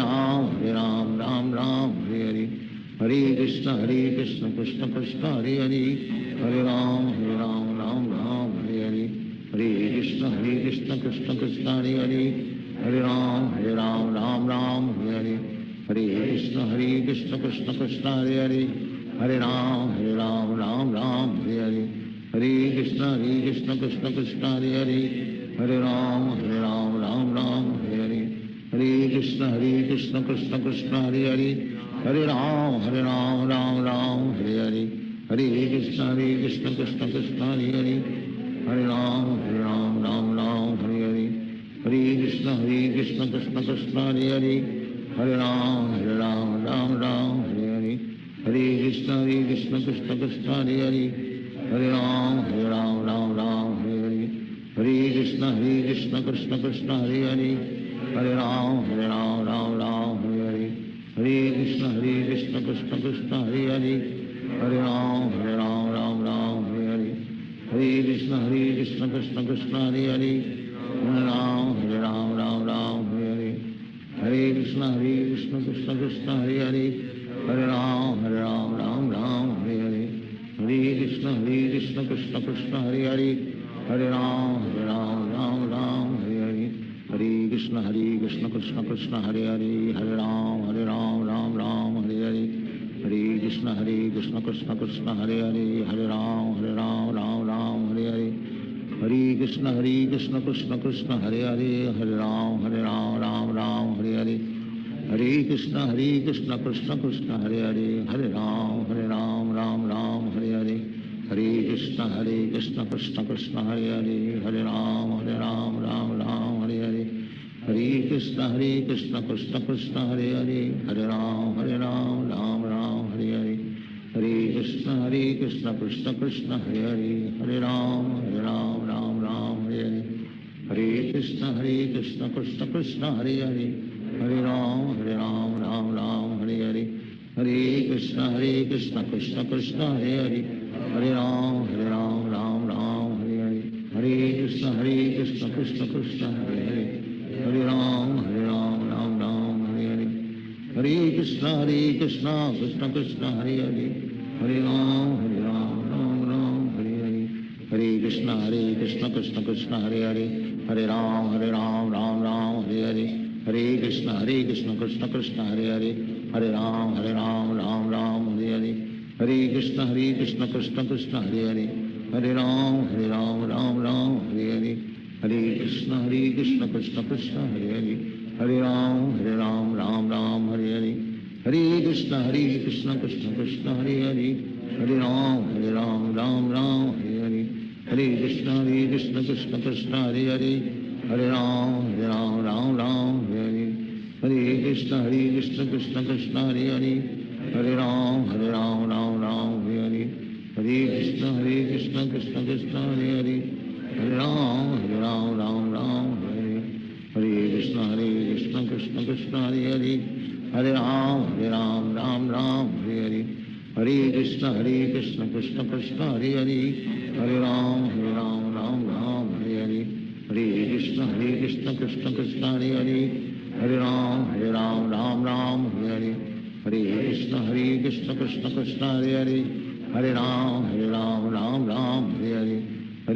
राम राम हरे हरे, हरे कृष्ण कृष्ण कृष्ण हरे हरे, हरे राम राम हरे हरे, हरे कृष्ण कृष्ण कृष्ण हरे हरे, हरे राम राम हरे हरे, हरे कृष्ण कृष्ण कृष्ण हरे हरे, हरे राम राम हरे हरे, हरे कृष्ण कृष्ण कृष्ण हरे हरे, हरे राम राम हरे हरे, हरे कृष्ण कृष्ण कृष्ण हरे हरे, हरे राम राम हरे हरे, हरे कृष्ण कृष्ण कृष्ण हरे हरे, हरे राम राम हरे हरे, हरे कृष्ण कृष्ण कृष्ण हरे हरे, हरे राम राम हरे हरे, हरे कृष्ण कृष्ण कृष्ण हरे हरे, हरे राम राम हरे हरे, हरे कृष्ण कृष्ण कृष्ण हरे हरे, हरे राम हरे हरे, हरे कृष्ण कृष्ण कृष्ण हरे हरे, हरे राम राम हरे हरे, हरे कृष्ण कृष्ण कृष्ण हरे हरे, हरे राम राम हरे हरे, हरे कृष्ण कृष्ण कृष्ण हरे हरे, हरे राम राम हरे हरे, हरे कृष्ण कृष्ण कृष्ण हरे हरे, हरे राम राम हरे हरे, हरे कृष्ण कृष्ण कृष्ण हरे हरे, हरे राम राम हरे हरे, हरे कृष्ण कृष्ण कृष्ण हरे हरे, हरे राम राम हरे हरे, हरे कृष्ण कृष्ण कृष्ण हरे हरे, हरे राम राम हरे हरे, हरे कृष्ण कृष्ण कृष्ण हरे हरे, हरे राम राम राम हरे हरे, हरे कृष्ण कृष्ण कृष्ण हरे हरे, हरे राम राम राम हरे हरे, हरे कृष्ण कृष्ण कृष्ण हरे हरे, हरे राम राम राम हरे हरे, हरे कृष्ण कृष्ण कृष्ण हरे हरे, हरे राम राम राम हरे हरे, हरे कृष्ण कृष्ण कृष्ण हरे हरे, हरे राम राम राम हरे हरे, हरे कृष्ण कृष्ण कृष्ण हरे हरे, हरे राम राम राम हरे हरे, हरे कृष्ण कृष्ण कृष्ण हरे हरे, हरे राम राम राम हरे हरे, हरे कृष्ण कृष्ण कृष्ण हरे हरे, हरे राम राम राम हरे हरे, हरे कृष्ण कृष्ण कृष्ण हरे हरे, हरे राम राम हरे हरे, हरे कृष्ण कृष्ण कृष्ण हरे हरे, हरे राम राम हरे हरे, हरे कृष्ण कृष्ण कृष्ण हरे हरे, हरे राम राम हरे हरे, हरे कृष्ण कृष्ण कृष्ण हरे हरे, हरे राम राम हरे हरे, हरे कृष्ण कृष्ण कृष्ण हरे हरे, हरे राम राम हरे हरे, हरे कृष्ण कृष्ण कृष्ण हरे हरे, हरे राम राम हरे हरे, हरे कृष्ण कृष्ण कृष्ण हरे हरे, हरे राम राम हरे हरे, हरे कृष्ण कृष्ण कृष्ण हरे हरे, हरे राम राम हरे हरे, हरे कृष्ण कृष्ण कृष्ण हरे हरे, हरे राम राम हरे हरे, हरे कृष्ण कृष्ण कृष्ण हरे हरे, हरे राम राम हरे हरे, हरे कृष्ण कृष्ण कृष्ण हरे हरे, हरे राम राम हरे हरे, हरे कृष्ण कृष्ण कृष्ण हरे हरे, हरे राम राम हरे हरे,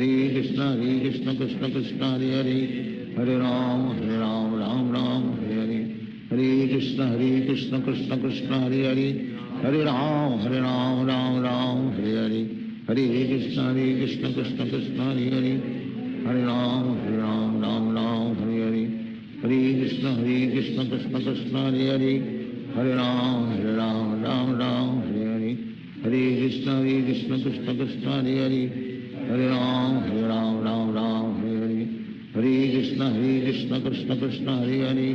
हरे कृष्ण कृष्ण कृष्ण हरे हरे, हरे राम राम हरे हरे, हरे कृष्ण कृष्ण कृष्ण हरे हरे, हरे राम राम हरे हरे, हरे कृष्ण कृष्ण कृष्ण हरे हरे, हरे राम राम हरे हरे, हरे कृष्ण कृष्ण कृष्ण हरे हरे, हरे राम राम हरे हरे, हरे कृष्ण कृष्ण कृष्ण हरे हरे, हरे राम राम हरे हरे, हरे कृष्ण कृष्ण कृष्ण हरे हरे,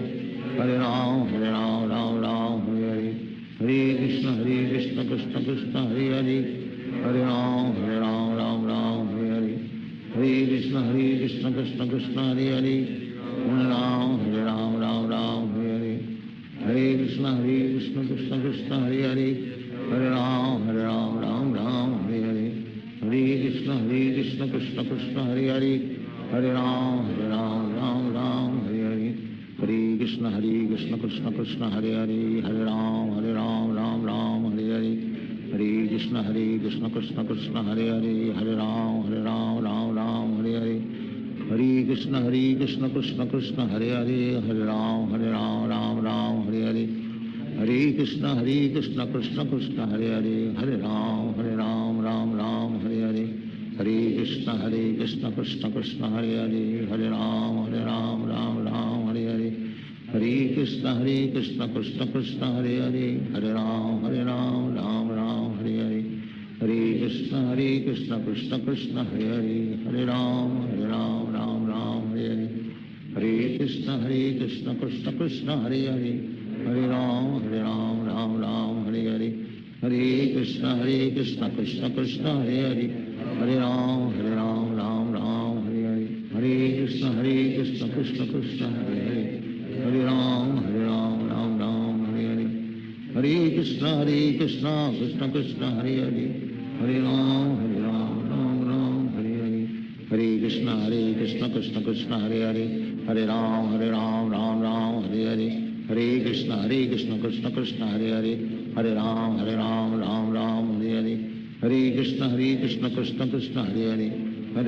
हरे राम हरे हरे, हरे कृष्ण कृष्ण कृष्ण हरे हरे, हरे राम राम हरे हरे, हरे कृष्ण कृष्ण कृष्ण हरे हरे, हरे राम राम हरे हरे, हरे कृष्ण कृष्ण कृष्ण हरे हरे, हरे राम राम हरे हरे, हरे कृष्ण कृष्ण कृष्ण हरे हरे, हरे राम राम हरे हरे, हरे कृष्ण कृष्ण कृष्ण हरे हरे, हरे राम राम हरे हरे, हरे कृष्ण कृष्ण कृष्ण हरे हरे, हरे राम राम हरे हरे, हरे कृष्ण कृष्ण कृष्ण हरे हरे, हरे राम राम हरे हरे, हरे कृष्ण कृष्ण कृष्ण हरे हरे, हरे राम राम हरे हरे, हरे कृष्ण कृष्ण कृष्ण हरे हरे, हरे राम राम हरे हरे, हरे कृष्ण कृष्ण कृष्ण हरे हरे, हरे राम राम हरे हरे, हरे कृष्ण कृष्ण कृष्ण हरे हरे, हरे राम राम हरे हरे, हरे कृष्ण कृष्ण कृष्ण हरे हरे, हरे राम राम हरे हरे, हरे कृष्ण कृष्ण कृष्ण हरे हरे, हरे राम राम हरे हरे, हरे कृष्ण कृष्ण कृष्ण हरे हरे, हरे राम राम हरे हरे, हरे कृष्ण कृष्ण कृष्ण हरे हरे,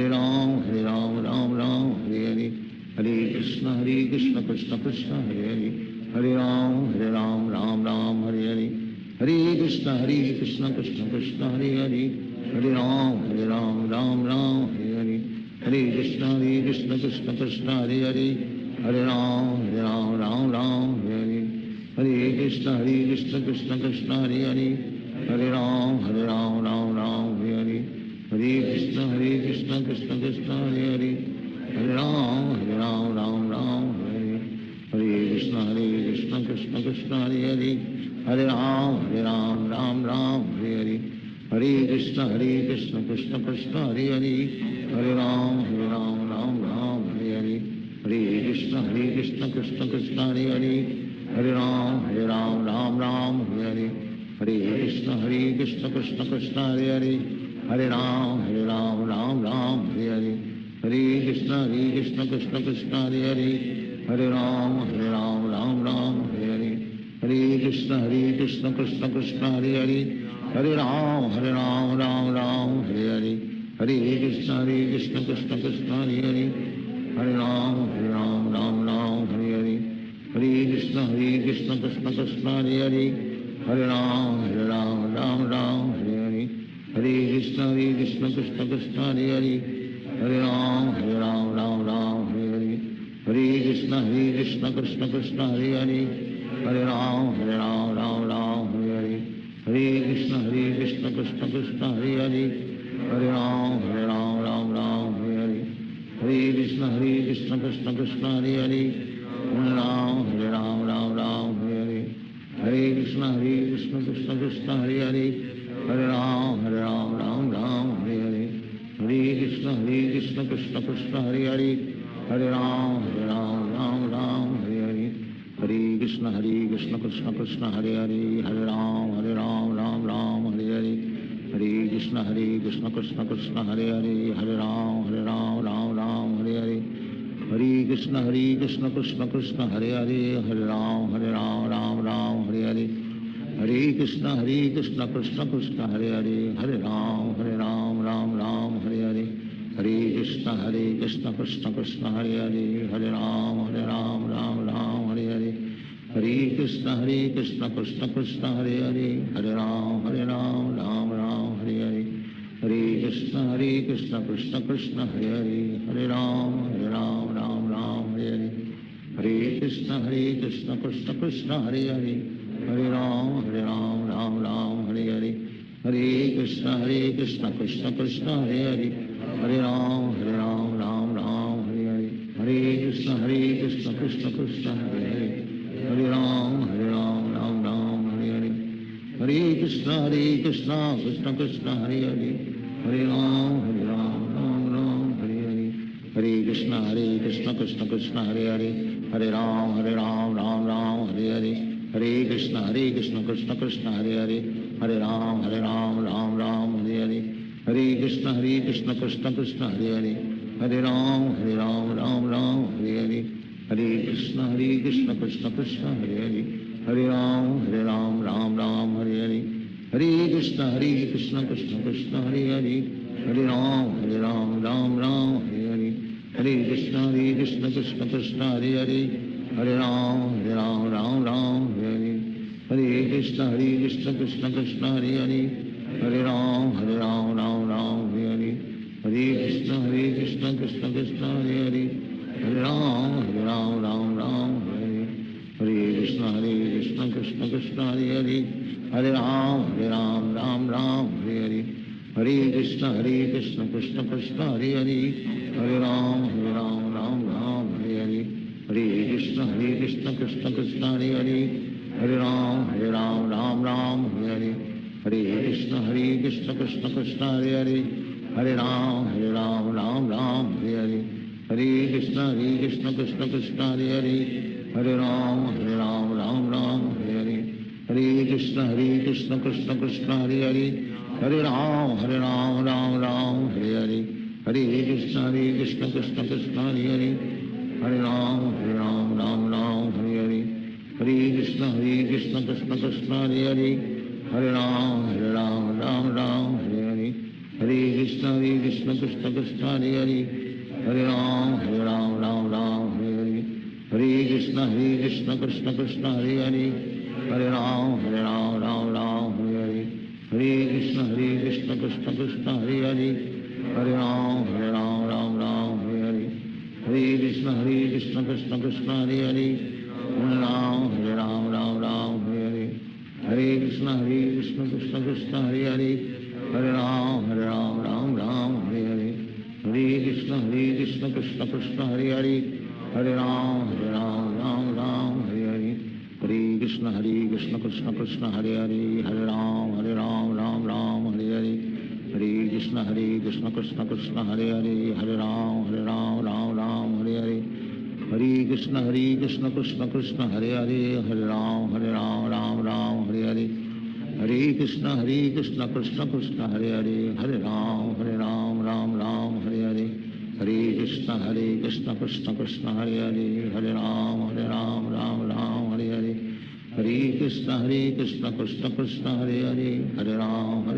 हरे राम राम हरे हरे, हरे कृष्ण कृष्ण कृष्ण हरे हरे, हरे राम राम हरे हरे, हरे कृष्ण कृष्ण कृष्ण हरे हरे, हरे राम राम हरे हरे, हरे कृष्ण कृष्ण कृष्ण हरे हरे, हरे राम राम हरे हरे, हरे कृष्ण कृष्ण कृष्ण हरे हरे, हरे राम राम हरे हरे, हरे कृष्ण कृष्ण कृष्ण हरे हरे, हरे राम राम हरे हरे, हरे कृष्ण कृष्ण कृष्ण हरे हरे, हरे Ram Ram Hare Hare, Hare Krishna Krishna Krishna Hare Hare Hare Ram Ram Ram Hare Hare Hare Krishna Krishna Krishna Hare Hare Hare Ram Ram Ram Hare Hare Hare Krishna Krishna Krishna Hare Hare Hare Ram Ram Ram Hare Hare Hare Krishna Krishna Krishna Hare Hare Hare Ram Ram Ram Hare Hare Hare Krishna Krishna Krishna Hare Hare Hare Ram Ram Ram Hare Hare Hare Krishna Krishna Krishna Hare Hare Hare Ram Ram Ram Hare Hare Hare Krishna Krishna Krishna Hare Hare Hare Ram Ram Ram Hare Hare Hare Krishna Krishna Krishna Hare Hare Hare Ram Ram Ram Hare Hare Hare Krishna Krishna Krishna Hare Hare Hare Ram Ram Ram Hare Hare Hare Krishna Krishna Krishna Hare Hare Hare Ram Ram Ram Hare Hare Hare Krishna Krishna Krishna Hare Hare Hare Ram Ram Ram Hare Hare Hare Krishna Krishna Krishna Hare Hare Hare Ram Ram Ram Hare Hare Hare Krishna Krishna Krishna Hare Hare Hare Ram Ram Ram Hare Hare Hare Krishna Krishna Krishna Hare Hare Hare Ram Ram Hare Hare Hare Krishna Krishna Krishna Hare Hare Hare Ram Ram Hare Hare Hare Krishna Krishna Krishna Hare Hare Hare Ram Ram Hare Hare Hare Krishna Krishna Krishna Hare Hare Hare Ram Ram Hare Hare Hare Krishna Krishna Krishna Hare Hare Hare Ram Ram Hare Hare Hare Krishna Krishna Krishna Hare Hare Hare Ram Ram Hare Hare Hare Krishna Krishna Krishna Hare Hare Hare Ram Ram Hare Hare Hare Krishna Krishna Krishna Hare Hare Hare Ram Ram Hare Hare Hare Krishna Krishna Krishna Hare Hare Hare Ram Ram Hare Hare Hare Krishna Krishna Krishna Hare Hare Hare Ram Ram Hare Hare Hare Krishna Krishna Krishna Hare Hare Hare Ram Ram Hare Hare Hare Krishna Krishna Krishna Hare Hare Hare Ram Ram Hare Hare Hare Krishna Krishna Krishna Hare Hare Hare Ram Ram Hare Hare Hare Krishna Krishna Krishna Hare Hare Hare Ram Ram Hare Hare Hare Krishna Krishna Krishna Hare Hare Hare Ram Ram Hare Hare Hare Krishna Krishna Krishna Hare Hare Hare Ram Ram Hare Hare Hare Krishna Krishna Krishna Hare Hare Hare Ram Ram Hare Hare Hare Krishna Krishna Krishna Hare Hare Hare Ram Ram Hare Hare Hare Krishna Krishna Krishna Hare Hare Hare Ram Ram Hare Hare Hare Krishna Krishna Krishna Hare Hare Hare Ram Ram Hare Hare Hare Krishna Krishna Krishna Hare Hare Hare Ram Ram Hare Hare Hare Krishna Krishna Krishna Hare Hare Hare Ram Ram Hare Hare Hare Krishna Krishna Krishna Hare Hare Hare Ram Ram Hare Hare Hare Krishna Krishna Krishna Hare Hare Hare Ram Ram Hare Hare Hare Krishna Krishna Krishna Hare Hare Hare Ram Ram Hare Hare Hare Krishna Krishna Krishna Hare Hare Hare Ram Ram Hare Hare Hare Krishna Krishna Krishna Hare Hare Hare Ram Ram Hare Hare Hare Krishna Krishna Krishna Hare Hare Hare Ram Ram Hare Hare Hare Krishna Krishna Krishna Hare Hare Hare Ram Ram Hare Hare Hare Krishna Krishna Krishna Hare Hare Hare Ram Ram Hare Hare Hare Krishna Krishna Krishna Hare Hare Hare Ram Ram Hare Hare Hare Krishna Krishna Krishna Hare Hare Hare Ram Ram Hare Hare Hare Krishna Krishna Krishna Hare Hare Hare Ram Ram Hare Hare Hare Krishna Krishna Krishna Hare Hare Hare Ram Ram Hare Hare Krishna Krishna Krishna Hare Hare Hare Ram Ram Ram Hare Hare Hare Krishna Krishna Krishna Hare Hare Hare Ram Ram Hare Hare Hare Krishna Krishna Krishna Hare Hare Hare Ram Ram Hare Hare Hare Krishna Krishna Krishna Hare Hare Hare Ram Ram Hare Hare Hare Krishna Krishna Krishna Hare Hare Hare Ram Ram Hare Hare Hare Krishna Krishna Krishna Hare Hare Hare Ram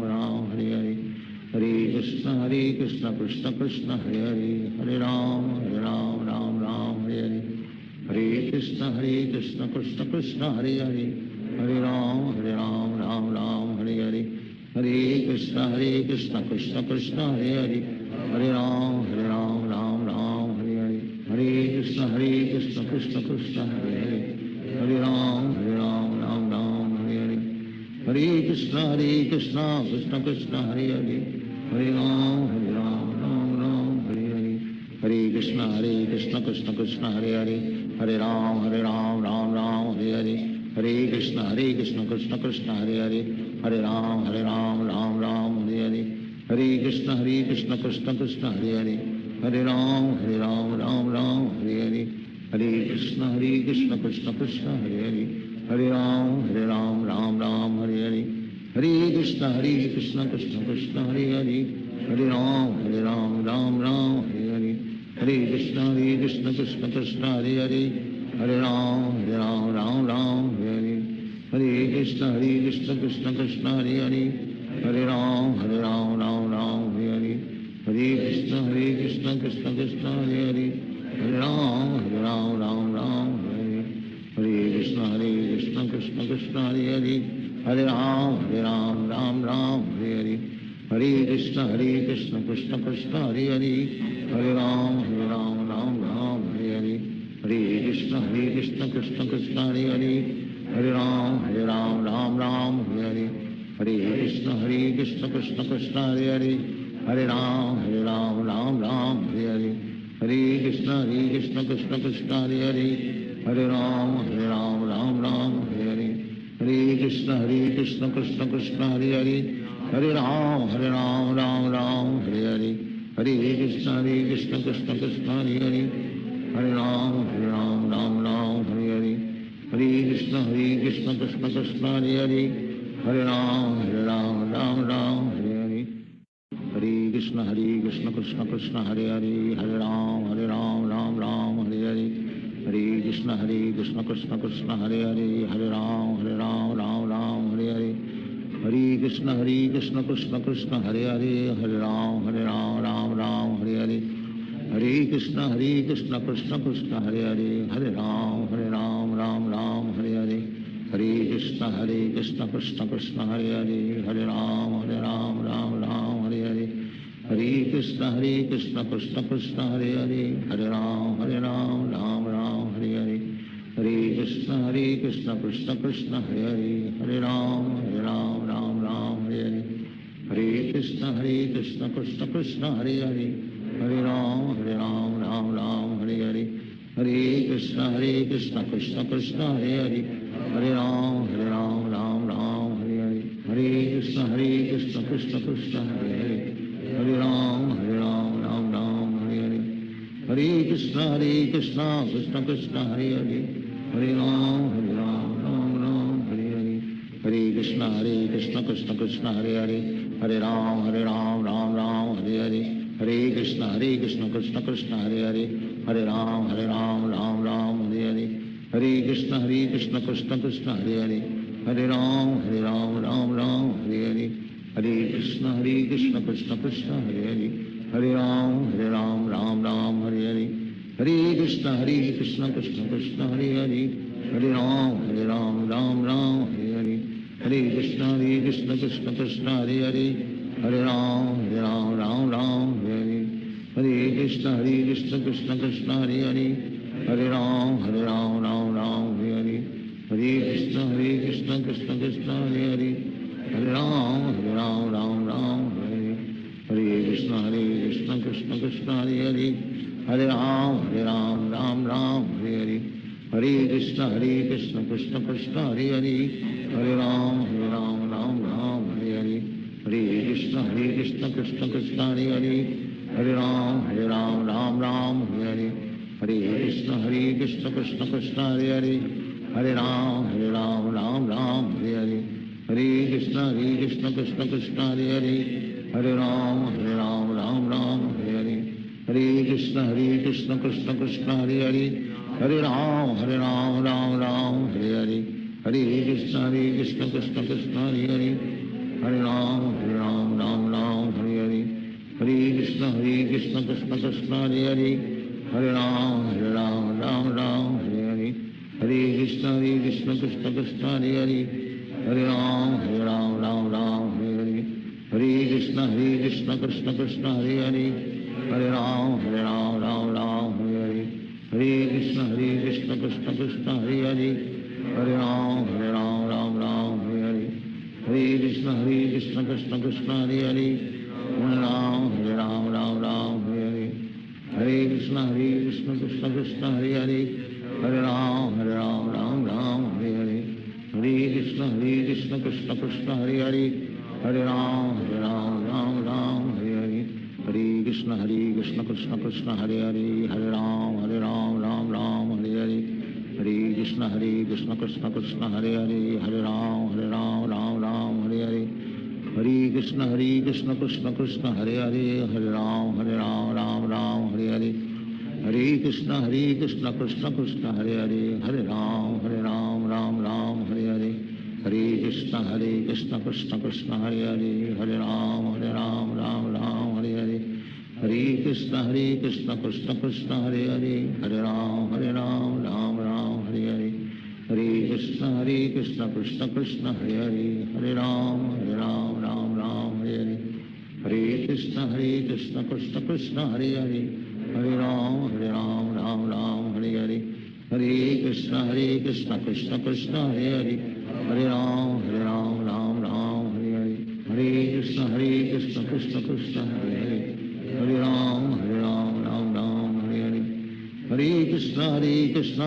Ram Hare Hare Hare Krishna Krishna Krishna Hare Hare Hare Ram Ram Hare Hare Hare Krishna Krishna Krishna Hare Hare Hare Ram Ram Hare Hare Hare Krishna Krishna Krishna Hare Hare Hare Ram Ram Hare Hare Hare Krishna Krishna Krishna Hare Hare Hare Ram Ram Hare Hare Hare Krishna Krishna Krishna Hare Hare Hare Ram Hare Hare Hare Krishna Krishna Krishna Hare Hare Hare Ram Ram Hare Hare Hare Krishna Krishna Krishna Hare Hare Hare Ram Ram Hare Hare Hare Krishna Krishna Krishna Hare Hare Hare Ram Ram Hare Hare Hare Krishna Krishna Krishna Hare Hare Hare Ram Ram Hare Hare Hare Krishna Krishna Krishna Hare Hare Hare Ram Ram Hare Hare Hare Krishna Krishna Krishna Hare Hare Hare Ram Ram Hare Hare Hare Krishna Krishna Krishna Hare Hare Hare Ram Ram Hare Hare Hare Krishna Krishna Krishna Hare Hare Hare Ram Ram Hare Hare Hare Krishna Krishna Krishna Hare Hare Hare Ram Ram Hare Hare Hare Krishna Krishna Krishna Hare Hare Hare Ram Ram Hare Hare Hare Krishna Krishna Krishna Hare Hare Hare Ram Ram Hare Hare Hare Krishna Krishna Krishna Hare Hare Hare Ram Ram Hare Hare Hare Krishna Krishna Krishna Hare Hare Hare Ram Ram Hare Hare Hare Krishna Krishna Krishna Hare Hare Hare Ram Ram Hare Hare Hare Krishna Krishna Krishna Hare Hare Hare Ram Ram Hare Hare Hare Krishna Krishna Krishna Hare Hare Hare Ram Ram Hare Hare Hare Krishna Krishna Krishna Hare Hare Hare Ram Ram Hare Hare Hare Krishna Krishna Krishna Hare Hare Hare Ram Hare Hare Hare Krishna Krishna Krishna Hare Hare Hare Ram Ram Hare Hare Hare Krishna Krishna Krishna Hare Hare Hare Ram Ram Hare Hare Hare Krishna Krishna Krishna Hare Hare Hare Ram Ram Hare Hare Hare Krishna Krishna Krishna Hare Hare Hare Ram Ram Hare Hare Hare Krishna Krishna Krishna Hare Hare Hare Ram Ram Hare Hare Hare Krishna Krishna Krishna Hare Hare Hare Ram Ram Hare Hare Hare Krishna Krishna Krishna Hare Hare Hare Ram Ram Hare Hare Hare Krishna Krishna Krishna Hare Hare Hare Ram Ram Hare Hare Hare Krishna Krishna Krishna Hare Hare Hare Ram Hare Hare Hare Krishna Krishna Krishna Hare Hare Hare Ram Ram Hare Hare Hare Krishna Krishna Krishna Hare Hare Hare Ram Ram Hare Hare Hare Krishna Krishna Krishna Hare Hare Hare Ram Ram Hare Hare Hare Krishna Krishna Krishna Hare Hare Hare Ram Ram Hare Hare Hare Krishna Krishna Krishna Hare Hare Hare Ram Ram Hare Hare Hare Krishna Krishna Krishna Hare Hare Hare Ram Ram Hare Hare Hare Krishna Krishna Krishna Hare Hare Hare Ram Ram Hare Hare Hare Krishna Krishna Krishna Hare Hare Hare Ram Ram Hare Hare Hare Krishna Krishna Krishna Hare Hare Hare Ram Ram Ram Hare Hare Hare Krishna Krishna Krishna Hare Hare, हरे राम राम राम हरे हरे, हरे कृष्ण कृष्ण कृष्ण हरे हरे, हरे राम राम हरे हरे, हरे कृष्ण कृष्ण कृष्ण हरे हरे, हरे राम राम हरे हरे, हरे कृष्ण कृष्ण कृष्ण हरे हरे, हरे राम राम हरे हरे, हरे कृष्ण कृष्ण कृष्ण हरे हरे, हरे राम राम हरे हरे, हरे कृष्ण कृष्ण कृष्ण हरे हरे, हरे राम राम हरे हरे, हरे कृष्ण कृष्ण कृष्ण हरे हरे, हरे राम राम हरे हरे, हरे कृष्ण कृष्ण कृष्ण हरे हरे, हरे राम राम हरे हरे, हरे कृष्ण कृष्ण कृष्ण हरे हरे, हरे राम राम हरे हरे, हरे कृष्ण कृष्ण कृष्ण हरे हरे, हरे राम राम हरे हरे, हरे कृष्ण कृष्ण कृष्ण हरे हरे, हरे राम हरे हरे, हरे कृष्ण कृष्ण कृष्ण हरे हरे, हरे राम राम हरे हरे, हरे कृष्ण कृष्ण कृष्ण हरे हरे, हरे राम राम हरे हरे, हरे कृष्ण कृष्ण कृष्ण हरे हरे, हरे राम राम हरे हरे, हरे कृष्ण कृष्ण कृष्ण हरे हरे, हरे राम राम हरे हरे, हरे कृष्ण कृष्ण कृष्ण हरे हरे, हरे राम राम हरे हरे, हरे कृष्ण कृष्ण कृष्ण हरे हरे, हरे राम राम हरे हरे, हरे कृष्ण कृष्ण कृष्ण हरे हरे, हरे राम राम हरे हरे, हरे कृष्ण कृष्ण कृष्ण हरे हरे, हरे राम राम हरे हरे, हरे कृष्ण कृष्ण कृष्ण हरे हरे, हरे राम राम हरे हरे, हरे कृष्ण कृष्ण कृष्ण हरे हरे, हरे राम राम हरे हरे, हरे कृष्ण कृष्ण कृष्ण हरे हरे, हरे राम राम हरे हरे, हरे कृष्ण कृष्ण कृष्ण हरे हरे, हरे राम राम हरे हरे, हरे कृष्ण कृष्ण कृष्ण हरे हरे, हरे राम हरे हरे, हरे कृष्ण कृष्ण कृष्ण हरे हरे, हरे राम राम हरे हरे, हरे कृष्ण कृष्ण कृष्ण हरे हरे, हरे राम राम हरे हरे, हरे कृष्ण कृष्ण कृष्ण हरे हरे, हरे राम राम हरे हरे, हरे कृष्ण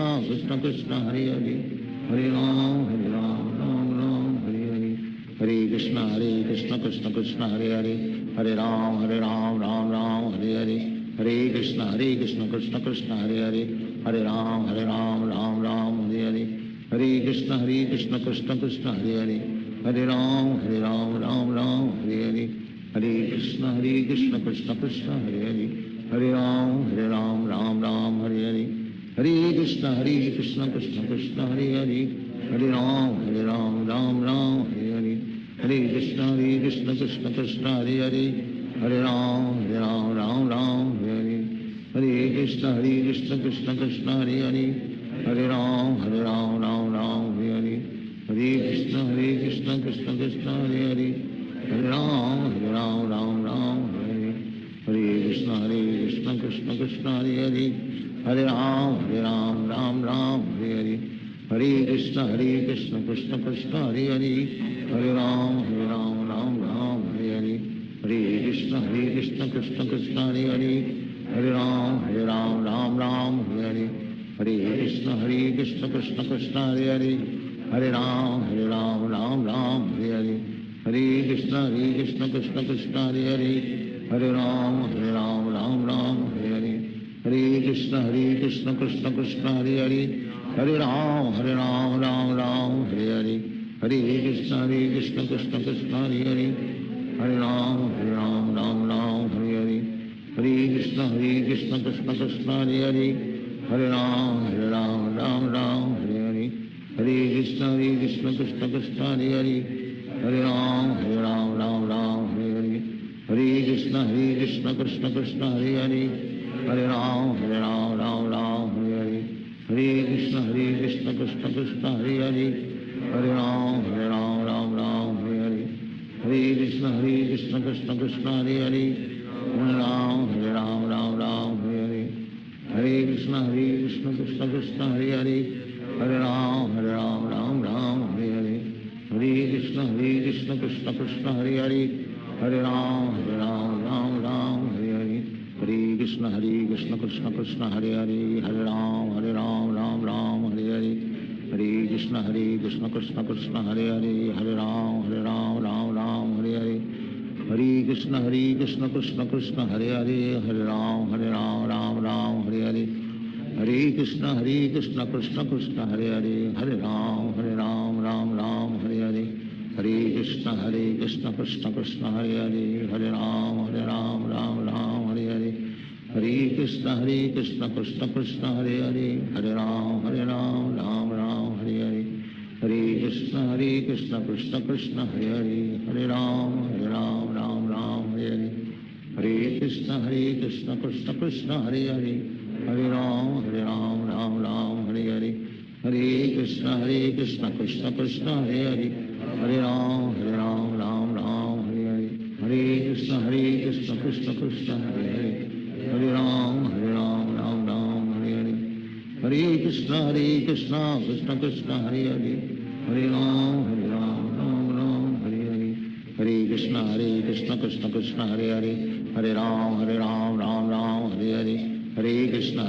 कृष्ण कृष्ण हरे हरे, हरे राम राम हरे हरे, हरे कृष्ण कृष्ण कृष्ण हरे हरे, हरे राम राम हरे हरे, हरे कृष्ण कृष्ण कृष्ण हरे हरे, हरे राम राम हरे हरे, हरे कृष्ण कृष्ण कृष्ण हरे हरे, हरे राम राम हरे हरे, हरे कृष्ण कृष्ण कृष्ण हरे हरे, हरे राम राम हरे हरे, हरे कृष्ण कृष्ण कृष्ण हरे हरे, हरे राम राम हरे हरे, हरे कृष्ण कृष्ण कृष्ण हरे हरे, हरे राम राम हरे हरे, हरे कृष्ण कृष्ण कृष्ण हरे हरे, हरे राम राम हरे हरे, हरे कृष्ण कृष्ण कृष्ण हरे हरे, हरे राम राम हरे हरे, हरे कृष्ण कृष्ण कृष्ण हरे हरे, हरे राम राम हरे हरे, हरे कृष्ण कृष्ण कृष्ण हरे हरे, हरे राम राम हरे हरे, हरे कृष्ण कृष्ण कृष्ण हरे हरे, हरे राम राम हरे हरे, हरे कृष्ण कृष्ण कृष्ण हरे हरे, हरे राम राम हरे हरे, हरे कृष्ण कृष्ण कृष्ण हरे हरे, हरे राम राम हरे हरे, हरे कृष्ण कृष्ण कृष्ण हरे हरे, हरे राम राम हरे हरे, हरे कृष्ण कृष्ण कृष्ण हरे हरे, हरे राम राम हरे हरे, हरे कृष्ण कृष्ण कृष्ण हरे हरे, हरे राम राम हरे हरे, हरे कृष्ण कृष्ण कृष्ण हरे हरे, हरे राम राम हरे हरे, हरे कृष्ण कृष्ण कृष्ण हरे हरे, हरे राम राम हरे हरे, हरे कृष्ण कृष्ण कृष्ण हरे हरे, हरे Ram Ram Hare Hare Krishna Krishna Krishna Hare Hare Hare Ram Ram Ram Hare Hare Hare Krishna Krishna Krishna Hare Hare Hare Ram Ram Ram Hare Hare Hare Krishna Krishna Krishna Hare Hare Hare Ram Ram Ram Hare Hare Hare Krishna Krishna Krishna Hare Hare Hare Ram Ram Ram Hare Hare Hare Krishna Krishna Krishna Hare Hare Hare Ram Ram Ram Hare Hare Hare Krishna Krishna Krishna Hare Hare Hare Ram Ram Ram Hare Hare Hare Krishna Krishna Krishna Hare Hare Hare Ram Ram Ram Hare Hare Hare Krishna Krishna Krishna Hare Hare Hare Ram Ram Hare Hare Hare Krishna Krishna Krishna Hare Hare Hare Ram Ram Ram Hare Hare Hare Krishna Krishna Krishna Hare Hare Hare Ram Ram Hare Hare Hare Krishna Krishna Krishna Hare Hare Hare Ram Ram Ram Hare Hare Hare Krishna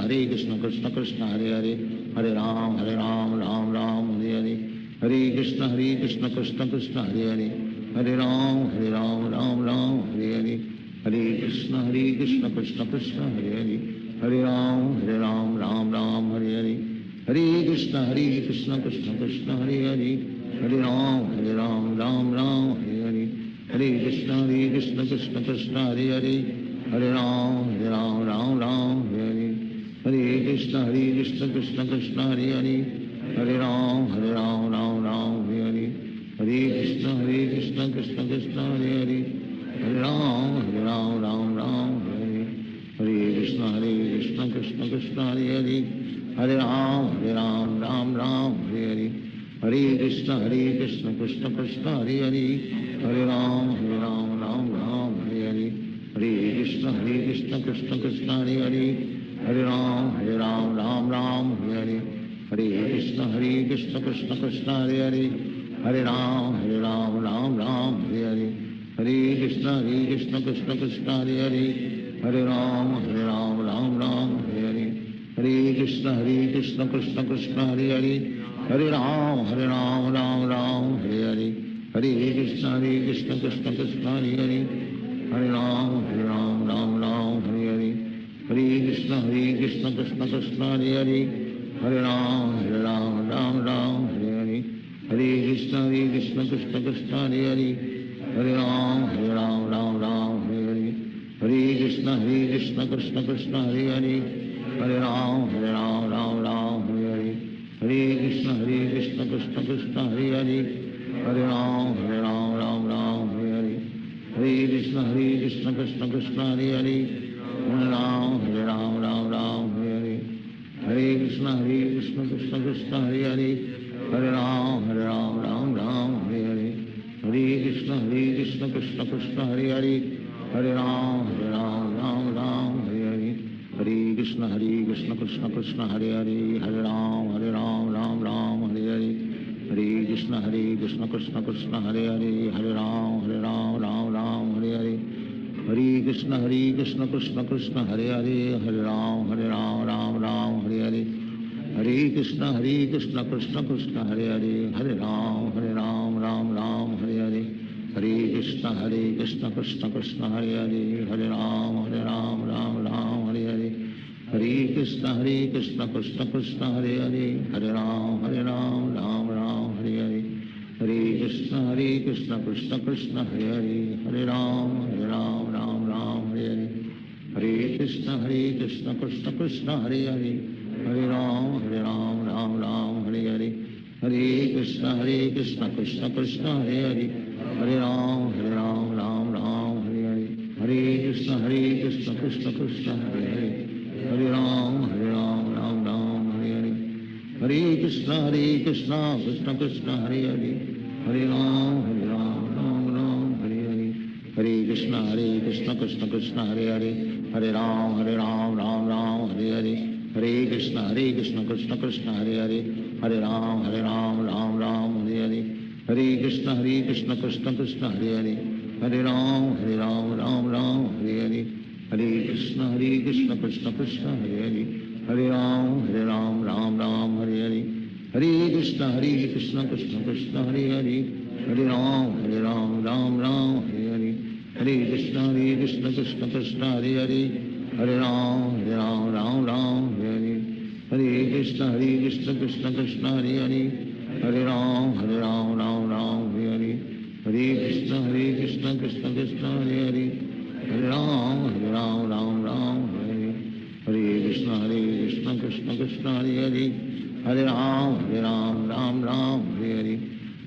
Krishna Krishna Hare Hare Hare Ram Ram Ram Hare Hare Hare Krishna Krishna Krishna Hare Hare Hare Ram Ram Hare Hare Hare Krishna Krishna Krishna Hare Hare Hare Ram Ram Hare Hare Hare Krishna Krishna Krishna Hare Hare Hare Ram Ram Hare Hare Hare Krishna Krishna Krishna Hare Hare Hare Ram Ram Hare Hare Hare Krishna Krishna Krishna Hare Hare Hare Ram Ram Hare Hare Hare Krishna Krishna Krishna Hare Hare Hare Ram Ram Hare Hare Hare Krishna Krishna Krishna Hare Hare Hare Ram Ram Hare Hare Hare Krishna Krishna Krishna Hare Hare Hare Ram Ram Hare Hare Hare Krishna Krishna Krishna Hare Hare Hare Ram Ram Hare Hare Hare Krishna Krishna Krishna Hare Hare Hare Ram Ram Hare Hare Hare Krishna Krishna Krishna Hare Hare Hare Ram Ram Hare Hare Hare Krishna Krishna Krishna Hare Hare Hare Ram Ram Hare Hare Hare Krishna Krishna Krishna Hare Hare Hare Ram Ram Hare Hare Hare Krishna Krishna Krishna Hare Hare Hare Ram Ram Hare Hare Hare Krishna Krishna Krishna Hare Hare Hare Ram Ram Hare Hare Hare Krishna Krishna Krishna Hare Hare Hare Ram Ram Hare Hare Hare Krishna Krishna Krishna Hare Hare Hare Ram Ram Hare Hare Hare Krishna Krishna Krishna Hare Hare Hare Ram Ram Hare Hare Hare Krishna Krishna Krishna Hare Hare Hare Ram Ram Hare Hare Hare Krishna Krishna Krishna Hare Hare Hare Ram Ram Hare Hare Hare Krishna Krishna Krishna Hare Hare Hare Ram Ram Hare Hare Hare Krishna Krishna Krishna Hare Hare Hare Ram Ram Hare Hare Hare Krishna Krishna Krishna Hare Hare Hare Ram Ram Hare Hare Hare Krishna Krishna Krishna Hare Hare Hare Ram Ram Hare Hare Hare Krishna Krishna Krishna Hare Hare Hare Ram Ram Hare Hare Hare Krishna Krishna Krishna Hare Hare Hare Ram Ram Hare Hare Hare Krishna Krishna Krishna Hare Hare Hare Ram Ram Hare Hare Hare Krishna Krishna Krishna Hare Hare Hare Ram Ram Hare Hare Hare Krishna Krishna Krishna Hare Hare Hare Ram Ram Hare Hare Hare Krishna Krishna Krishna Hare Hare Hare Ram Ram Hare Hare Hare Krishna Krishna Krishna Hare Hare Hare Ram Hare Hare Hare Krishna Krishna Krishna Hare Hare Hare Ram Ram Hare Hare Hare Krishna Krishna Krishna Hare Hare Hare Ram Ram Hare Hare Hare Krishna Krishna Krishna Hare Hare Hare Ram Hare Hare Hare Krishna Krishna Krishna Hare Hare Hare Ram Ram Hare Hare Hare Krishna Krishna Krishna Hare Hare, Hare Ram Ram Ram Hare Hare, Hare Krishna Krishna Krishna Hare Hare, Hare Ram Ram Hare Hare, Hare Krishna Krishna Krishna Hare Hare, Hare Ram Ram Hare Hare, Hare Krishna Krishna Krishna Hare Hare, Hare Ram Ram Hare Hare, Hare Krishna Krishna Krishna Hare Hare, Hare Ram Ram Hare Hare,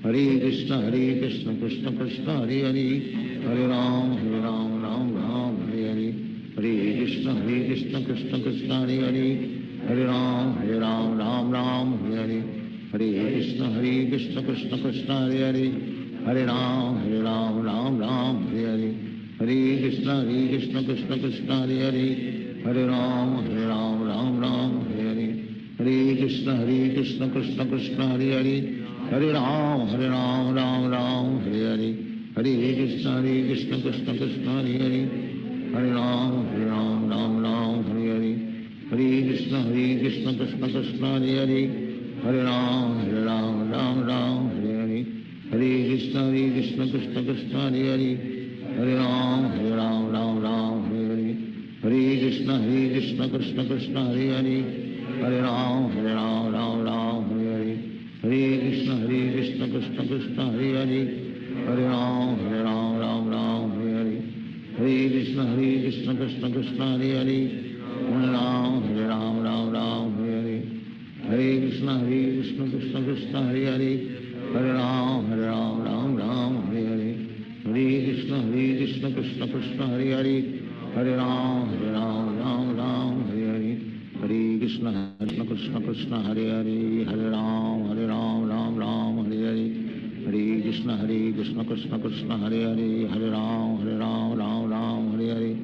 Hare Krishna Krishna Krishna Hare Hare, Hare Ram Ram Hare Hare, Hare Krishna Krishna Krishna Hare Hare, Hare Ram Ram Hare Hare, Hare Krishna Krishna Krishna Hare Hare, Hare Ram Ram Hare Hare, Hare Krishna Krishna Krishna Hare Hare, Hare Ram Ram Hare Hare, Hare Krishna Krishna Krishna Hare Hare, Hare Ram Ram Hare Hare, Hare Krishna Krishna Krishna Hare Hare, Hare Ram Ram Hare Hare, Hare Krishna Krishna Krishna Hare Hare, Hare Ram Ram Hare Hare, Hare Krishna Krishna Krishna Hare Hare, Hare Ram Hare Hare, Hare Krishna Krishna Krishna Hare Hare, Hare Ram Hare Hare, Hare Krishna Krishna Krishna Hare Hare, Hare Ram Hare Hare, Hare Krishna Krishna Krishna Hare Hare, Hare Ram Hare Hare, Hare Krishna Krishna Krishna Hare Hare, Hare Ram Hare Hare, Hare Krishna Krishna Krishna Hare Hare, Hare Ram Hare Hare, Hare Krishna Krishna Krishna Hare Hare, Hare Ram Hare Hare, Hare Krishna Krishna Krishna Hare Hare, Hare Ram Hare Hare, Hare Krishna Krishna Krishna Hare Hare, Hare Ram Hare Hare, Hare Krishna Krishna Krishna Hare Hare, Hare Ram Hare Hare,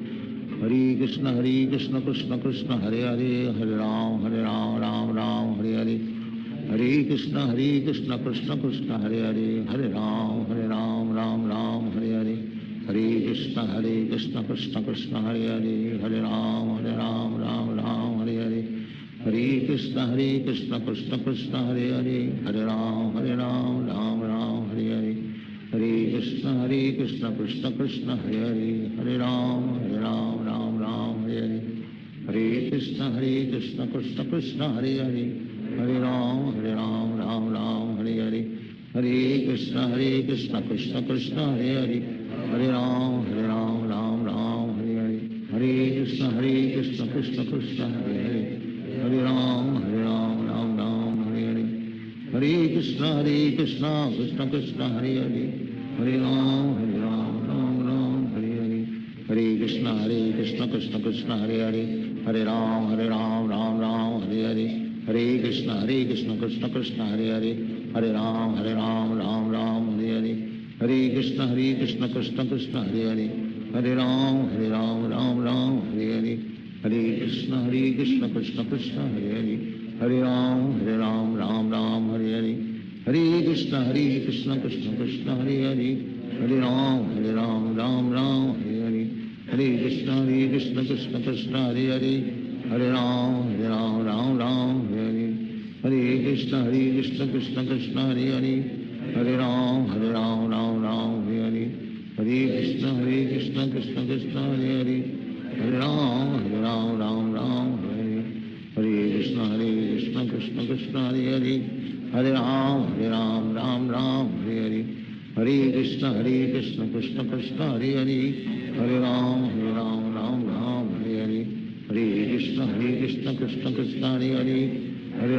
Hare Krishna Krishna Krishna Hare Hare, Hare Ram Hare Hare, Hare Krishna Krishna Krishna Hare Hare, Hare Ram Hare Hare, Hare Krishna Krishna Krishna Hare Hare, Hare Ram Hare Hare, Hare Krishna Krishna Krishna Hare Hare, Hare Ram Hare Hare, Hare Krishna Krishna Krishna Hare Hare, Hare Ram Hare Hare, Hare Krishna Krishna Krishna Hare Hare, Hare Ram Hare Hare, Hare Krishna Krishna Krishna Hare Hare, Hare Ram Hare Hare, Hare Krishna Krishna Krishna Hare Hare, Hare Ram Hare Hare, Hare Krishna Krishna Krishna Hare Hare, Hare Ram Hare Hare, Hare Krishna Krishna Krishna Hare Hare, Hare Ram Hare Hare, Hare Krishna Krishna Krishna Hare Hare, Hare Ram Hare Hare, Hare Krishna Krishna Krishna Hare Hare, Hare Ram Hare Hare, Hare Krishna Krishna Krishna Hare Hare, Hare Ram Hare Hare, Hare Krishna Krishna Krishna Hare Hare, Hare Ram Hare Hare, Hare Krishna Krishna Krishna Hare Hare, Hare Ram Hare Hare, Hare Krishna Krishna Krishna Hare Hare, Hare Ram Hare Hare, Hare Krishna Krishna Krishna Hare Hare, Hare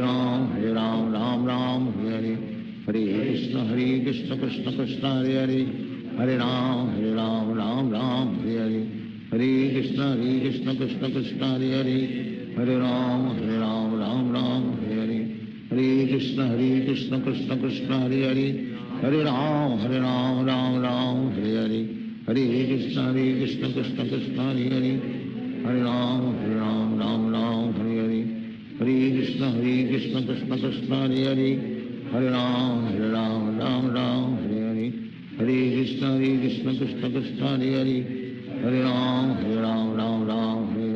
Ram Hare Hare, Hare Krishna Krishna Krishna Hare Hare, Hare Ram Hare Hare, Hare Krishna Krishna Krishna Hare Hare, Hare Ram Hare Hare, Hare Krishna Krishna Krishna Hare Hare, Hare Ram Hare Hare, Hare Krishna Krishna Krishna Hare Hare, Hare Ram Hare Hare, Hare Krishna Krishna Krishna Hare Hare, Hare Ram Hare Hare, Hare Krishna Krishna Krishna Hare Hare, Hare Ram Hare Hare, Hare Krishna Krishna Krishna Hare Hare, Hare Ram Hare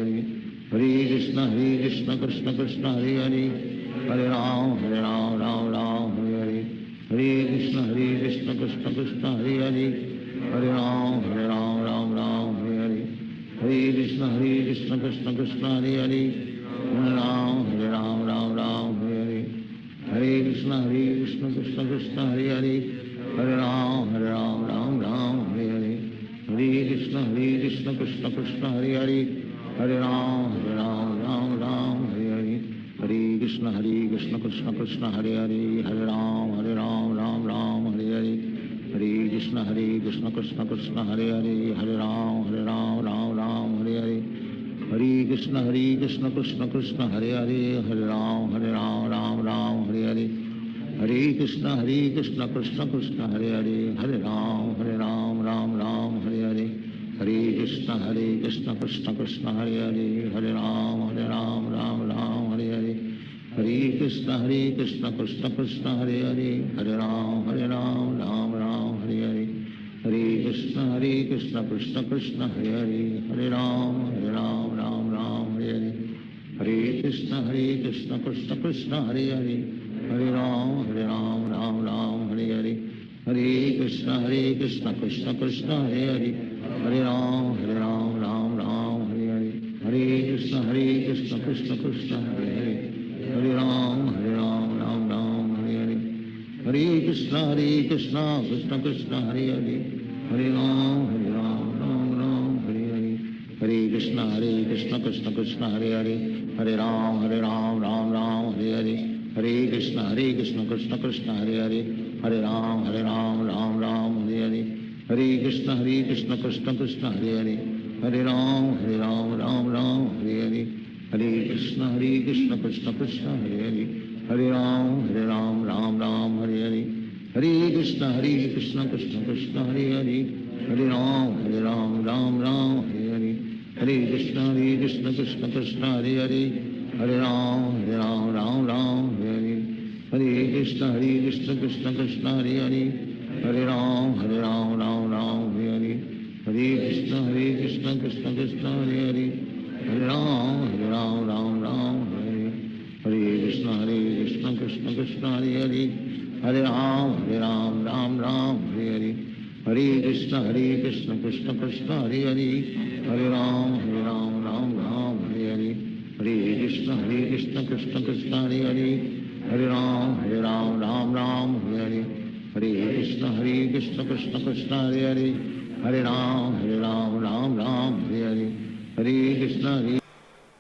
Hare, Hare Krishna Krishna Krishna Hare Hare, हरे राम राम राम हरे हरे कृष्ण कृष्ण कृष्ण हरे हरे हरे राम राम हरे हरे कृष्ण कृष्ण कृष्ण हरे हरे हरे राम राम हरे हरे कृष्ण कृष्ण कृष्ण हरे हरे हरे राम राम हरे हरे हरे कृष्ण कृष्ण कृष्ण हरे हरे हरे राम राम हरे हरे हरे कृष्ण कृष्ण कृष्ण हरे हरे हरे राम राम हरे हरे हरे कृष्ण कृष्ण कृष्ण हरे हरे हरे राम राम हरे हरे हरे कृष्ण कृष्ण कृष्ण हरे हरे हरे राम राम हरे हरे हरे कृष्ण कृष्ण कृष्ण हरे हरे हरे राम राम हरे हरे हरे कृष्ण कृष्ण कृष्ण हरे हरे हरे राम राम हरे हरे हरे कृष्ण कृष्ण कृष्ण हरे हरे हरे राम राम हरे हरे हरे कृष्ण कृष्ण कृष्ण हरे हरे हरे राम राम हरे हरे हरे कृष्ण कृष्ण कृष्ण हरे हरे हरे राम राम हरे हरे हरे कृष्ण कृष्ण कृष्ण हरे हरे हरे राम राम हरे हरे हरे कृष्ण कृष्ण कृष्ण हरे हरे हरे राम राम हरे हरे हरे कृष्ण कृष्ण कृष्ण हरे हरे हरे राम राम हरे हरे हरे कृष्ण कृष्ण कृष्ण हरे हरे हरे राम राम हरे हरे हरे कृष्ण कृष्ण कृष्ण हरे हरे हरे राम राम हरे हरे हरे कृष्ण कृष्ण कृष्ण हरे हरे हरे राम राम हरे हरे हरे कृष्ण कृष्ण कृष्ण हरे हरे हरे राम राम हरे हरे हरे कृष्ण कृष्ण कृष्ण हरे हरे हरे राम राम हरे हरे हरे कृष्ण कृष्ण कृष्ण हरे हरे हरे राम राम हरे हरे हरे कृष्ण कृष्ण कृष्ण हरे हरे हरे राम राम हरे हरे हरे कृष्ण कृष्ण कृष्ण हरे हरे हरे राम राम हरे हरे हरे कृष्ण कृष्ण कृष्ण हरे हरे हरे राम राम हरे हरे हरे कृष्ण कृष्ण कृष्ण हरे हरे हरे राम राम हरे हरे हरे कृष्ण कृष्ण कृष्ण हरे हरे हरे राम राम हरे हरे हरे कृष्ण कृष्ण कृष्ण हरे हरे हरे राम राम राम हरे हरे हरे कृष्ण